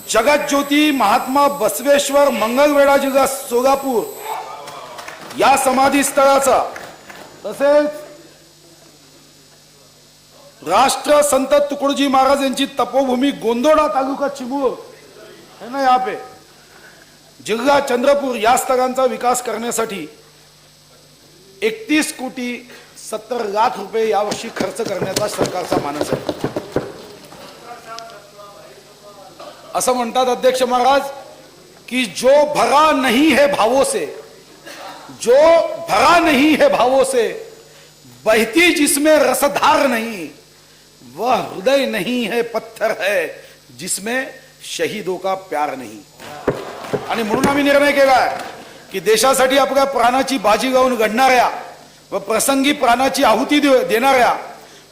जगज्योती महात्मा बसवेश्वर मंगळवेढा जिल्हा सोलापूर या समाधी स्थळाचा, तसेच राष्ट्र संत तुकडोजी महाराज यांची तपोभूमी गोंदोडा तालुका चिमूर है ना, यहाँ पे जिल्हा चंद्रपूर या स्तरांचा विकास करण्यासाठी 31,70,00,000 रुपये यावर्षी खर्च करण्याचा सरकारचा मानस आहे. असं म्हणतात अध्यक्ष महाराज कि जो भरा नहीं है भावों से, जो भरा नहीं है भावों से, बहती जिसमें रसधार नहीं, वह हृदय नहीं है पत्थर है जिसमें शहीदों का प्यार नहीं. आणि म्हणून आम्ही निर्णय केला की देशासाठी आपल्या प्राणाची बाजी लावून घडणाऱ्या व प्रसंगी प्राणाची आहुती देणाऱ्या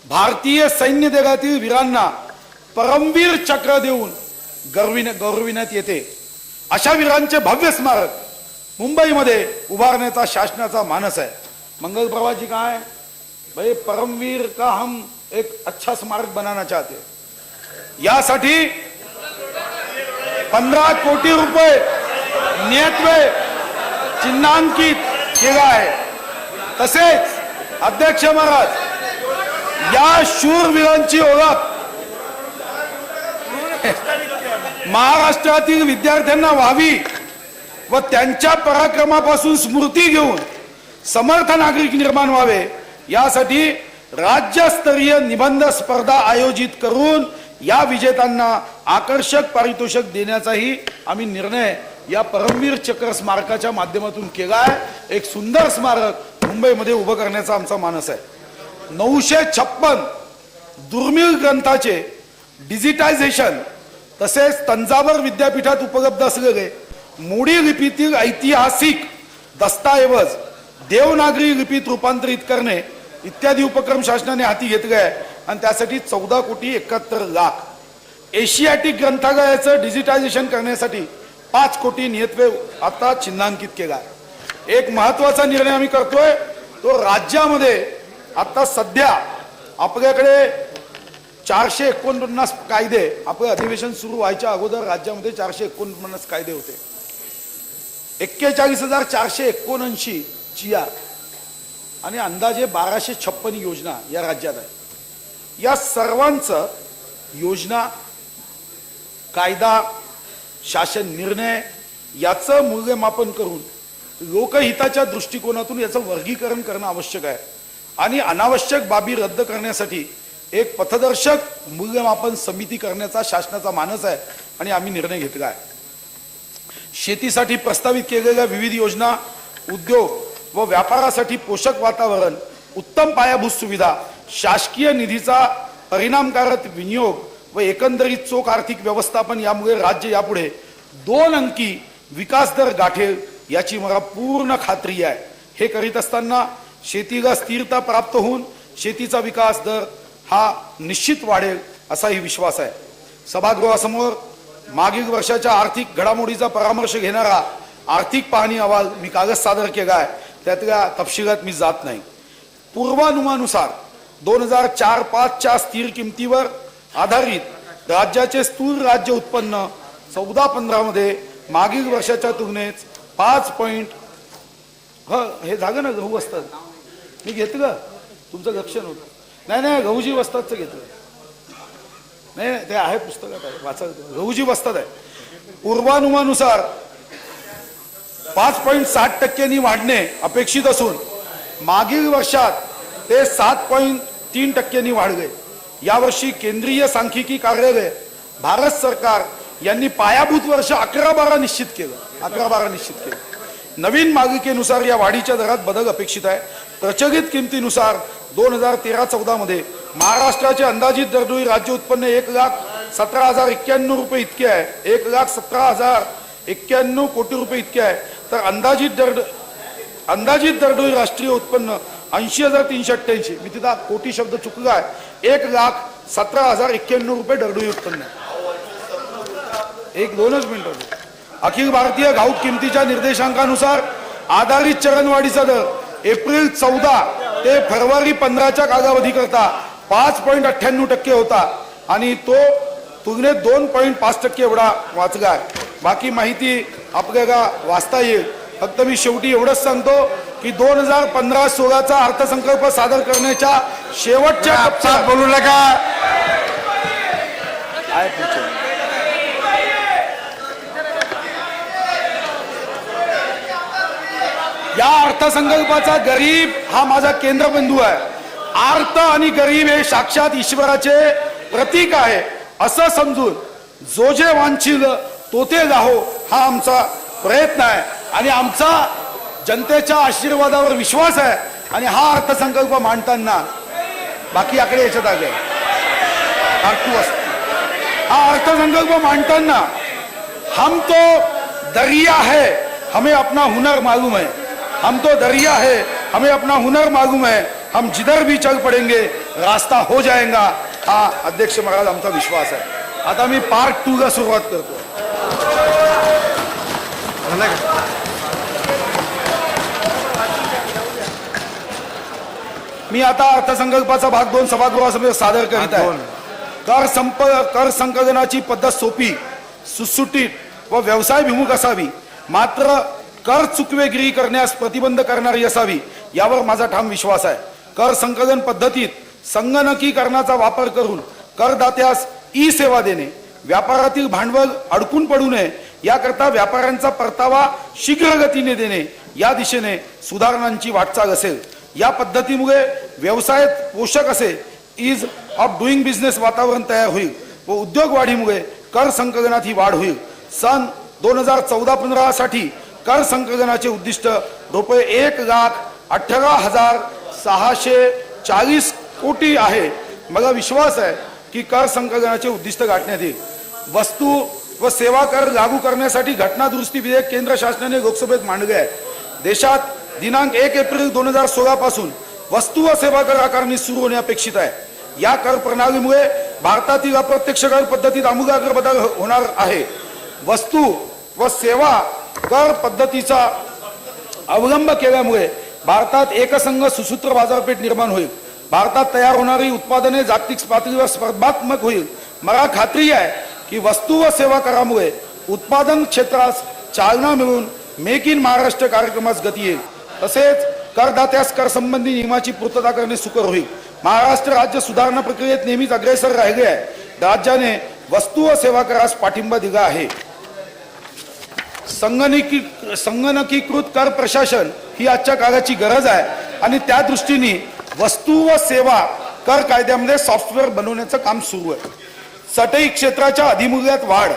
भारतीय सैन्य दलातील वीरांना परमवीर चक्र देऊन गौरविण्यात येते. अशा वीरांचे भव्य स्मारक मुंबईमध्ये उभारण्याचा शासनाचा मानस आहे. मंगल प्रभा जी कहाँ है भाई? परमवीर का हम एक अच्छा स्मारक बनाना चाहते हैं. यासाठी 15 कोटी रुपये नियतव्यय चिन्हांकित केला आहे. तसेच अध्यक्ष महाराज या शूरवीरांची ओळख महाराष्ट्रातील विद्यार्थ्यांना व्हावी व त्यांच्या पराक्रमापासून स्मृती घेऊन समर्थ नागरिक निर्माण व्हावे यासाठी राज्यस्तरीय निबंध स्पर्धा आयोजित करून या विजेत्यांना आकर्षक पारितोषिक देण्याचाही आम्ही निर्णय या परमवीर चक्र स्मारकाच्या माध्यमातून केला आहे. एक सुंदर स्मारक मुंबईमध्ये उभं करण्याचा आमचा मानस आहे. 956 दुर्मिळ ग्रंथाचे डिजिटायझेशन तसेच तंजावर विद्यापीठात उपलब्ध असलेले मोडी लिपीतील ऐतिहासिक दस्तऐवज देवनागरी लिपीत रूपांतरित करणे इत्यादी उपक्रम शासनाने हाती घेतले आहे आणि त्यासाठी 14,71,00,000. एशियाटिक ग्रंथालयाचं डिजिटायझेशन करण्यासाठी 5 कोटी नियतव्यय आता चिन्हांकित केला आहे. एक महत्वाचा निर्णय आम्ही करतोय तो राज्यामध्ये आता सध्या आपल्याकडे 449 कायदे, आपलं अधिवेशन सुरू व्हायच्या अगोदर राज्यामध्ये 449 कायदे होते. 41,479 चिया आणि अंदाजे 1256 योजना या राज्यात आहे. या सर्वांचं योजना, कायदा, शासन निर्णय याचं मूल्यमापन करून लोकहिताच्या दृष्टिकोनातून याचं वर्गीकरण करणं आवश्यक आहे आणि अनावश्यक बाबी रद्द करण्यासाठी एक पथदर्शक मूल्यमापन समिती करण्याचा शासनाचा मानस आहे आणि आम्ही निर्णय घेतला आहे. शेतीसाठी प्रस्तावित केलेल्या विविध योजना, उद्योग व व्यापारासाठी पोषक वातावरण, उत्तम पायाभूत सुविधा, शासकीय निधीचा परिणामकारक विनियोग व एकंदरीत चोख आर्थिक व्यवस्थापन यामुळे राज्य यापुढे 2 अंकी विकास दर गाठेल याची मला पूर्ण खात्री आहे. हे करीत असताना शेतीला स्थिरता प्राप्त होऊन शेतीचा विकास दर हा निश्चित वाढेल असाही विश्वास आहे. सभागृहासमोर मागील वर्षाच्या आर्थिक घडामोडीचा परामर्श घेणारा आर्थिक पाहणी अहवाल मी कागद सादर केला आहे. त्यातल्या तपशिलात मी जात नाही. पूर्वानुमानुसार 2004-05च्या स्थिर किमतीवर आधारित राज्याचे स्थूल राज्य उत्पन्न 14-15 मध्ये मागील वर्षाच्या तुलनेत 5 हे झालं ना. गहू वस्तात मी घेतलं, तुमचं लक्ष नव्हतं. नाही गहूजी वस्तादचं घेतलं. नाही ते आहे, पुस्तकात आहे, वाचा. गहूजी वस्ताद आहे. पूर्वानुमानुसार 5.60% वाढणे अपेक्षित असून मागील वर्षात ते 7.3% वाढले. यावर्षी केंद्रीय सांख्यिकी कार्यालय भारत सरकार यांनी पायाभूत वर्ष 11-12 निश्चित केलं. नवीन मागिकेनुसार या वाढीच्या दरात बदल अपेक्षित आहे. प्रचलित किमतीनुसार 2013-14 मध्ये महाराष्ट्राचे अंदाजित दरडोई राज्य उत्पन्न 1,17,091 रुपये इतके आहे. 1,17,091 कोटी रुपये इतके आहे. तर अंदाजित दरडोई राष्ट्रीय उत्पन्न 80,388, मी तिथं कोटी शब्द चुकला आहे, 1,17,091 रुपये दरडोई उत्पन्न. 1-2 मिनिटं. अखिल भारतीय घाऊक किमतीच्या निर्देशांकानुसार आधारित चरणवाढीचा दर एप्रिल 14 ते फेब्रुवारी 15च्या कालावधी करता 5.98% होता आणि तो तुलनेत 2.5% एवढा वाचला आहे. बाकी माहिती आपल्याला वाचता येईल. फक्त मी शेवटी एवढंच सांगतो की 2015-16चा अर्थसंकल्प सादर करण्याच्या शेवटच्या टप्प्यात बोलू नका. या अर्थसंकल्पाचा गरीब हा माझा केंद्रबिंदू आहे. आर्त आणि गरीब हे साक्षात ईश्वराचे प्रतीक आहे असं समजून जो जे वांछील तो ते जाहो हा आमचा प्रयत्न आहे आणि आमचा जनतेच्या आशीर्वादावर विश्वास आहे. आणि हा अर्थसंकल्प मांडताना बाकी आकडे याच्यात आले हा अर्थसंकल्प मांडताना हम तो दरिया है हमें अपना हुनर मालूम है. हम तो दरिया है हमें अपना हुनर मालूम है. हम जिधर भी चल पड़ेंगे रास्ता हो जाएगा हा अध्यक्ष महाराज आमचा विश्वास आहे. आता मी पार्ट 2 ला सुरुवात करतो. मी आता अर्थसंकल्पाचा भाग 2 सभागृहासमोर सादर करीत आहे. कर संकलनाची पद्धत सोपी, सुटसुटीत व व्यवसायभिमुख असावी, मात्र कर चुकवेगिरी करण्यास प्रतिबंध करणारी असावी यावर माझा ठाम विश्वास आहे. कर संकलन पद्धतीत संगणकीकरणाचा वापर करून करदात्यास ई सेवा देणे, व्यापारातील भांडवल अडकून पडू नये याकरता व्यापाऱ्यांचा परतावा शीघ्र गतीने देणे या दिशेने सुधारणांची वाटचाल असेल. या पद्धतीमुळे व्यवसायात पोषक असे इज ऑफ डुईंग बिझनेस वातावरण तयार होईल व उद्योग वाढीमुळे कर संकलनात ही वाढ होईल. सन 2014-15 साठी कर संकलनाचे उद्दिष्ट रुपये 1,18,640 कोटी आहे. मला विश्वास आहे की कर संकलनाचे उद्दिष्ट गाठण्यात येईल. वस्तू व सेवा कर लागू करण्यासाठी घटना दुरुस्ती विधेयक केंद्र शासनाने लोकसभेत मांडले आहे. देशात दिनांक 1 एप्रिल 2016 पासून वस्तू व सेवा कर आकारणी सुरू होणे अपेक्षित आहे. या कर प्रणालीमुळे भारतातील अप्रत्यक्ष कर पद्धतीत आमूलाग्र बदल होणार आहे. वस्तू व सेवा कर पद्धतीचा अवलंब केल्यामुळे भारतात एकसंघ सुसूत्र बाजारपेठ निर्माण होईल. भारतात तयार होणारी उत्पादने जागतिक पातळीवर स्पर्धात्मक होईल. मला खात्री आहे की वस्तू व सेवा करामुळे उत्पादन क्षेत्रास चालना मिळून मेक इन महाराष्ट्र कार्यक्रमास गती येईल. तसेच करदात्यास कर संबंधी नियमाची पूर्तता करणे सुकर होईल. महाराष्ट्र राज्य सुधारणा प्रक्रियेत नेहमीच अग्रेसर राहिले आहे. राज्याने वस्तू व सेवा करास पाठिंबा दिला आहे. संगणकीकृत कर प्रशासन ही आजच्या काळाची गरज आहे आणि त्या दृष्टीने वस्तू व सेवा कर कायद्यामध्ये सॉफ्टवेअर बनवण्याचं काम सुरू आहे. सटई क्षेत्राच्या अधिमूल्यात वाढ,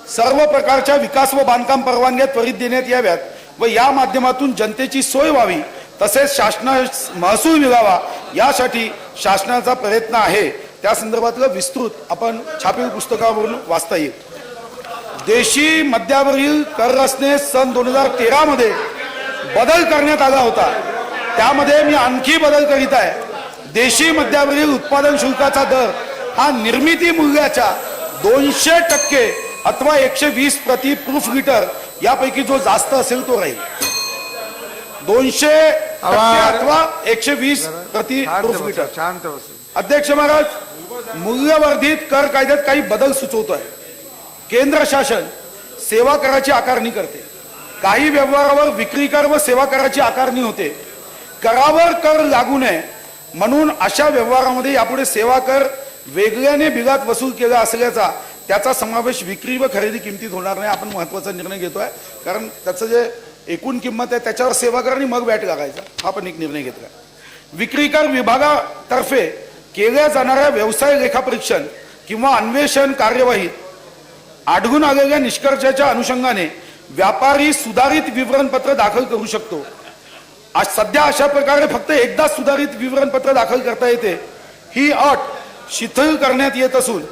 सर्व प्रकारच्या विकास व बांधकाम परवानग्या त्वरित देण्यात याव्यात व या माध्यमातून जनतेची सोय व्हावी, तसेच शासनास महसूल मिळावा यासाठी शासनाचा प्रयत्न आहे. त्या संदर्भातलं विस्तृत आपण छापील पुस्तकावरून वाचता येईल. देशी मद्यावरील कर रचनेत सन 2013 मध्ये बदल करण्यात आला होता. त्यामध्ये मी आणखी बदल करीत आहे. देशी मद्यावरील उत्पादन शुल्काचा दर हा निर्मिती मूल्याच्या 200% अथवा 120 प्रति प्रूफ लिटर यापैकी जो जास्त असेल तो राहील. 200% अथवा 120 प्रति प्रूफ लिटर. शांत बसा. अध्यक्ष महाराज, मूल्यवर्धित कर कायद्यात काही बदल सुचवतो आहे. केंद्र शासन सेवा कराची आकारणी करते. काही व्यवहारावर विक्री कर व सेवा कराची आकारणी होते. करावर कर लागू नये म्हणून अशा व्यवहारामध्ये यापुढे सेवा कर वेगळ्याने बिलात वसूल केला असल्याचा त्याचा समावेश विक्री व खरेदी किमतीत होणार नाही. आपण महत्वाचा निर्णय घेतोय कारण त्याचं जे एकूण किंमत आहे त्याच्यावर सेवा कर आणि मग व्हॅट लागायचा हा पण एक निर्णय घेतला. विक्री कर विभागातर्फे केल्या जाणाऱ्या व्यवसाय लेखापरीक्षण किंवा अन्वेषण कार्यवाहीत आढळून आलेल्या निष्कर्षाच्या अनुषंगाने व्यापारी सुधारित विवरणपत्र दाखल करू शकतो. सध्या अशा प्रकारे फक्त एकदा सुधारित विवरणपत्र दाखल करता येते. ही अट शिथिल करण्यात येत असून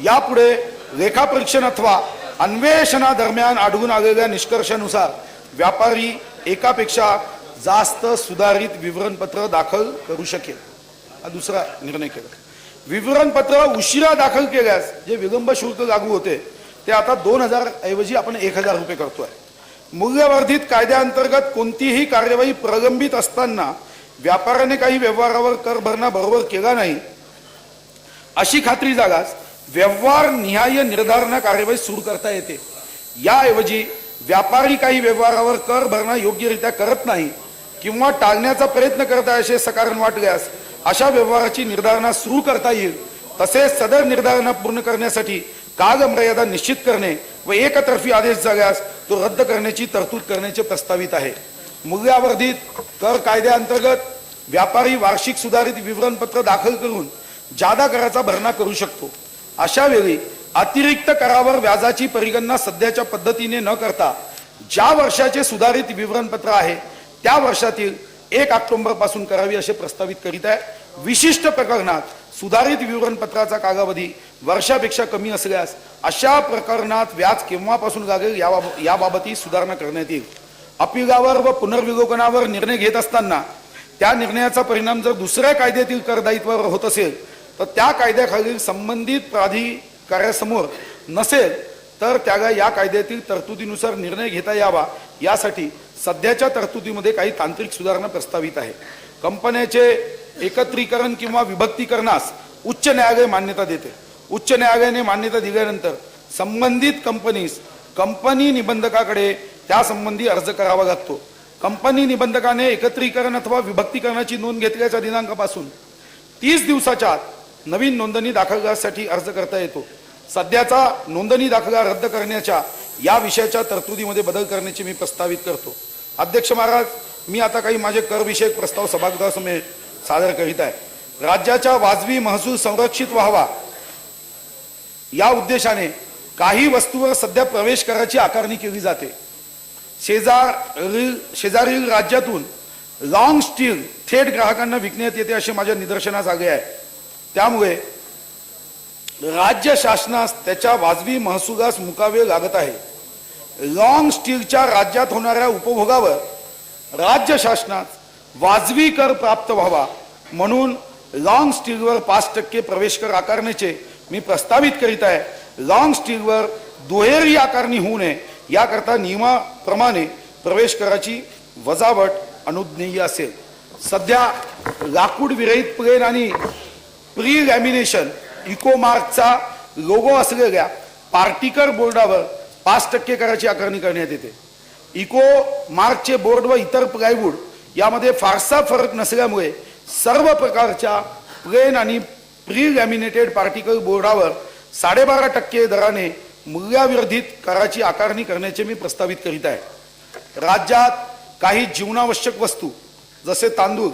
यापुढे लेखापरीक्षण अथवा अन्वेषणादरम्यान आढळून आलेल्या निष्कर्षानुसार व्यापारी एकापेक्षा जास्त सुधारित विवरणपत्र दाखल करू शकेल. हा दुसरा निर्णय केला. विवरणपत्र उशिरा दाखल केल्यास जे विलंब शुल्क लागू होते ते आता 2000 ऐवजी आपण 1000 रुपये करतोय. मूल्यवर्धित कायद्याअंतर्गत कोणतीही कार्यवाही प्रलंबित असताना व्यापाऱ्याने काही व्यवहारावर कर भरणा बरोबर केला नाही अशी खात्री झाल्यास व्यवहार निहाय निर्धारणा कार्यवाही सुरू करता येते. याऐवजी व्यापारी काही व्यवहारावर कर भरणा योग्यरित्या करत नाही किंवा टाळण्याचा प्रयत्न करत आहे असे सकारण वाटल्यास अशा व्यवहाराची निर्धारणा सुरू करता येईल. तसेच सदर निर्धारणा पूर्ण करण्यासाठी कालमर्यादा निश्चित करणे व एकतर्फी आदेश झाल्यास तो रद्द करण्याची तरतूद करण्याचे प्रस्तावित आहे. मूल्यावर्धित कर कायद्याअंतर्गत व्यापारी वार्षिक सुधारित विवरणपत्र दाखल करून जादा कराचा भरणा करू शकतो. अशा वेळी अतिरिक्त करावर व्याजाची परिगणना सध्याच्या पद्धतीने न करता ज्या वर्षाचे सुधारित विवरणपत्र आहे त्या वर्षातील 1 ऑक्टोबर पासून करावी असे प्रस्तावित करीत आहे. विशिष्ट प्रकरणात सुधारित विवरणपत्राचा कालावधी वर्षापेक्षा कमी असल्यास अशा प्रकरणात व्याज केव्हापासून लागेल याबाबतही सुधारणा करण्यात येईल. अपीलावर व पुनर्विलोकनावर निर्णय घेत असताना त्या निर्णयाचा परिणाम जर दुसऱ्या कायद्यातील करदायित्वावर होत असेल तर त्या कायद्याखालील संबंधित प्राधिकाऱ्यासमोर नसेल तर त्याला या कायद्यातील तरतुदीनुसार निर्णय घेता यावा यासाठी सध्याच्या तरतुदीमध्ये काही तांत्रिक सुधारणा प्रस्तावित आहे. कंपन्याचे एकत्रीकरण किंवा विभक्तीकरणास उच्च न्यायालय मान्यता देते. उच्च न्यायालयाने मान्यता दिल्यानंतर संबंधित कंपनीस कंपनी निबंधकाकडे त्यासंबंधी अर्ज करावा लागतो. कंपनी निबंधकाने एकत्रीकरण अथवा विभक्तीकरणाची नोंद घेतल्याच्या दिनांकापासून 30 दिवसाच्या आत नवीन नोंदणी दाखल्यासाठी अर्ज करता येतो. सध्याचा नोंदणी दाखला रद्द करण्याच्या या विषयाच्या तरतुदीमध्ये बदल करण्याचे मी प्रस्तावित करतो. अध्यक्ष महाराज, मी आता काही माझे कर विषयक प्रस्ताव सभागृहासमोर सादर करीत आहे. राज्याचा वाजवी महसूल संरक्षित व्हावा या उद्देशाने काही वस्तूवर सध्या प्रवेश कराची आकारणी केली जाते. शेजारील राज्यातून लॉंग स्टील थेट ग्राहकांना विकण्यात येते असे माझ्या निदर्शनास आले आहे. त्यामुळे राज्य शासनास त्याच्या वाजवी महसुलास मुकावे लागत आहे. लॉंग स्टीलच्या राज्यात होणाऱ्या उपभोगावर राज्य शासनास वाजवी कर प्राप्त व्हावा म्हणून लॉंग स्टीलवर 5% प्रवेश कर आकारण्याचे मी प्रस्तावित करीत आहे. लॉंग स्टीलवर दुहेरी आकारणी होऊ नये याकरता नियमाप्रमाणे प्रवेश कराची वजावट अनुज्ञेय असेल. सध्या लाकूड विरहित प्लेन आणि प्री लॅमिनेशन इकोमार्कचा लोगो असलेल्या पार्टिकल बोर्डावर 5% कराची आकारणी करण्यात येते. इको मार्कचे बोर्ड व इतर प्लायवूड यामध्ये फारसा फरक नसल्यामुळे सर्व प्रकारच्या प्लेन आणि प्री लॅमिनेटेड पार्टिकल बोर्डावर 12.5% दराने मूल्यावर्धित कराची आकारणी करण्याचे मी प्रस्तावित करीत आहे. राज्यात काही जीवनावश्यक वस्तू जसे तांदूळ,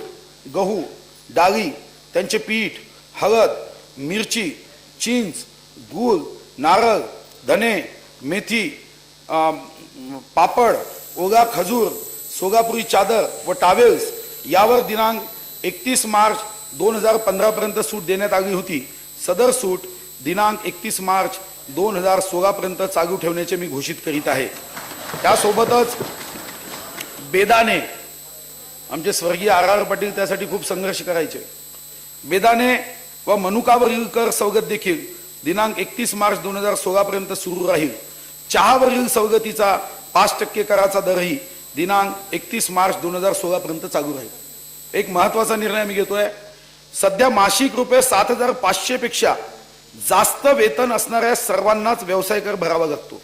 गहू, डाळी, त्यांचे पीठ, हळद, मिरची, चिंच, गूळ, नारळ, धने, मेथी, पापड, ओला खजूर, सोलापुरी चादर व टावेल्स यावर दिनांक 31 मार्च 2015 पर्यंत सूट देण्यात आली होती. सदर सूट दिनांक 31 मार्च 2016 पर्यंत चालू ठेवण्याचे मी घोषित करीत आहे. त्यासोबतच बेदाणे, आमचे स्वर्गीय RR पाटील त्यासाठी खूप संघर्ष करायचे. बेदाणे व मनुकावरील कर सवलत देखील दिनांक 31 मार्च 2016 पर्यंत सुरू राहील. चहावरील सवलतीचा 5% कराचा दरही दिनांक 31 मार्च 2016 पर्यंत चालू राहील. एक महत्वाचा निर्णय मी घेतोय. सध्या मासिक रुपये 7,500 पेक्षा जास्त वेतन असणाऱ्या सर्वांनाच व्यवसाय कर भरावा लागतो.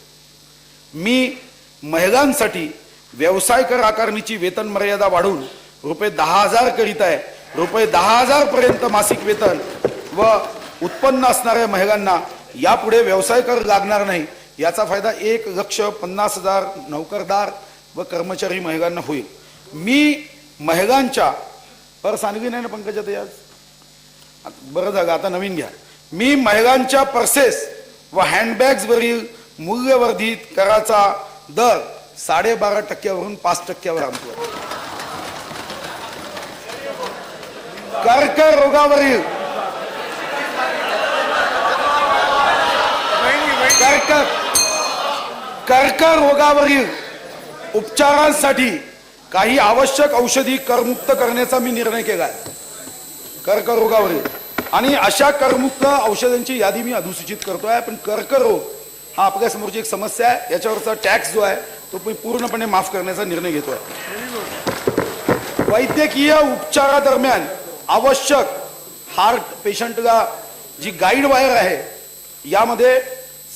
मी महिलांसाठी व्यवसाय कर आकारणीची वेतन मर्यादा वाढवून रुपये 10,000 करीत आहे. रुपये 10,000 पर्यंत मासिक वेतन व उत्पन्न असणाऱ्या महिलांना यापुढे व्यवसाय कर लागणार नाही. याचा फायदा 1,50,000 नोकरदार व कर्मचारी महिलांना होईल. मी महिलांच्या पर सांगली नाही ना पंकजाताई आज, बरं झालं आता नवीन घ्या. मी महिलांच्या पर्सेस व हँडबॅग्स वरील मूल्यवर्धित कराचा दर 12.5% वरून 5% आणतो. कर्करोगावरील कर्करोगावरील उपचारांसाठी काही आवश्यक औषधी करमुक्त करण्याचा मी निर्णय केलाय. कर्करोगावरील आणि अशा करमुक्त औषधांची यादी मी अधिसूचित करतोय. पण कर्करोग हा आपल्या समोरची एक समस्या आहे. याच्यावरचा टॅक्स जो आहे तो मी पूर्णपणे माफ करण्याचा निर्णय घेतोय. वैद्यकीय उपचारादरम्यान आवश्यक हार्ट पेशंटला जी गाईड वायर आहे यामध्ये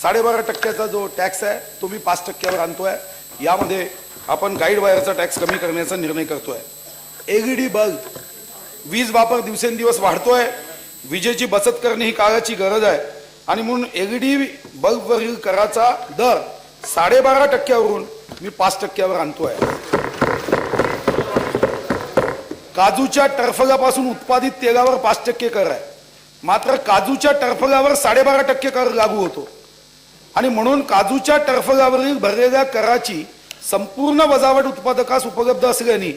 12.5% जो टॅक्स आहे तो मी 5% आणतोय. यामध्ये आपण गाईड वायरचा टॅक्स कमी करण्याचा निर्णय करतोय. LED बल्ब, वीज वापर दिवसेंदिवस वाढतोय. विजेची बचत करणे ही काळाची गरज आहे आणि म्हणून LED बल्बवरील कराचा दर 12.5% वरून मी 5% आणतोय. काजूच्या टरफलापासून उत्पादित तेलावर 5% कर आहे, मात्र काजूच्या टरफलावर 12.5% कर लागू होतो आणि म्हणून काजूच्या टरफलावरील भरलेल्या कराची संपूर्ण वजावट उत्पादकास उपलब्ध असल्याने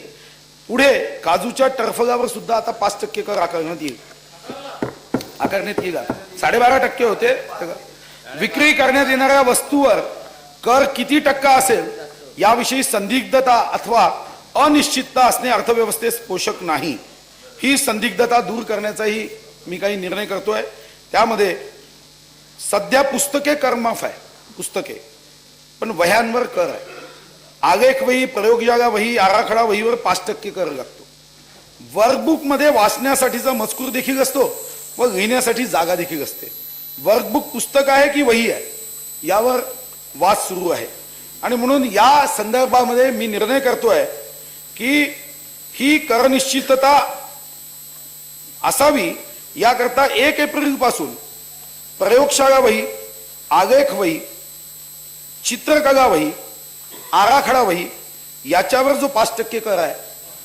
पुढे काजूच्या टरफलावर सुद्धा आता 5% कर आकारण्यात येईल. 12.5% होते. विक्री करण्यात येणाऱ्या वस्तूवर कर किती टक्का असेल याविषयी संदिग्धता अथवा अनिश्चितता असणे अर्थव्यवस्थेस पोषक नाही. ही संदिग्धता दूर करण्याचाही मी काही निर्णय करतोय. त्यामध्ये सध्या पुस्तके करमाफ आहे, पुस्तके, पण वह्यांवर कर आहे. आलेख वही, प्रयोगशाळा वही, आराखडा वहीवर 5% कर लागतो. वर्कबुक मध्ये वाचण्यासाठीचा मजकूर देखील असतो व लिहिण्यासाठी जागा देखील असते. वर्कबुक पुस्तक आहे की वही आहे यावर वाद सुरू आहे आणि म्हणून या संदर्भामध्ये मी निर्णय करतोय की ही करनिश्चितता असावी. याकरता 1 एप्रिल पासून प्रयोगशाळा वही, आलेख वही, चित्रकला वही, आराखडा वही याच्यावर जो 5% कर आहे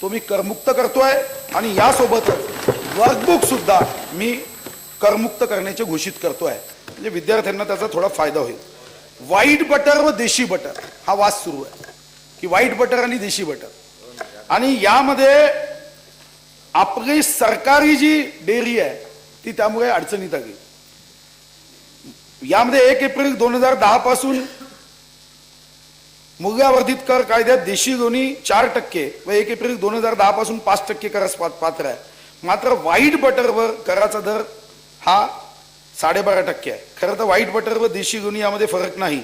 तो मी करमुक्त करतोय आणि यासोबतच वर्कबुक सुद्धा मी करमुक्त करण्याचे घोषित करतोय. म्हणजे विद्यार्थ्यांना त्याचा थोडा फायदा होईल. व्हाईट बटर व देशी बटर हा वाद सुरू आहे की व्हाईट बटर आणि देशी बटर, आणि यामध्ये आपली सरकारी जी डेअरी आहे ती त्यामुळे अडचणीत आली. यामध्ये 1 एप्रिल 2010 पासून मूल्यावर्धित कर कायद्यात देशी लोणी 4% व 1 एप्रिल 2010 पासून 5% करास पात्र आहे. मात्र व्हाईट बटरवर कराचा दर हा 12.5% आहे. खरं तर व्हाईट बटर व देशी लोणी यामध्ये फरक नाही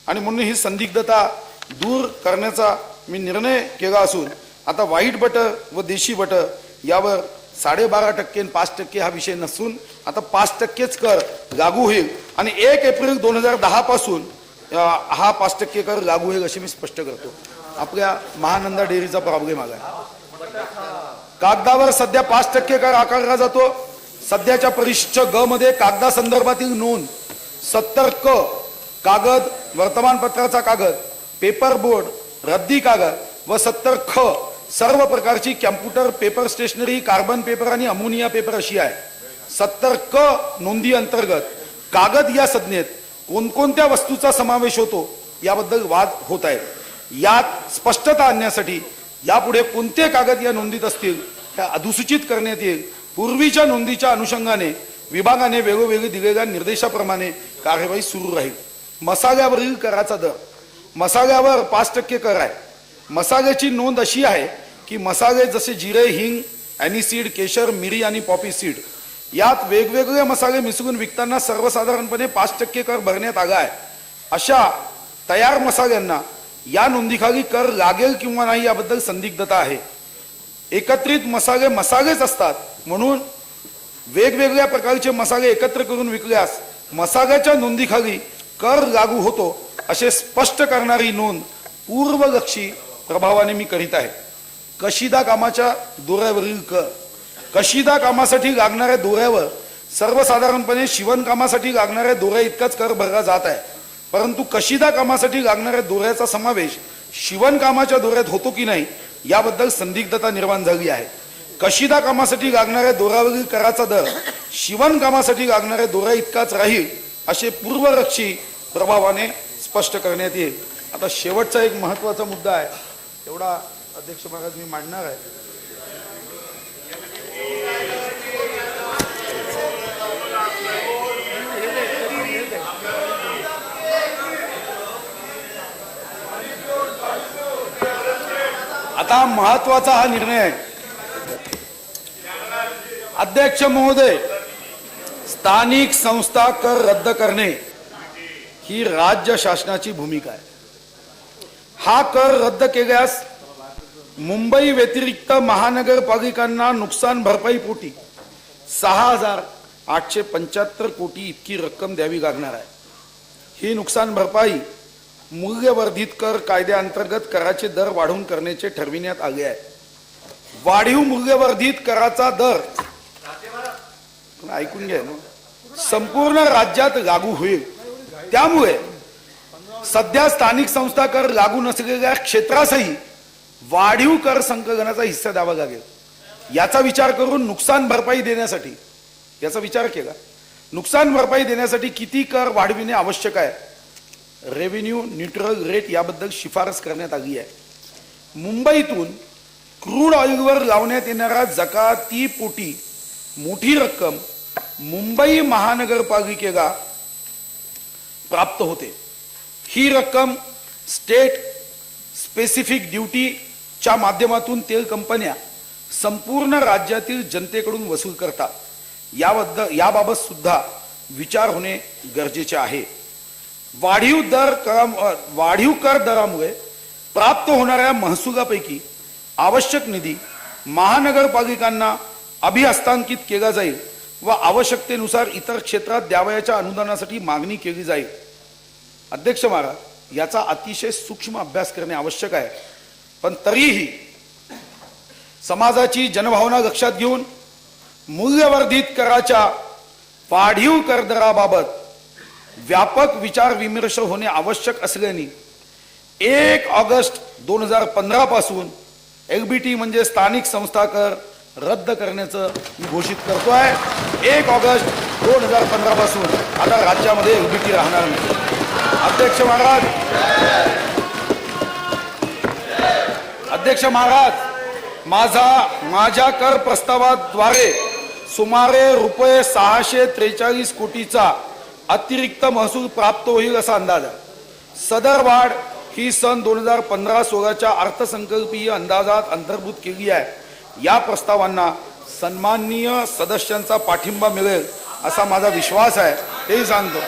आणि म्हणून ही संदिग्धता दूर करण्याचा मी निर्णय केला असून आता व्हाईट बटर व देशी बटर यावर 12.5% आणि 5% हा विषय नसून आता 5%च कर लागू होईल आणि 1 एप्रिल 2010 पासून हा 5% कर लागू होईल असे मी स्पष्ट करतो. आपल्या महानंदा डेअरीचा प्रॉब्लेम आला आहे. कागदावर सध्या 5% कर आकारला जातो. सध्याच्या परिशिष्ट ग मध्ये कागदा संदर्भातील नोंद 70 क कागद, वर्तमानपत्राचा कागद, पेपर बोर्ड, रद्दी कागद व 70 ख सर्व प्रकारची computer, paper stationery, carbon paper आणि अमोनिया पेपर अशी आहे. 70 क नोंदी अंतर्गत कागद या संज्ञेत कोणकोणत्या वस्तूचा समावेश होतो याबद्दल वाद होत आहे. यात स्पष्टता आणण्यासाठी यापुढे कोणते कागद या नोंदीत असतील त्या अधिसूचित करण्यात येईल. पूर्वीच्या नोंदीच्या अनुषंगाने विभागाने वेगवेगळे दिलेल्या निर्देशाप्रमाणे कार्यवाही सुरू राहील. मसाल्यावरील कराचा दर, मसाल्यावर 5% कर आहे. मसाल्याची नोंद अशी आहे की मसाले जसे जिरे, हिंग, ॲनिसीड, केशर, मिरी आणि पॉपी सीड यात वेगवेगळे मसाले मिसळून विकताना सर्वसाधारणपणे 5% कर भरण्यात आला आहे. अशा तयार मसाल्यांना या नोंदीखाली कर लागेल किंवा नाही याबद्दल संदिग्धता आहे. एकत्रित मसाले मसालेच असतात म्हणून वेगवेगळ्या प्रकारचे मसाले एकत्र करून विकल्यास मसाल्याच्या नोंदीखाली कर लागू होतो असे स्पष्ट करणारी नोंद पूर्वलक्षी प्रभावाने मी करीत आहे. कशिदा कामाच्या दोऱ्यावरील कर, कशिदा कामासाठी लागणाऱ्या दोऱ्यावर सर्वसाधारणपणे शिवणकामासाठी लागणाऱ्या दोऱ्या इतकाच कर भरला जात आहे. परंतु कशिदा कामासाठी लागणाऱ्या दोऱ्याचा समावेश शिवणकामाच्या दोऱ्यात होतो की नाही याबद्दल संदिग्धता निर्माण झाली आहे. कशिदा कामासाठी लागणाऱ्या दोऱ्यावरील कराचा दर शिवणकामासाठी लागणाऱ्या दोऱ्या इतकाच राहील असे पूर्वलक्षी प्रभावाने स्पष्ट करण्यात येईल. आता शेवटचा एक महत्वाचा मुद्दा आहे, एवढा अध्यक्ष महाराज मी मांडणार आहे. आता महत्वाचा हा निर्णय आहे. अध्यक्ष महोदय, स्थानिक संस्था कर रद्द करणे ही राज्य शासनाची भूमिका आहे. हा कर रद्द केल्यास मुंबई व्यतिरिक्त महानगरपालिकांना नुकसान भरपाई पोटी 6,875 कोटी इतकी रक्कम द्यावी लागणार आहे. ही नुकसान भरपाई मूल्यवर्धित कर कायद्याअंतर्गत कराचे दर वाढवून करण्याचे ठरविण्यात आले आहे. वाढीव मूल्यवर्धित कराचा दर ऐकून घ्या ना, संपूर्ण राज्यात लागू होईल. त्यामुळे सध्या स्थानिक संस्था कर लागू नसलेल्या क्षेत्रासही वाढीव कर संकलनाचा हिस्सा द्यावा लागेल. याचा विचार करून नुकसान भरपाई देण्यासाठी याचा विचार केला. नुकसान भरपाई देण्यासाठी किती कर वाढविणे आवश्यक आहे, रेव्हेन्यू न्यूट्रल रेट याबद्दल शिफारस करण्यात आली आहे. मुंबईतून क्रूड ऑइलवर लावण्यात येणाऱ्या जकातीपोटी मोठी रक्कम मुंबई महानगरपालिकेला प्राप्त होते. ही रक्कम स्टेट स्पेसिफिक ड्युटीच्या माध्यमातून तेल कंपन्या संपूर्ण राज्यातील जनतेकडून वसूल करतात. याबाबत सुद्धा विचार होणे गरजेचे आहे. वाढीव कर दरामुळे प्राप्त होणाऱ्या महसुलापैकी आवश्यक निधी महानगरपालिकांना अभिहस्तांकित केला जाईल व आवश्यकतेनुसार इतर क्षेत्रात द्यावयाच्या अनुदानासाठी मागणी केली जाईल. अध्यक्ष महाराज, याचा अतिशय सूक्ष्म अभ्यास करणे आवश्यक आहे. पण तरीही समाजाची जनभावना लक्षात घेऊन मूल्यवर्धित कराच्या वाढीव करदराबाबत व्यापक विचार विमर्श होणे आवश्यक असल्याने 1 ऑगस्ट 2015 पासून एलबीटी म्हणजे स्थानिक संस्था कर रद्द करण्याचं मी घोषित करतोय. 1 ऑगस्ट 2015 पासून आता राज्यामध्ये एलबीटी राहणार नाही. अध्यक्ष महाराज, माझ्या कर प्रस्तावाद्वारे सुमारे रुपये 643 कोटीचा अतिरिक्त महसूल प्राप्त होईल असा अंदाज आहे. सदर वाढ ही सन 2015-16च्या अर्थसंकल्पीय अंदाजात अंतर्भूत केली आहे. या प्रस्तावांना सन्माननीय सदस्यांचा पाठिंबा मिळेल असा माझा विश्वास आहे, हेही सांगतो.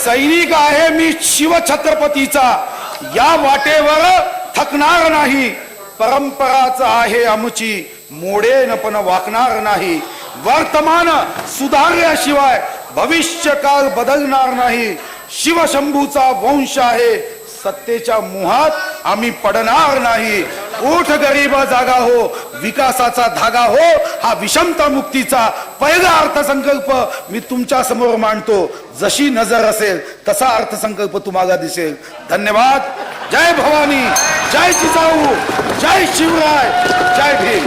सैनिक आहे मी शिवछत्रपतीचा, या वाटेवर थकणार नाही. परंपराच आहे आमची, मोडेन पण वाकणार नाही. वर्तमान सुधारल्याशिवाय भविष्यकाळ बदलणार नाही. शिवशंभूचा वंश आहे, सत्तेच्या मोहात आम्ही पडणार नाही. उठ गरीब जागा हो, विकासाचा धागा हो, हा विषमता मुक्तीचा पहिला अर्थसंकल्प मी तुमच्या समोर मांडतो. जशी नजर असेल तसा अर्थसंकल्प तुम्हाला दिसेल. धन्यवाद. जय भवानी, जय जिजाऊ, जय शिवराय, जय भीम.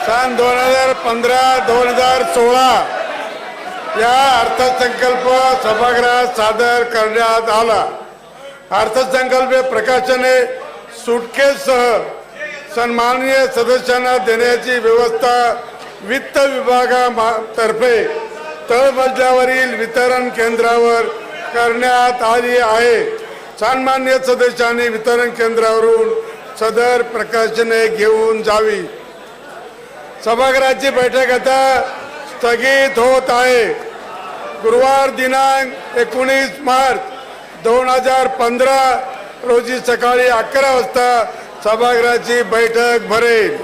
सन 2015-2016 या अर्थसंकल्प सभागृहात सादर करण्यात आला. अर्थसंकल्प प्रकाशने सुटकेसह सन्माननीय सदस्यांना देण्याची व्यवस्था वित्त विभागातर्फे तळमजल्यावरील वितरण केंद्रावर करण्यात आली आहे. सन्माननीय सदस्यांनी वितरण केंद्रावरून सदर प्रकाशने घेऊन जावी. सभागृहाची बैठक आता स्थगित होत आहे. गुरुवार दिनांक 19 मार्च 2015 रोजी सकाळी 11 वाजता सभागृहाची बैठक भरेल.